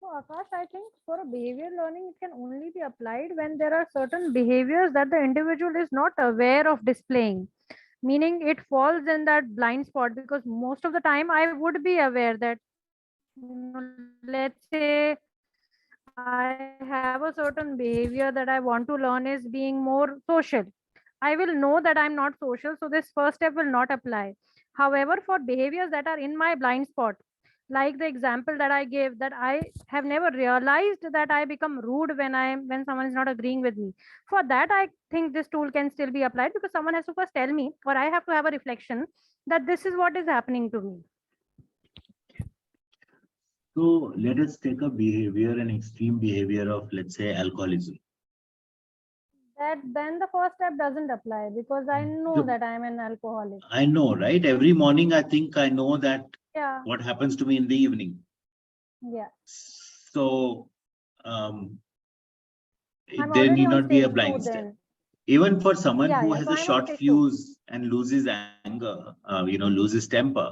So Akash, I think for a behavior learning, it can only be applied when there are certain behaviors that the individual is not aware of displaying. Meaning it falls in that blind spot, because most of the time I would be aware that, let's say I have a certain behavior that I want to learn is being more social. I will know that I'm not social, so this first step will not apply. However, for behaviors that are in my blind spot, like the example that I gave, that I have never realized that I become rude when someone is not agreeing with me. For that, I think this tool can still be applied, because someone has to first tell me, or I have to have a reflection that this is what is happening to me. So let us take a behavior, an extreme behavior of, let's say, alcoholism. That then the first step doesn't apply, because I know that I'm an alcoholic. I know, right? Every morning, I think I know that Yeah. what happens to me in the evening. Yeah. So I'm there need already on not be a stage 2 blind step. then. Even for someone Yeah, who yeah. has So a I'm on short stage 2. fuse and loses anger, you know, loses temper,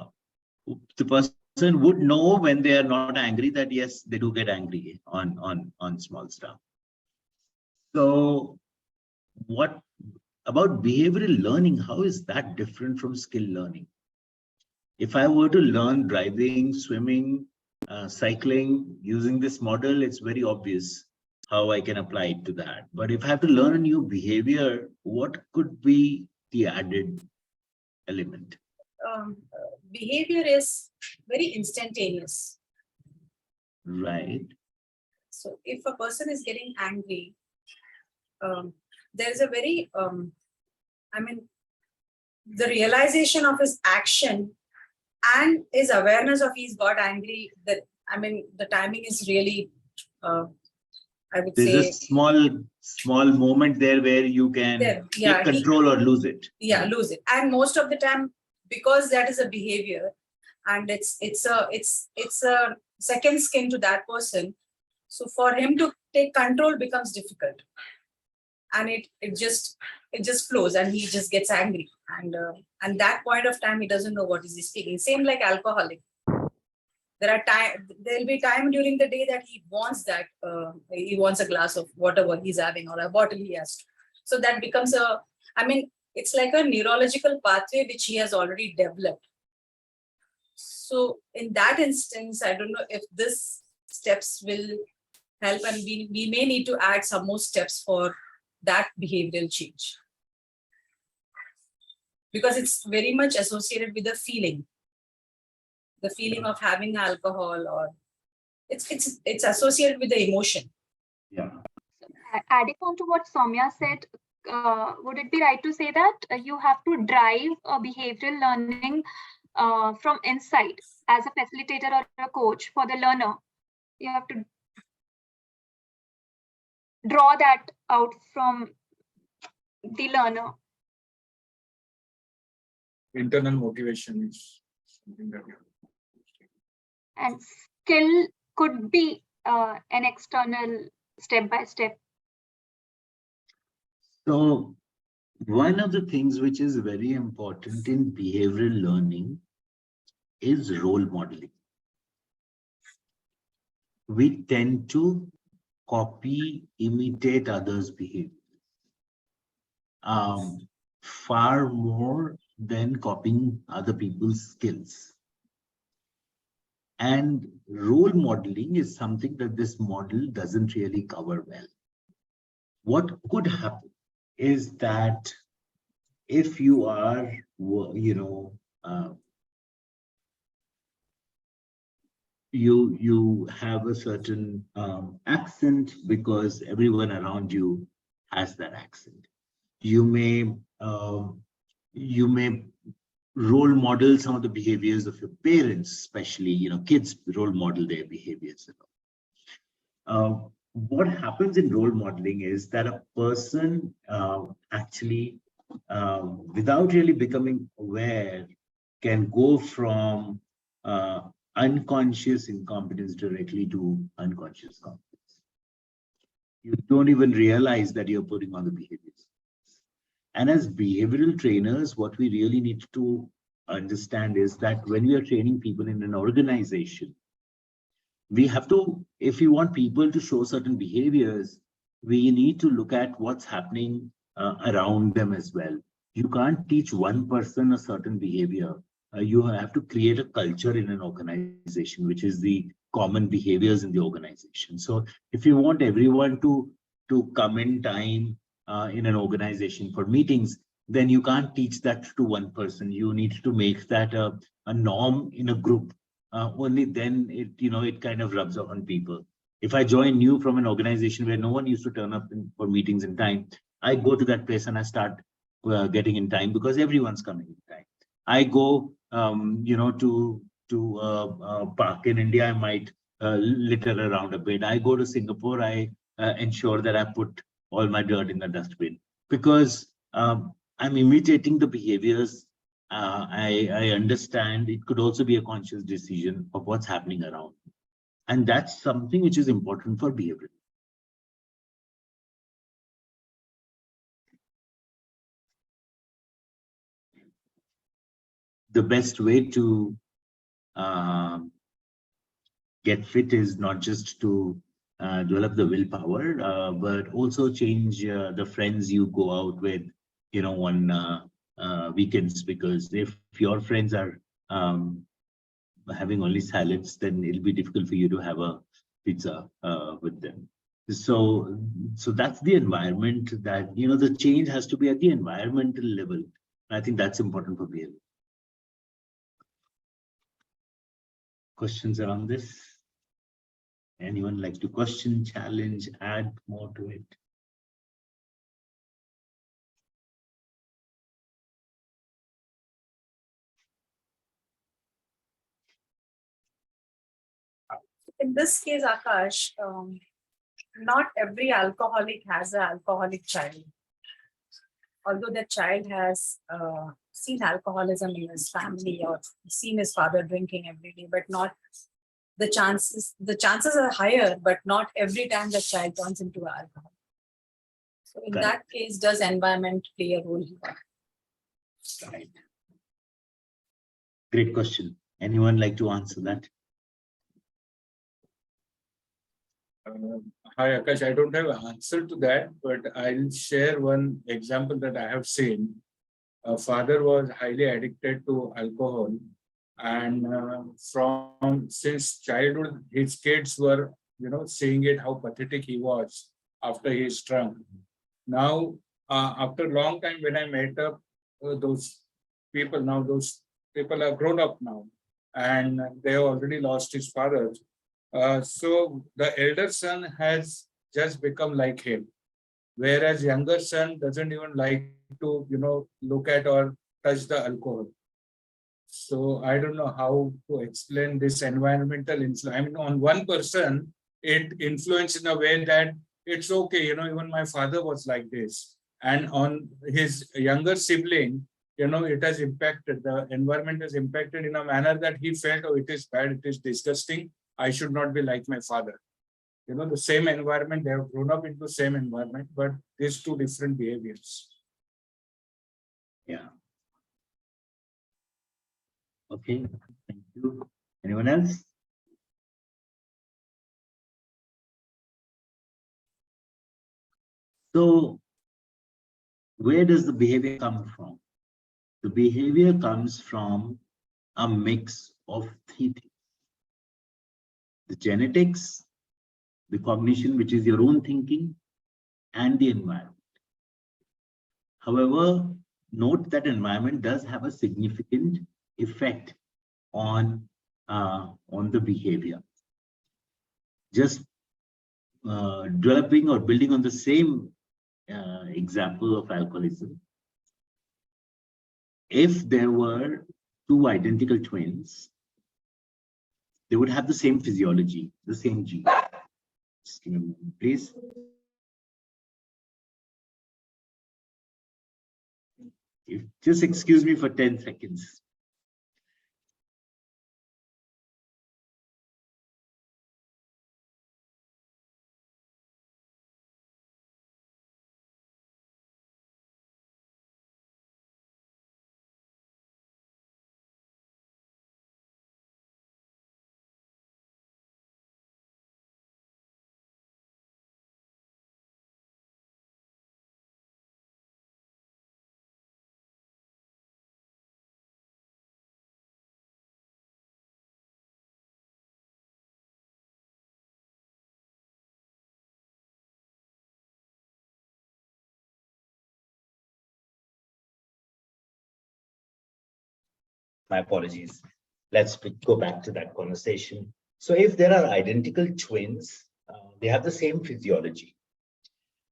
the person would know when they are not angry that yes, they do get angry on small stuff. So what about behavioral learning? How is that different from skill learning? If I were to learn driving, swimming, cycling using this model, it's very obvious how I can apply it to that. But if I have to learn a new behavior, what could be the added element? Behavior is very instantaneous. Right. So if a person is getting angry, there's a very, the realization of his action and his awareness of he's got angry, that, the timing is really, I would There's say. a small moment there where you can take control or lose it. Yeah, lose it. And most of the time, because that is a behavior and it's a second skin to that person. So for him to take control becomes difficult. And it just flows and he just gets angry. And that point of time, he doesn't know what is he speaking. Same like alcoholic. There'll be time during the day that he wants he wants a glass of whatever he's having or a bottle he has. So that becomes it's like a neurological pathway which he has already developed. So in that instance, I don't know if this steps will help, and we may need to add some more steps for that behavioral change. Because it's very much associated with the feeling of having alcohol, or it's associated with the emotion. Yeah. Adding on to what Soumya said, would it be right to say that you have to drive a behavioral learning from inside as a facilitator or a coach for the learner? You have to draw that out from the learner. Internal motivation is something that you. And skill could be an external step-by-step. So one of the things which is very important in behavioral learning is role modeling. We tend to copy, imitate others' behavior far more than copying other people's skills. And role modeling is something that this model doesn't really cover well. What could happen is that if you are, you have a certain accent because everyone around you has that accent. You may role model some of the behaviors of your parents, especially, kids role model their behaviors. What happens in role modeling is that a person actually, without really becoming aware, can go from unconscious incompetence directly to unconscious competence. You don't even realize that you're putting on the behaviors. And as behavioral trainers, what we really need to understand is that when we are training people in an organization, we have to, if you want people to show certain behaviors, we need to look at what's happening around them as well. You can't teach one person a certain behavior. You have to create a culture in an organization, which is the common behaviors in the organization. So if you want everyone to come in time in an organization for meetings, then you can't teach that to one person. You need to make that a norm in a group. Only then it kind of rubs off on people. If I join new from an organization where no one used to turn up for meetings in time, I go to that place and I start getting in time because everyone's coming in time. I go, to a park in India, I might litter around a bit. I go to Singapore, I ensure that I put all my dirt in the dustbin because I'm imitating the behaviors. I understand it could also be a conscious decision of what's happening around. And that's something which is important for behavior. The best way to get fit is not just to develop the willpower, but also change the friends you go out with, on weekends, because if your friends are having only salads, then it'll be difficult for you to have a pizza with them. So that's the environment that, the change has to be at the environmental level. I think that's important for behavior. Questions around this? Anyone like to question, challenge, add more to it? In this case, Akash, not every alcoholic has an alcoholic child. Although the child has seen alcoholism in his family or seen his father drinking every day, but not the chances are higher, but not every time the child turns into alcohol. So in that case, does environment play a role here? Right. Great question. Anyone like to answer that? Hi, Akash. I don't have an answer to that, but I'll share one example that I have seen. A father was highly addicted to alcohol, and since childhood, his kids were, seeing it how pathetic he was after he is drunk. Now, after a long time, when I met up those people, now those people are grown up now, and they have already lost his father. So the elder son has just become like him, whereas younger son doesn't even like to, look at or touch the alcohol. So I don't know how to explain this environmental influence. I mean, on one person, it influences in a way that it's okay, even my father was like this. And on his younger sibling, it has impacted, the environment has impacted in a manner that he felt, oh, it is bad, it is disgusting. I should not be like my father. The same environment, they have grown up into the same environment, but these two different behaviors. Yeah. Okay, thank you. Anyone else? So, where does the behavior come from? The behavior comes from a mix of three things: the genetics, the cognition, which is your own thinking, and the environment. However, note that environment does have a significant effect on the behavior. Just developing or building on the same example of alcoholism. If there were two identical twins, they would have the same physiology, the same gene. Just give me a moment, please. Just excuse me for 10 seconds. My apologies. Let's go back to that conversation. So if there are identical twins, they have the same physiology.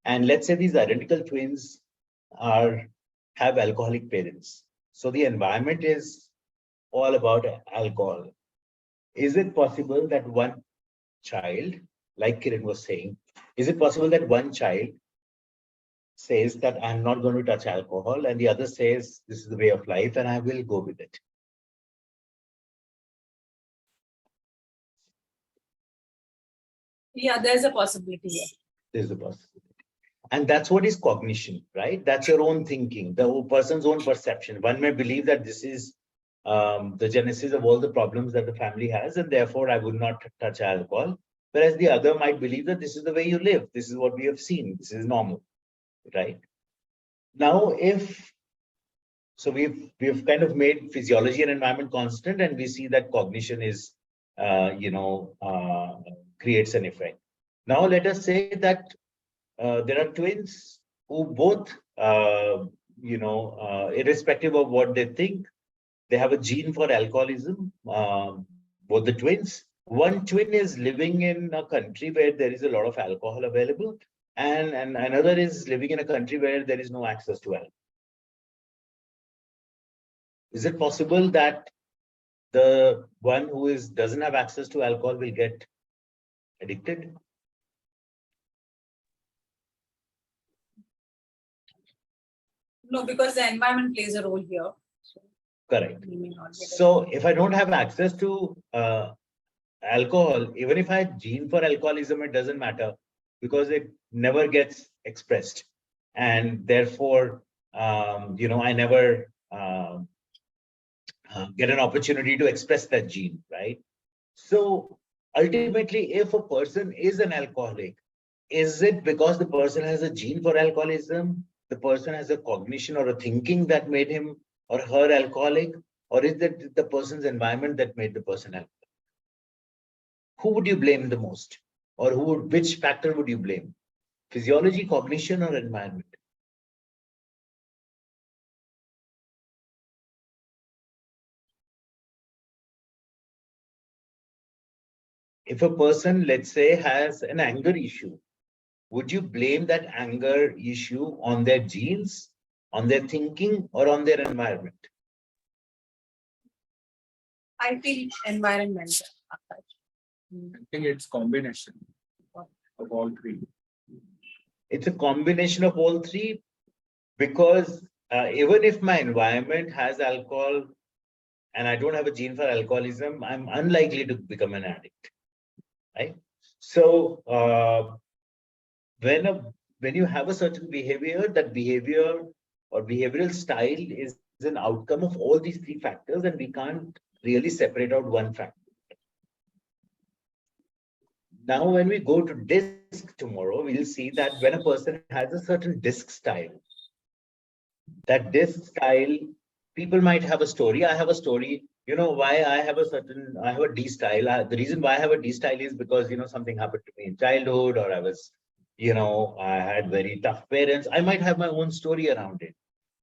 And let's say these identical twins have alcoholic parents. So the environment is all about alcohol. Is it possible that one child, like Kiran was saying, is it possible that one child says that I'm not going to touch alcohol, and the other says this is the way of life and I will go with it? Yeah, there's a possibility here. There's a possibility. And that's what is cognition, right? That's your own thinking, the person's own perception. One may believe that this is the genesis of all the problems that the family has, and therefore I would not touch alcohol. Whereas the other might believe that this is the way you live. This is what we have seen. This is normal, right? Now, so we've kind of made physiology and environment constant, and we see that cognition is, creates an effect. Now, let us say that there are twins who both, irrespective of what they think, they have a gene for alcoholism, both the twins. One twin is living in a country where there is a lot of alcohol available, and another is living in a country where there is no access to alcohol. Is it possible that the one who doesn't have access to alcohol will get addicted? No, because the environment plays a role here. Correct. We may not get So if I don't have access to alcohol, even if I had gene for alcoholism, it doesn't matter because it never gets expressed. And therefore, I never get an opportunity to express that gene, right? So ultimately, if a person is an alcoholic, is it because the person has a gene for alcoholism? The person has a cognition or a thinking that made him or her alcoholic? Or is it the person's environment that made the person alcoholic? Who would you blame the most? Or which factor would you blame? Physiology, cognition, or environment? If a person, let's say, has an anger issue, would you blame that anger issue on their genes, on their thinking, or on their environment? I feel environmental. I think it's combination of all three. It's a combination of all three, because even if my environment has alcohol and I don't have a gene for alcoholism, I'm unlikely to become an addict, right? So when you have a certain behavior, that behavior or behavioral style is an outcome of all these three factors, and we can't really separate out one factor. Now, when we go to DISC tomorrow, we'll see that when a person has a certain DISC style, that DISC style, people might have a story. I have a story, why I have a D style. The reason why I have a D style is because, something happened to me in childhood, or I was, I had very tough parents. I might have my own story around it.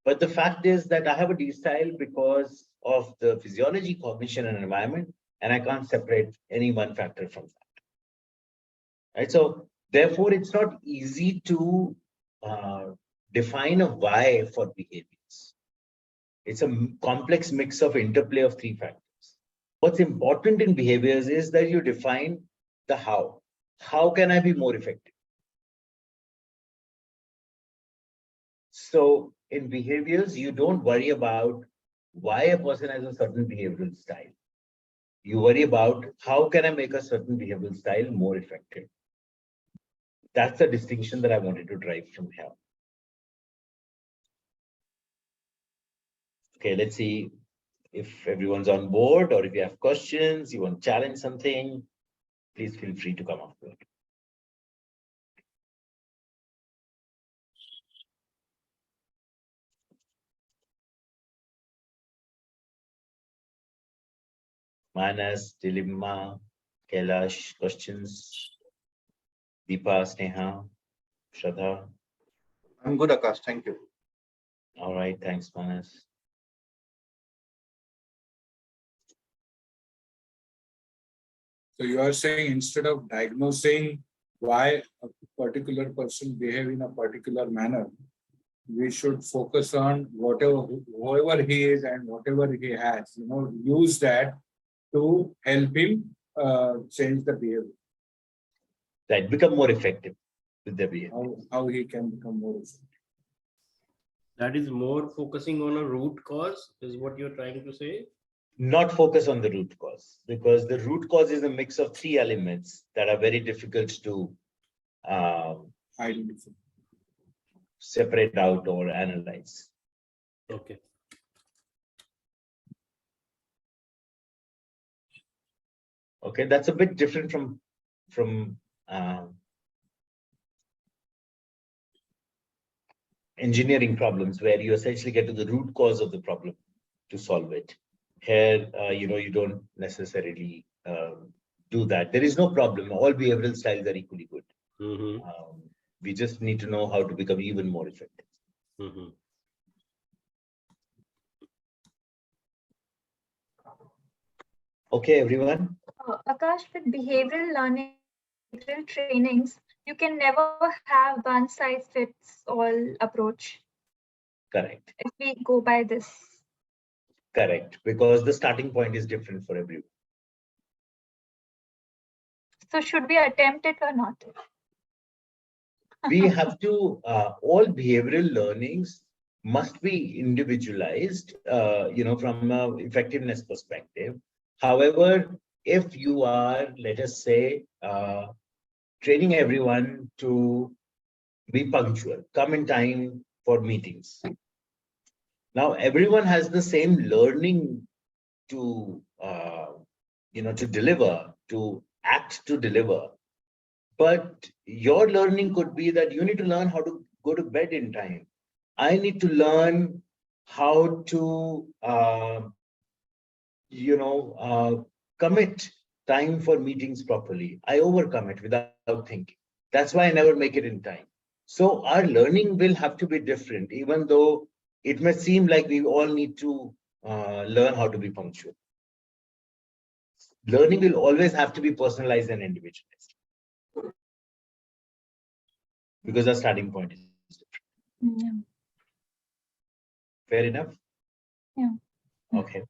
But the fact is that I have a D style because of the physiology, cognition, and environment, and I can't separate any one factor from that. Right? So therefore, it's not easy to define a why for behaviors. It's a complex mix of interplay of three factors. What's important in behaviors is that you define the how. How can I be more effective? So in behaviors, you don't worry about why a person has a certain behavioral style. You worry about how can I make a certain behavioral style more effective. That's the distinction that I wanted to drive from here. Okay, let's see if everyone's on board, or if you have questions, you want to challenge something, please feel free to come after it. Manas, Dilimma, Kailash, questions? Deepa, Sneha, Shraddha. I'm good, Akash. Thank you. All right, thanks, Manas. So you are saying instead of diagnosing why a particular person behave in a particular manner, we should focus on whoever he is and whatever he has, use that to help him change the behavior. Right, become more effective with the behavior. How he can become more effective. That is more focusing on a root cause, is what you're trying to say? Not focus on the root cause, because the root cause is a mix of three elements that are very difficult to identify, separate out or analyze. Okay. Okay, that's a bit different from from engineering problems where you essentially get to the root cause of the problem to solve it. Here, you don't necessarily do that. There is no problem. All behavioral styles are equally good. We just need to know how to become even more effective. Okay, everyone. Akash, with behavioral learning, behavioral trainings, you can never have one size fits all approach. Correct. If we go by this. Correct. Because the starting point is different for everyone. So should we attempt it or not? We have to, all behavioral learnings must be individualized, from an effectiveness perspective. However, if you are, let us say, training everyone to be punctual, come in time for meetings. Now, everyone has the same learning to, to deliver, to act to deliver. But your learning could be that you need to learn how to go to bed in time. I need to learn how to, commit time for meetings properly. I overcome it without thinking. That's why I never make it in time. So our learning will have to be different, even though it may seem like we all need to learn how to be punctual. Learning will always have to be personalized and individualized. Because our starting point is different. Yeah. Fair enough? Yeah. Okay.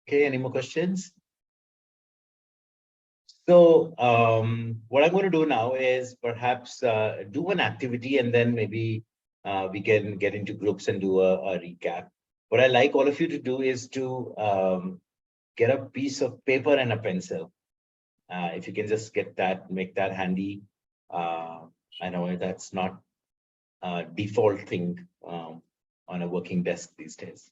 Okay, any more questions? So what I'm going to do now is perhaps do an activity and then maybe we can get into groups and do a recap. What I like all of you to do is to get a piece of paper and a pencil. If you can just get that, make that handy. I know that's not a default thing on a working desk these days.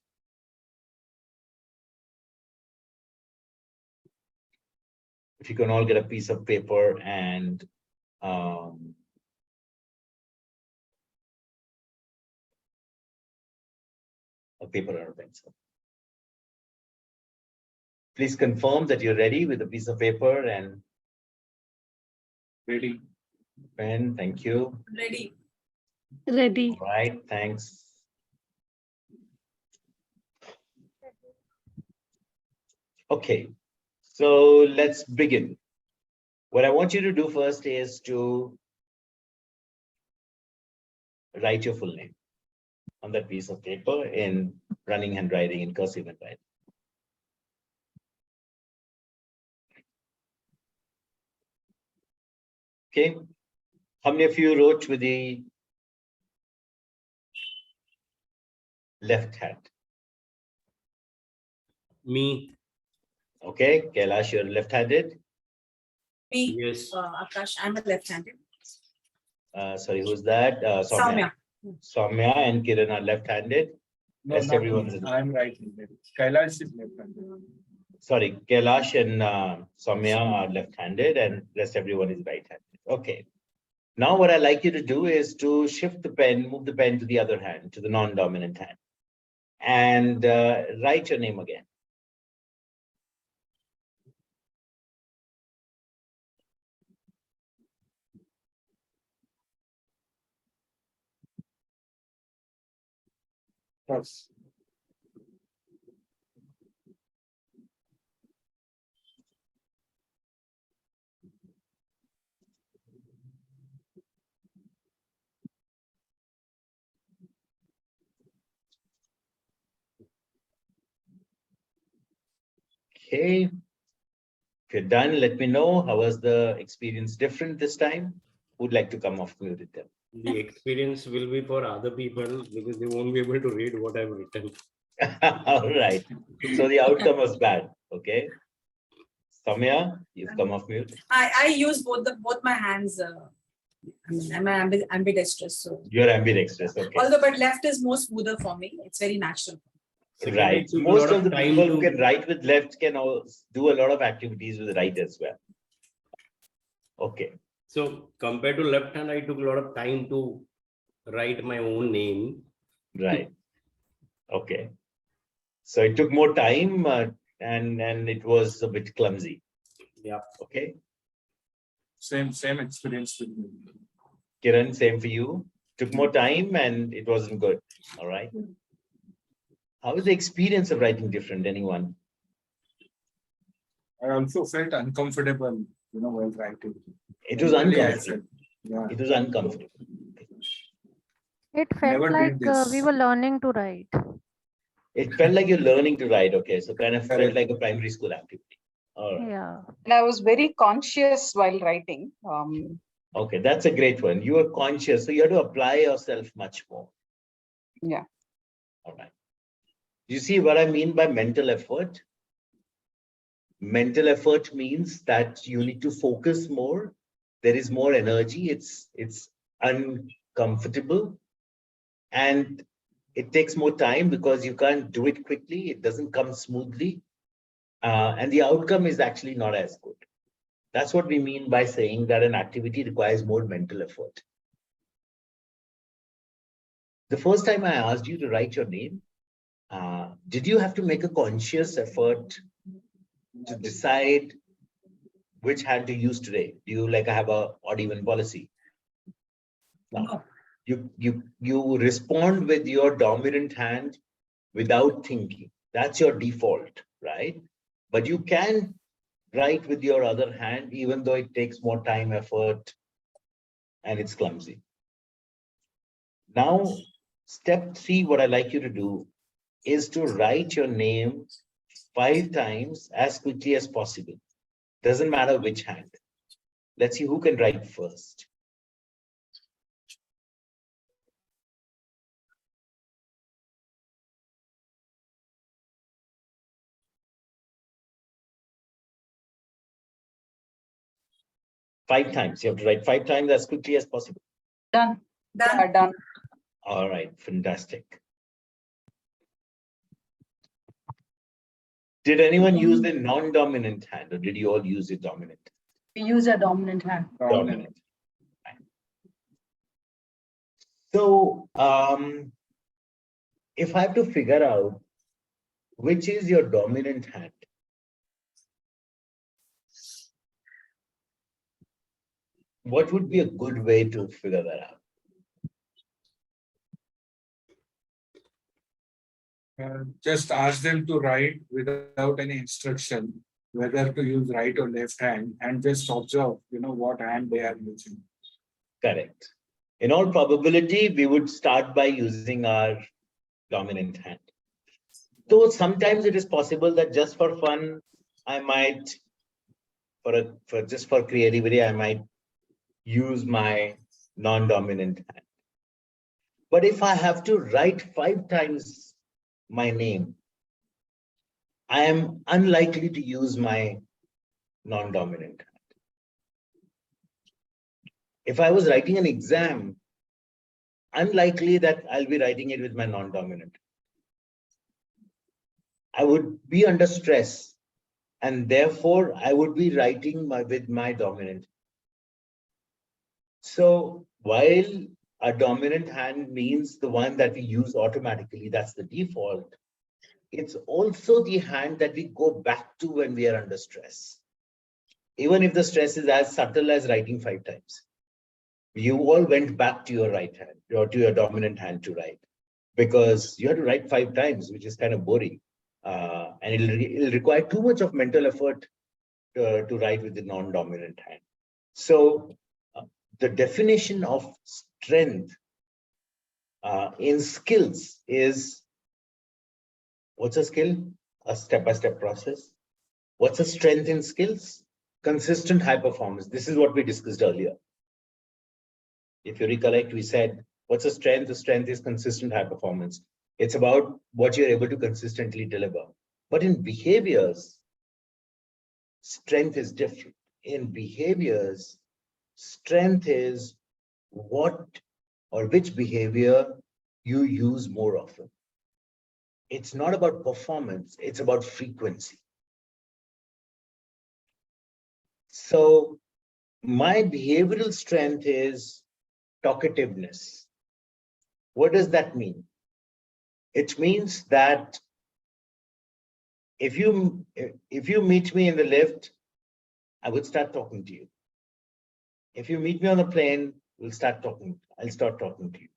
If you can all get a piece of paper and a paper or a pencil. Please confirm that you're ready with a piece of paper and Ready. pen. Thank you. Ready. Ready. All right, thanks. Okay, so let's begin. What I want you to do first is to write your full name on that piece of paper in running handwriting, in cursive handwriting. Okay, how many of you wrote with the left hand? Me. Okay, Kailash, you're left-handed. Me, Yes. Akash, I'm a left-handed. Sorry, who's that? Soumya. Soumya and Kiran are left-handed. No, Rest not everyone me. is. I'm right-handed. Kailash is left-handed. Sorry, Kailash and Soumya are left-handed and rest everyone is right-handed. Okay. Now what I like you to do is to shift the pen, move the pen to the other hand, to the non-dominant hand, and write your name again. Yes. Okay. If you're done, let me know. How was the experience different this time? Who'd like to come off mute with them? The experience will be for other people because they won't be able to read what I've written. All right. So the outcome was bad. Okay. Soumya, you've come off mute. I use both my hands. I'm ambidextrous, so. You're ambidextrous. Okay. Although, but left is more smoother for me. It's very natural. Second, Right. it took a Most lot of the time people who to- can write with left can do a lot of activities with right as well. Okay. So compared to left hand, I took a lot of time to write my own name. Right. Okay. So it took more time and it was a bit clumsy. Yeah. Okay. Same experience with me. Kiran, same for you. Took more time and it wasn't good. All right. How is the experience of writing different? Anyone? I also felt uncomfortable, while writing. It was Really, I uncomfortable. felt, yeah. It was uncomfortable. It Never felt did like we this. were learning to write. It felt like you're learning to write. Okay. So kind of felt Correct. like a primary school activity. All right. Yeah. And I was very conscious while writing. Okay. That's a great one. You were conscious. So you have to apply yourself much more. Yeah. All right. You see what I mean by mental effort? Mental effort means that you need to focus more. There is more energy. It's uncomfortable. And it takes more time because you can't do it quickly. It doesn't come smoothly. And the outcome is actually not as good. That's what we mean by saying that an activity requires more mental effort. The first time I asked you to write your name, did you have to make a conscious effort to decide which hand to use today? Do you have a odd even policy? No. You respond with your dominant hand without thinking. That's your default, right? But you can write with your other hand, even though it takes more time, effort, and it's clumsy. Now, step 3, what I like you to do is to write your name 5 times as quickly as possible. Doesn't matter which hand. Let's see who can write first. Five times. You have to write 5 times as quickly as possible. Done. Done. Done. All right, fantastic. Did anyone use the non-dominant hand, or did you all use your dominant? We use a dominant hand. Dominant. So, if I have to figure out which is your dominant hand, what would be a good way to figure that out? Just ask them to write without any instruction, whether to use right or left hand, and just observe, what hand they are using. Correct. In all probability, we would start by using our dominant hand. Though sometimes it is possible that just for fun, I might, just for creativity, I might use my non-dominant hand. But if I have to write 5 times my name, I am unlikely to use my non-dominant hand. If I was writing an exam, unlikely that I'll be writing it with my non-dominant. I would be under stress, and therefore I would be writing with my dominant. So while a dominant hand means the one that we use automatically, that's the default, it's also the hand that we go back to when we are under stress. Even if the stress is as subtle as writing 5 times. You all went back to your right hand, or to your dominant hand to write, because you had to write 5 times, which is kind of boring. And it'll require too much of mental effort to write with the non-dominant hand. So the definition of strength in skills is, what's a skill? A step-by-step process. What's a strength in skills? Consistent high performance. This is what we discussed earlier. If you recollect, we said, what's a strength? The strength is consistent high performance. It's about what you're able to consistently deliver. But in behaviors, strength is different. In behaviors, strength is what or which behavior you use more often. it's not about performance, it's about frequency. So my behavioral strength is talkativeness. What does that mean? It means that if you meet me in the lift, I would start talking to you. If you meet me on a plane, I'll start talking to you.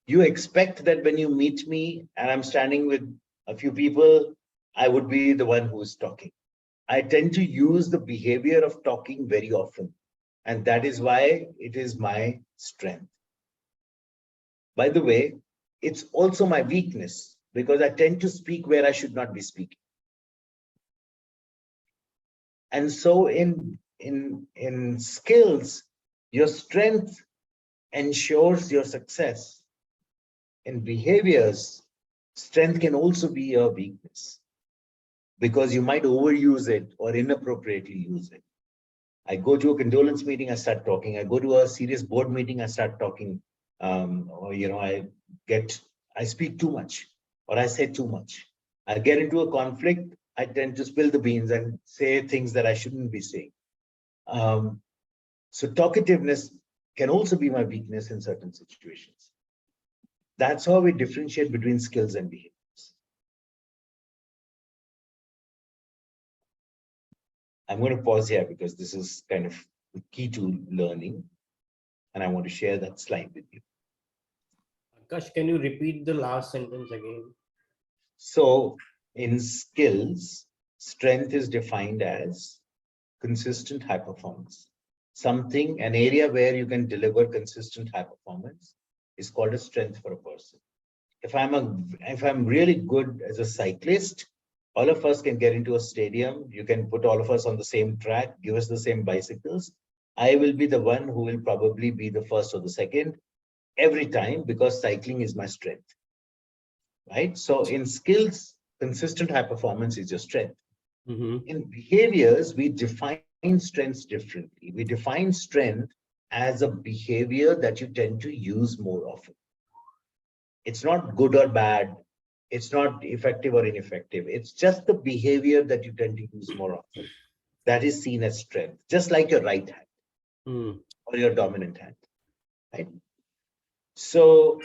You expect that when you meet me and I'm standing with a few people, I would be the one who is talking. I tend to use the behavior of talking very often, and that is why it is my strength. By the way, it's also my weakness because I tend to speak where I should not be speaking. And so in skills, your strength ensures your success. In behaviors, strength can also be your weakness because you might overuse it or inappropriately use it. I go to a condolence meeting, I start talking. I go to a serious board meeting, I start talking. Or I speak too much, or I say too much. I get into a conflict, I tend to spill the beans and say things that I shouldn't be saying. So talkativeness can also be my weakness in certain situations. That's how we differentiate between skills and behaviors. I'm going to pause here because this is kind of the key to learning, and I want to share that slide with you. Akash, can you repeat the last sentence again? So in skills, strength is defined as consistent high performance. An area where you can deliver consistent high performance is called a strength for a person. If I'm really good as a cyclist, all of us can get into a stadium. You can put all of us on the same track, give us the same bicycles. I will be the one who will probably be the first or the second every time because cycling is my strength, right? So in skills, consistent high performance is your strength. In behaviors, we define strengths differently. We define strength as a behavior that you tend to use more often. It's not good or bad. It's not effective or ineffective. It's just the behavior that you tend to use more often. That is seen as strength, just like your right hand or your dominant hand, right? So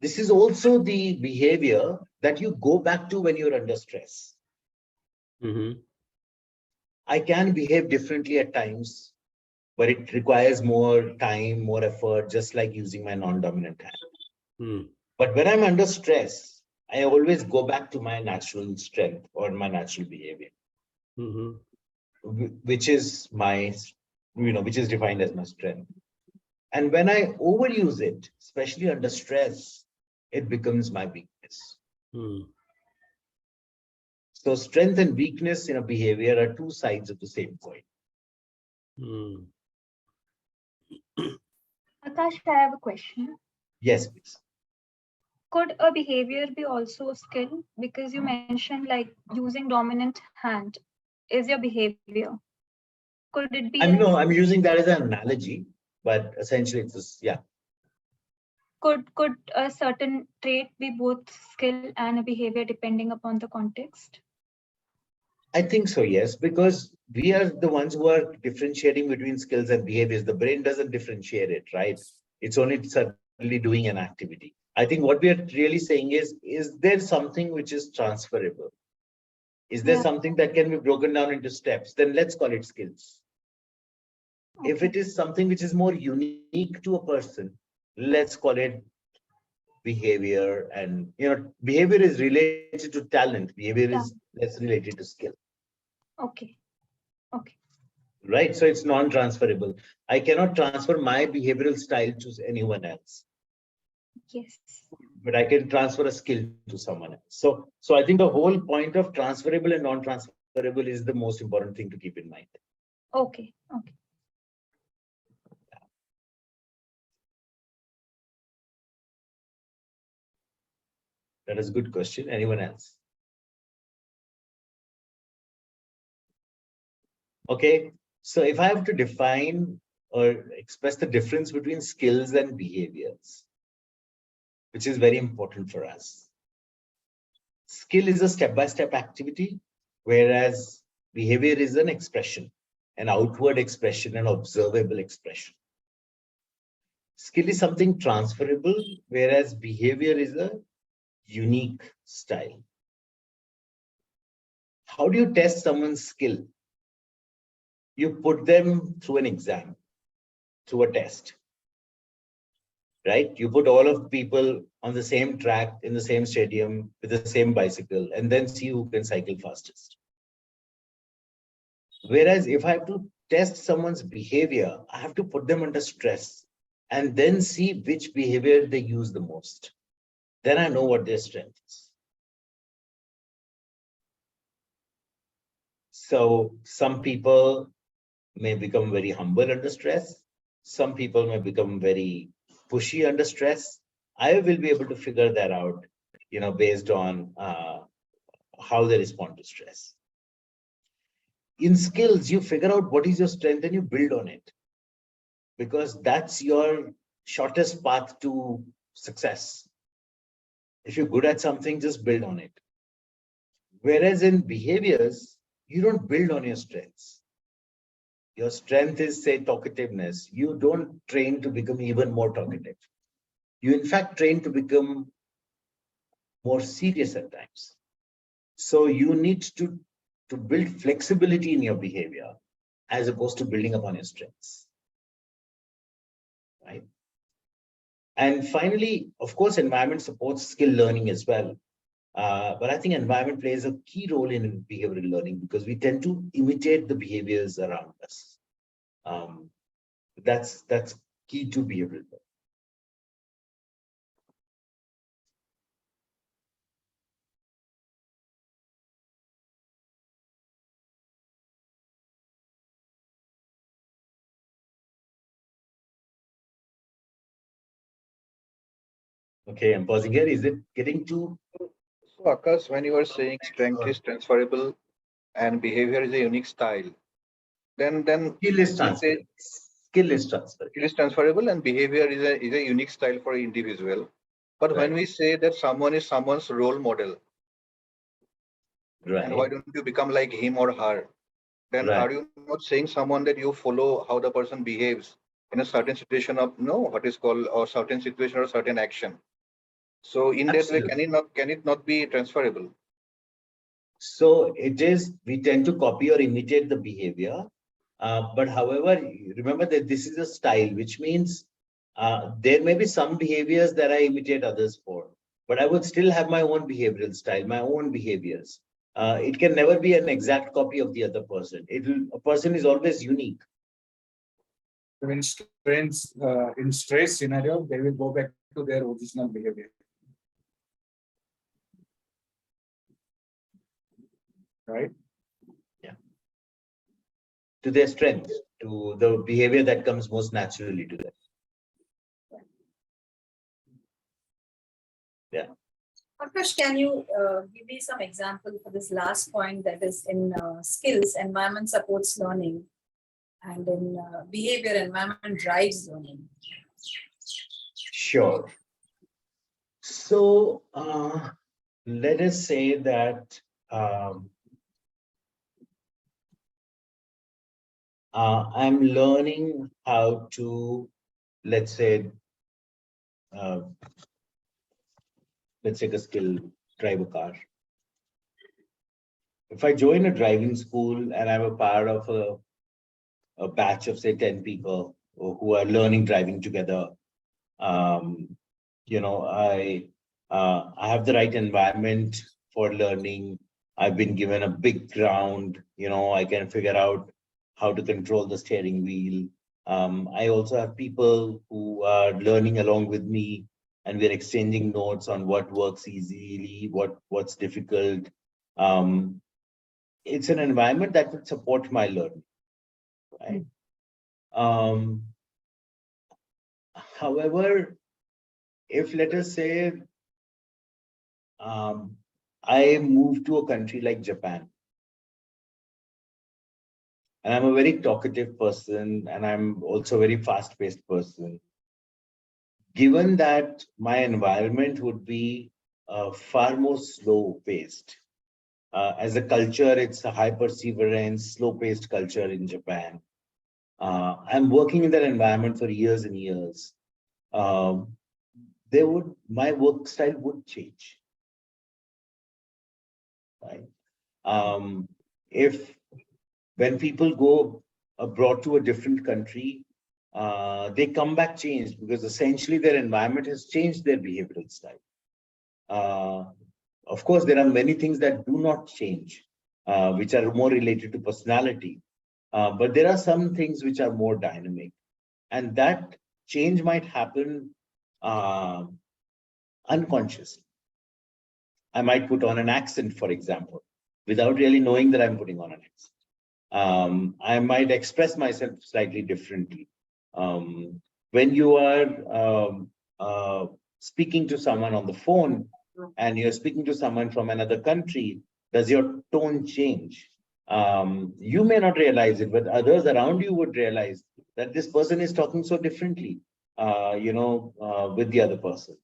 this is also the behavior that you go back to when you're under stress. I can behave differently at times, but it requires more time, more effort, just like using my non-dominant hand. But when I'm under stress, I always go back to my natural strength or my natural behavior, which is which is defined as my strength. And when I overuse it, especially under stress, it becomes my weakness. So strength and weakness in a behavior are two sides of the same coin. Akash, I have a question. Yes, please. Could a behavior be also a skill? Because you mentioned like using dominant hand is your behavior. Could it be? I'm using that as an analogy, but essentially it's just, yeah. Could a certain trait be both skill and a behavior depending upon the context? I think so, yes, because we are the ones who are differentiating between skills and behaviors. The brain doesn't differentiate it, right? It's only certainly doing an activity. I think what we are really saying is there something which is transferable? Is there something that can be broken down into steps? Then let's call it skills. Okay. If it is something which is more unique to a person, let's call it behavior. And behavior is related to talent. Behavior is less related to skill. Okay. Right. So it's non-transferable. I cannot transfer my behavioral style to anyone else. Yes. But I can transfer a skill to someone else. So I think the whole point of transferable and non-transferable is the most important thing to keep in mind. Okay. That is a good question. Anyone else? Okay. So if I have to define or express the difference between skills and behaviors, which is very important for us. Skill is a step-by-step activity, whereas behavior is an expression, an outward expression, an observable expression. Skill is something transferable, whereas behavior is a unique style. How do you test someone's skill? You put them through an exam, through a test, right? You put all of people on the same track, in the same stadium, with the same bicycle, and then see who can cycle fastest. Whereas if I have to test someone's behavior, I have to put them under stress and then see which behavior they use the most. Then I know what their strength is. So some people may become very humble under stress. Some people may become very pushy under stress. I will be able to figure that out, based on how they respond to stress. In skills, you figure out what is your strength and you build on it, because that's your shortest path to success. If you're good at something, just build on it. Whereas in behaviors, you don't build on your strengths. Your strength is, say, talkativeness. You don't train to become even more talkative. You, in fact, train to become more serious at times. So you need to build flexibility in your behavior as opposed to building upon your strengths. Right? And finally, of course, environment supports skill learning as well. But I think environment plays a key role in behavioral learning because we tend to imitate the behaviors around us. That's key to behavioral learning. Okay, I'm pausing here. Is it getting too? So Akash, when you were saying strength is transferable and behavior is a unique style, then skill is transferable. Skill is transferable. Skill is transferable and behavior is a unique style for an individual. But when we say that someone is someone's role model, and why don't you become like him or her? Then are you not saying someone that you follow how the person behaves in a certain situation of what is called or certain situation or certain action? So in that way, can it not be transferable? So it is, we tend to copy or imitate the behavior. But however, remember that this is a style, which means there may be some behaviors that I imitate others for, but I would still have my own behavioral style, my own behaviors. It can never be an exact copy of the other person. A person is always unique. In stress scenario, they will go back to their original behavior. Right? Yeah. To their strength, to the behavior that comes most naturally to them. Yeah. Akash, can you give me some example for this last point, that is in skills, environment supports learning, and in behavior, environment drives learning? Sure. So let us say that I'm learning how to, let's say, let's take a skill, drive a car. If I join a driving school and I'm a part of a batch of, say, 10 people who are learning driving together, I have the right environment for learning. I've been given a big ground, I can figure out how to control the steering wheel. I also have people who are learning along with me, and we're exchanging notes on what works easily, what's difficult. It's an environment that would support my learning, right? However, if let us say I move to a country like Japan, and I'm a very talkative person, and I'm also a very fast-paced person. Given that my environment would be far more slow paced. As a culture, it's a high perseverance, slow paced culture in Japan. I'm working in that environment for years and years. My work style would change, right? If when people go abroad to a different country, they come back changed because essentially their environment has changed their behavioral style. Of course, there are many things that do not change, which are more related to personality. But there are some things which are more dynamic, and that change might happen unconsciously. I might put on an accent, for example, without really knowing that I'm putting on an accent. I might express myself slightly differently. When you are speaking to someone on the phone and you're speaking to someone from another country, does your tone change? You may not realize it, but others around you would realize that this person is talking so differently, with the other person.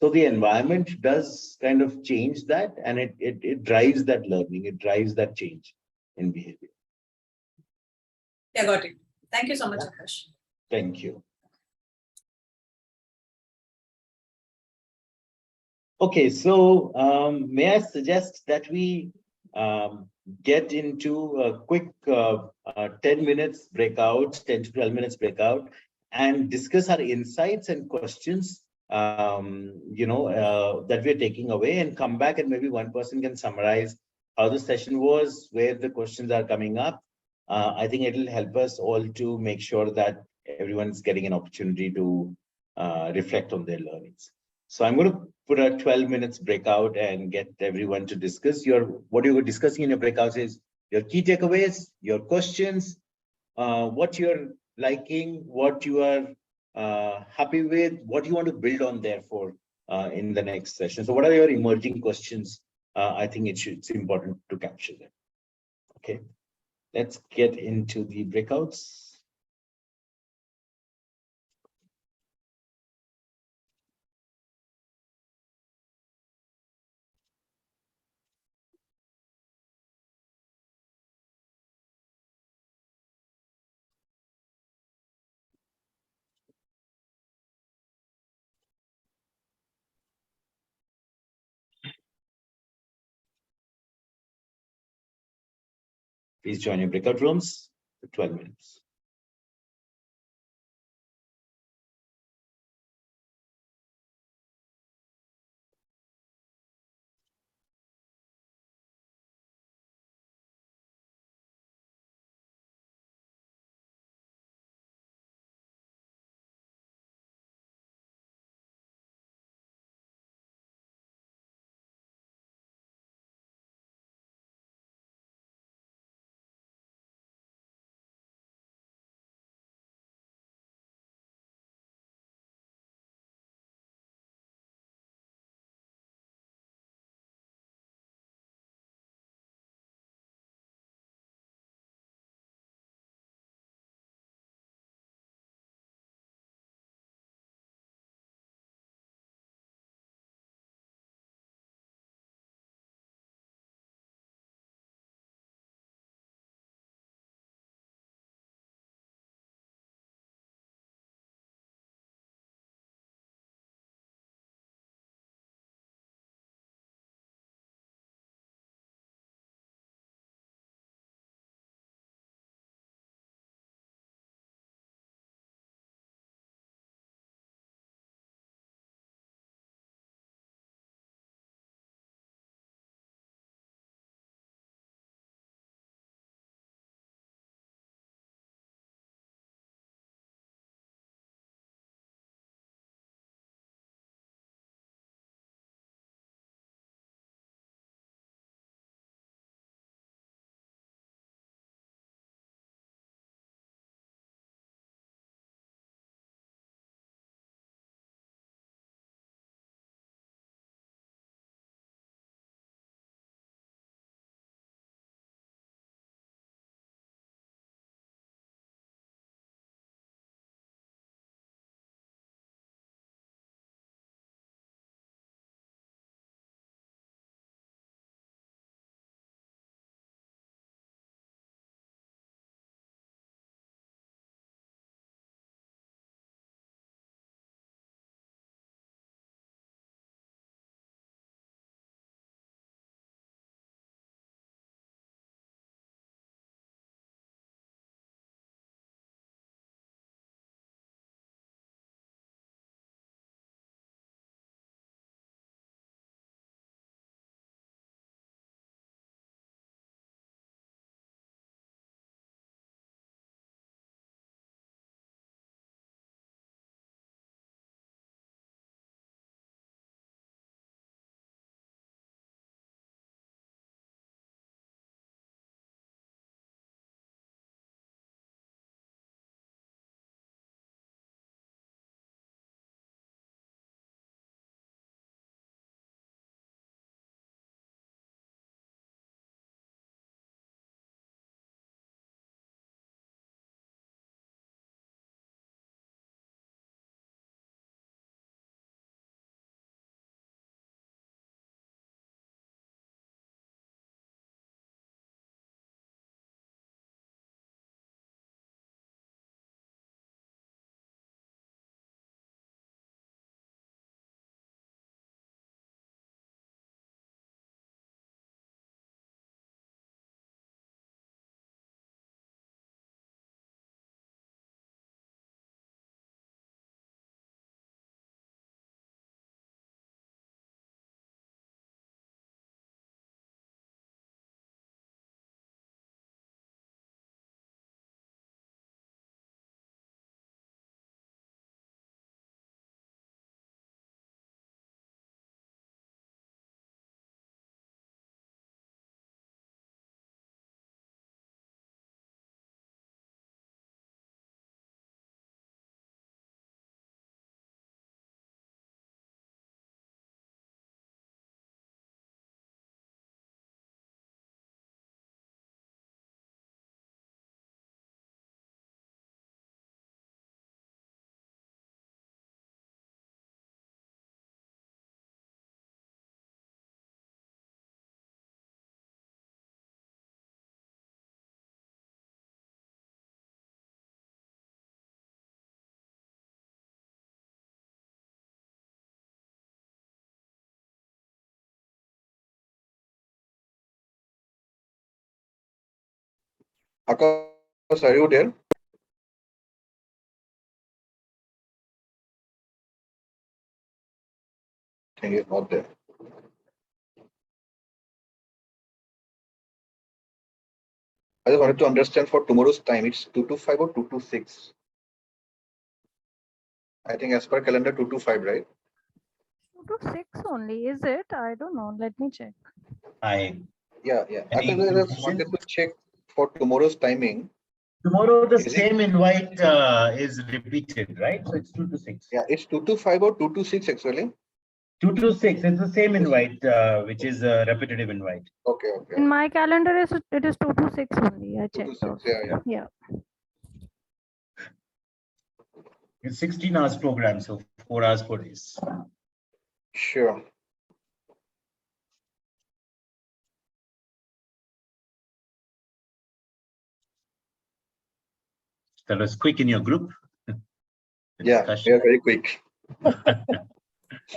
So the environment does kind of change that, and it drives that learning, it drives that change in behavior. Yeah, got it. Thank you so much, Akash. Thank you. Okay, so may I suggest that we get into a quick 10 minutes breakout, 10 to 12 minutes breakout, and discuss our insights and questions, that we're taking away, and come back, and maybe one person can summarize how the session was, where the questions are coming up. I think it'll help us all to make sure that everyone's getting an opportunity to reflect on their learnings. So I'm going to put a 12 minutes breakout and get everyone to discuss what you were discussing in your breakouts is your key takeaways, your questions, what you're liking, what you are happy with, what you want to build on therefore in the next session. So what are your emerging questions? I think it's important to capture them. Okay, let's get into the breakouts. Please join your breakout rooms for 12 minutes. Akash, are you there? I think he's not there. I just wanted to understand for tomorrow's time, it's 2 to 5 or 2 to 6? I think as per calendar 2 to 5, right? 2 to 6 only, is it? I don't know. Let me check. I Yeah. Any Akash, I just confusion? wanted to check for tomorrow's timing. Tomorrow the Is it- same invite is repeated, right? So it's 2 to 6. Yeah, it's 2 to 5 or 2 to 6 actually. 2 to 6. It's the same invite, which is a repetitive invite. Okay. In my calendar, it is 2 to 6 only. I 2 to checked 6. also. Yeah. Yeah. It's 16 hours program, so 4 hours, 4 days. Sure. That was quick in your group. Yeah, we are very quick.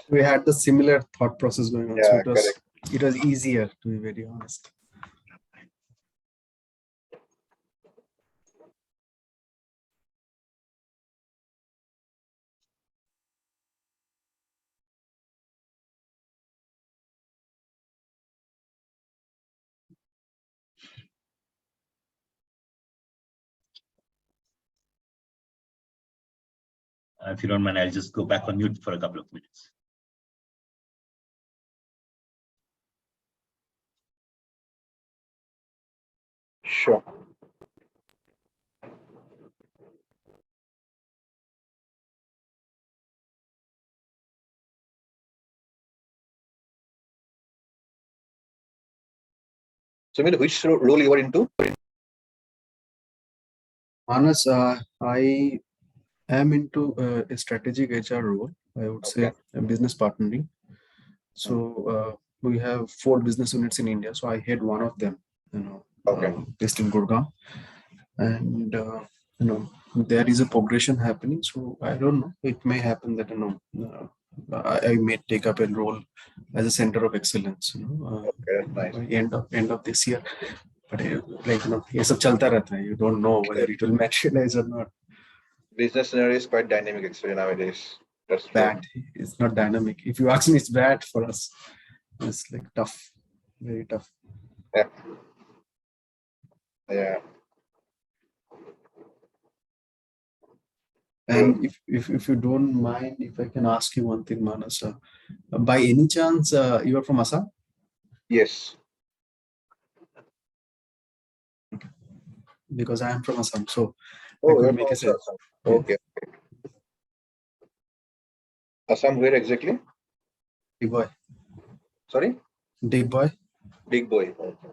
We had the similar thought process going on, so Yeah, correct. it was easier, to be very honest. If you don't mind, I'll just go back on mute for a couple of minutes. Sure. So, which role you are into? Manas, I am into a strategic HR role. I would say a business partnering. So we have 4 business units in India. So I head one of them, based in Gurgaon, and there is a progression happening. So I don't know. It may happen that I may take up a role as a center of excellence. By end of this year. But ये सब चलता रहता है. You don't know whether it will materialize or not. Business scenario is quite dynamic actually nowadays. That's bad. It's not dynamic. If you ask me, it's bad for us. It's like tough, very tough. Yeah. And if you don't mind, if I can ask you one thing, Manas, by any chance, you are from Assam? Yes. Okay. Because I am from Assam, so Oh, I could you're make a from sense. Assam. Okay. Assam, where exactly? Big boy. Sorry? Big boy. Big boy. Okay.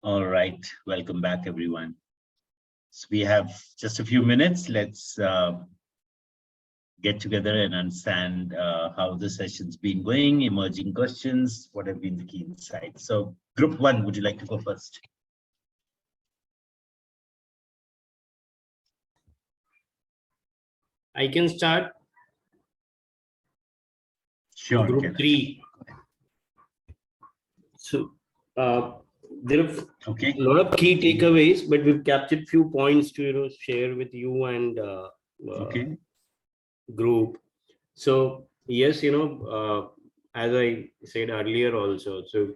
All right, welcome back, everyone. So we have just a few minutes. Let's get together and understand how the session's been going, emerging questions, what have been the key insights. So group one, would you like to go first? I can start. Sure. Group 3. So there are a lot of key takeaways, but we've captured few points to share with you and group. So yes, as I said earlier also, so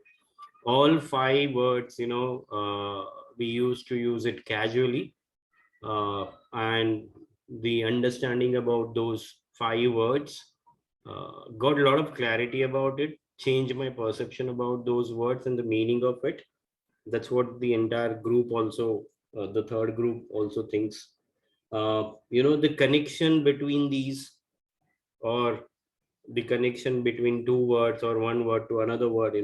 all 5 words, we used to use it casually, and the understanding about those 5 words got a lot of clarity about it, changed my perception about those words and the meaning of it. That's what the entire group also, the third group also thinks. The connection between these, or the connection between 2 words or 1 word to another word,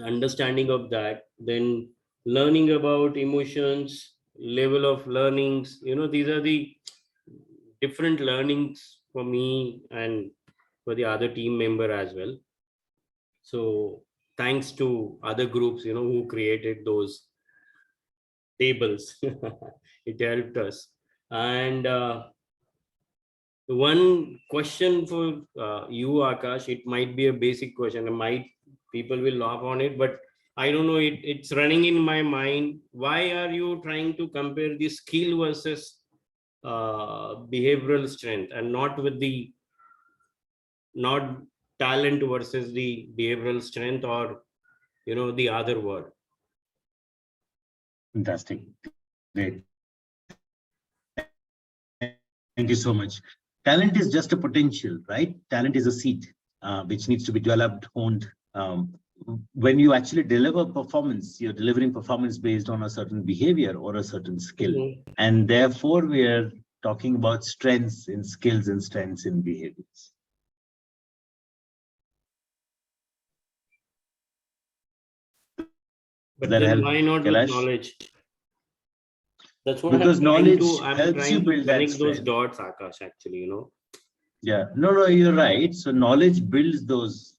understanding of that, then learning about emotions, level of learnings, these are the different learnings for me and for the other team member as well. So thanks to other groups, who created those tables. It helped us. And one question for you, Akash, it might be a basic question, people will laugh on it, but I don't know, it's running in my mind. Why are you trying to compare the skill versus behavioral strength, and not talent versus the behavioral strength, or the other word? Fantastic. Great. Thank you so much. Talent is just a potential, right? Talent is a seed which needs to be developed, honed. When you actually deliver performance, you're delivering performance based on a certain behavior or a certain skill. And therefore, we are talking about strengths in skills and strengths in behaviors. But then why not with knowledge? That's what because knowledge I'm trying to connect those dots, Akash, actually, Yeah, no, you're right. So knowledge builds those,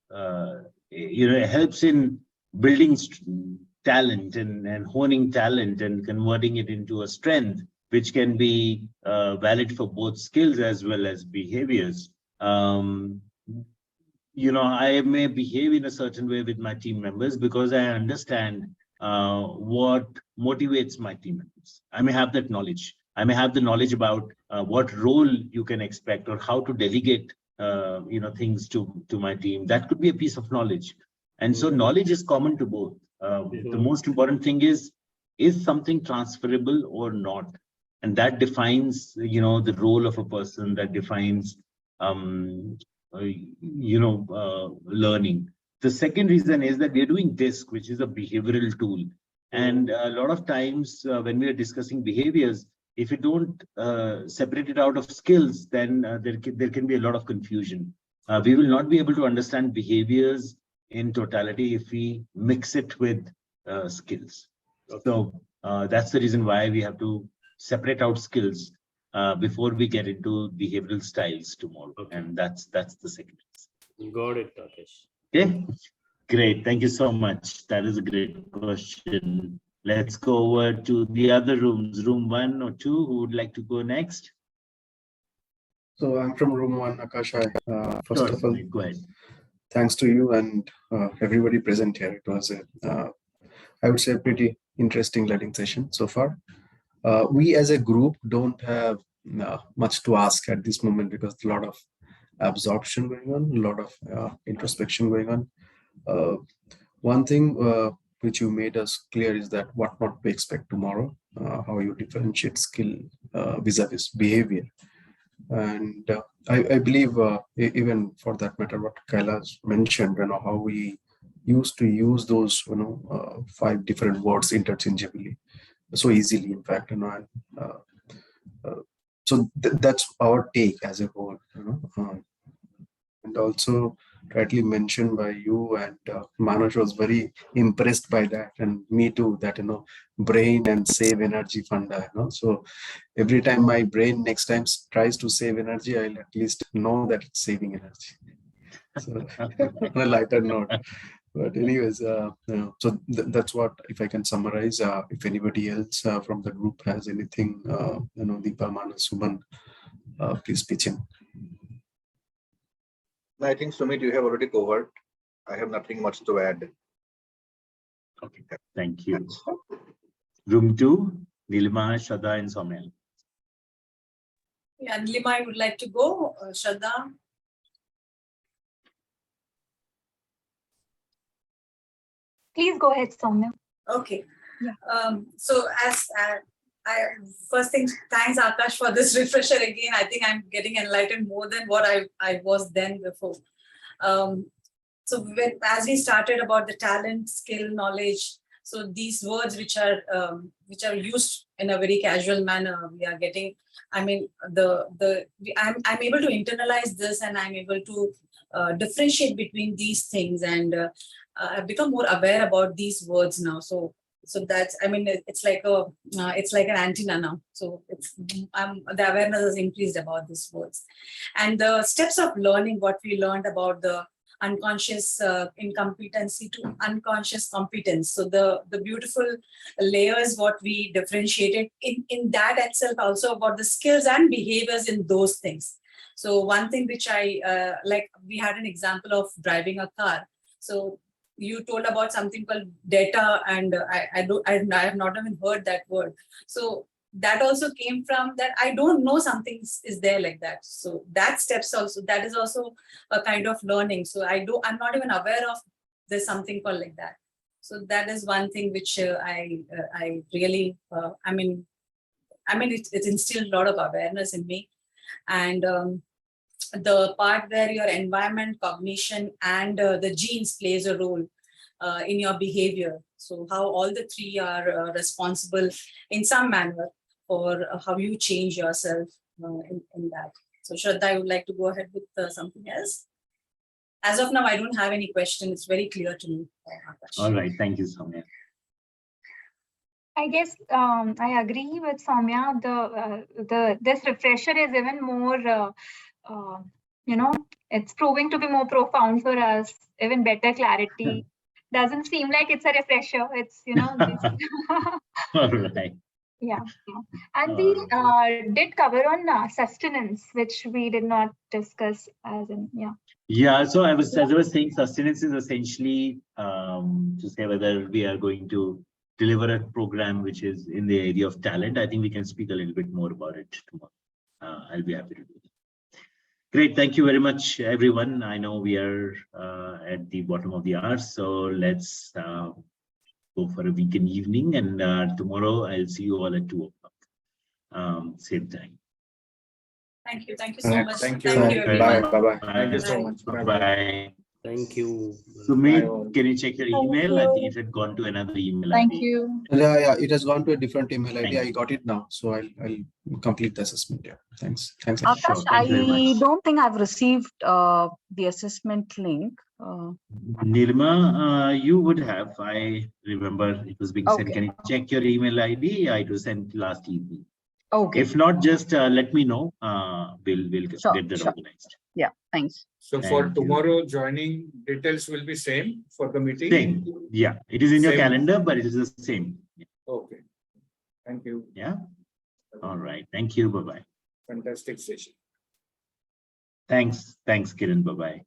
it helps in building talent and honing talent and converting it into a strength, which can be valid for both skills as well as behaviors. I may behave in a certain way with my team members because I understand what motivates my team members. I may have that knowledge. I may have the knowledge about what role you can expect or how to delegate, things to my team. That could be a piece of knowledge. And so knowledge is common to both. The most important thing is something transferable or not? And that defines, the role of a person, that defines, learning. The second reason is that we are doing DISC, which is a behavioral tool. And a lot of times when we are discussing behaviors, if you don't separate it out of skills, then there can be a lot of confusion. We will not be able to understand behaviors in totality if we mix it with skills. So that's the reason why we have to separate out skills before we get into behavioral styles tomorrow. And that's the second reason. Got it, Akash. Okay, great. Thank you so much. That is a great question. Let's go over to the other rooms, room 1 or 2. Who would like to go next? So I'm from room 1, Akash. First of all, go ahead. Thanks to you and everybody present here. It was I would say a pretty interesting learning session so far. We as a group don't have much to ask at this moment because a lot of absorption going on, a lot of introspection going on. One thing which you made us clear is that what not to expect tomorrow, how you differentiate skill vis-a-vis behavior. And I believe even for that matter, what Kailash mentioned, how we used to use those, 5 different words interchangeably, so easily, in fact, so that's our take as a whole, and also rightly mentioned by you, and Manoj was very impressed by that, and me too, that, brain and save energy funda, so every time my brain next time tries to save energy, I'll at least know that it's saving energy. So on a lighter note. But anyways, so that's what, if I can summarize, if anybody else from the group has anything, Deepa, Manas, Suman, please pitch in. I think, Sumit, you have already covered. I have nothing much to add. Okay, thank you. Room 2, Nilima, Shraddha, and Soumya. Yeah, Nilima, I would like to go. Shraddha. Please go ahead, Soumya. Okay. Yeah. So as first thing, thanks Akash for this refresher again. I think I'm getting enlightened more than what I was then before. So as we started about the talent, skill, knowledge, so these words which are used in a very casual manner, we are getting. I mean, I'm able to internalize this, and I'm able to differentiate between these things, and I've become more aware about these words now. So that's, I mean, it's like an antenna now. So the awareness has increased about these words, and the steps of learning, what we learned about the unconscious incompetency to unconscious competence. So the beautiful layers, what we differentiated in that itself, also about the skills and behaviors in those things. So one thing which I like, we had an example of driving a car. So you told about something called data, and I have not even heard that word. So that also came from that I don't know something is there like that. So that steps also, that is also a kind of learning. So I'm not even aware of there's something called like that. So that is one thing which I really I mean it instilled a lot of awareness in me. And the part where your environment, cognition, and the genes plays a role in your behavior. So how all the three are responsible in some manner for how you change yourself in that. So Shraddha, I would like to go ahead with something else. As of now, I don't have any question. It's very clear to me. All right, thank you, Soumya. I guess I agree with Soumya. This refresher is even more, it's proving to be more profound for us, even better clarity. Doesn't seem like it's a refresher. It's, All right. Yeah. And we did cover on sustenance, which we did not discuss as in, Yeah, so as I was saying, sustenance is essentially to say whether we are going to deliver a program which is in the area of talent. I think we can speak a little bit more about it tomorrow. I'll be happy to do that. Great, thank you very much, everyone. I know we are at the bottom of the hour, so let's go for a weekend evening, and tomorrow I'll see you all at 2 o'clock, same time. Thank you so much. Thank you. Thank you, Bye. everyone. Bye. Thank you so much. Bye. Thank you. Sumit, can you check your Thank email? I you. think it had gone to another email Thank ID. you. Yeah, it has gone to a different email ID. Thank I got it now, so I'll complete the assessment. Yeah, thanks. Sure, Akash, thank you very I much. don't think I've received the assessment link. Nilima, you would have. I remember it was being sent. Okay. Can you check your email ID? It was sent last evening. Okay. If not, just let me know. We'll Sure, get that sure. organized. Yeah, thanks. So Thank for you. tomorrow, joining details will be same for the meeting? Same. Yeah, it is in your Same. calendar, but it is the same. Okay. Thank you. Yeah. All right. Thank you. Bye-bye. Fantastic session. Thanks, Kiran. Bye-bye.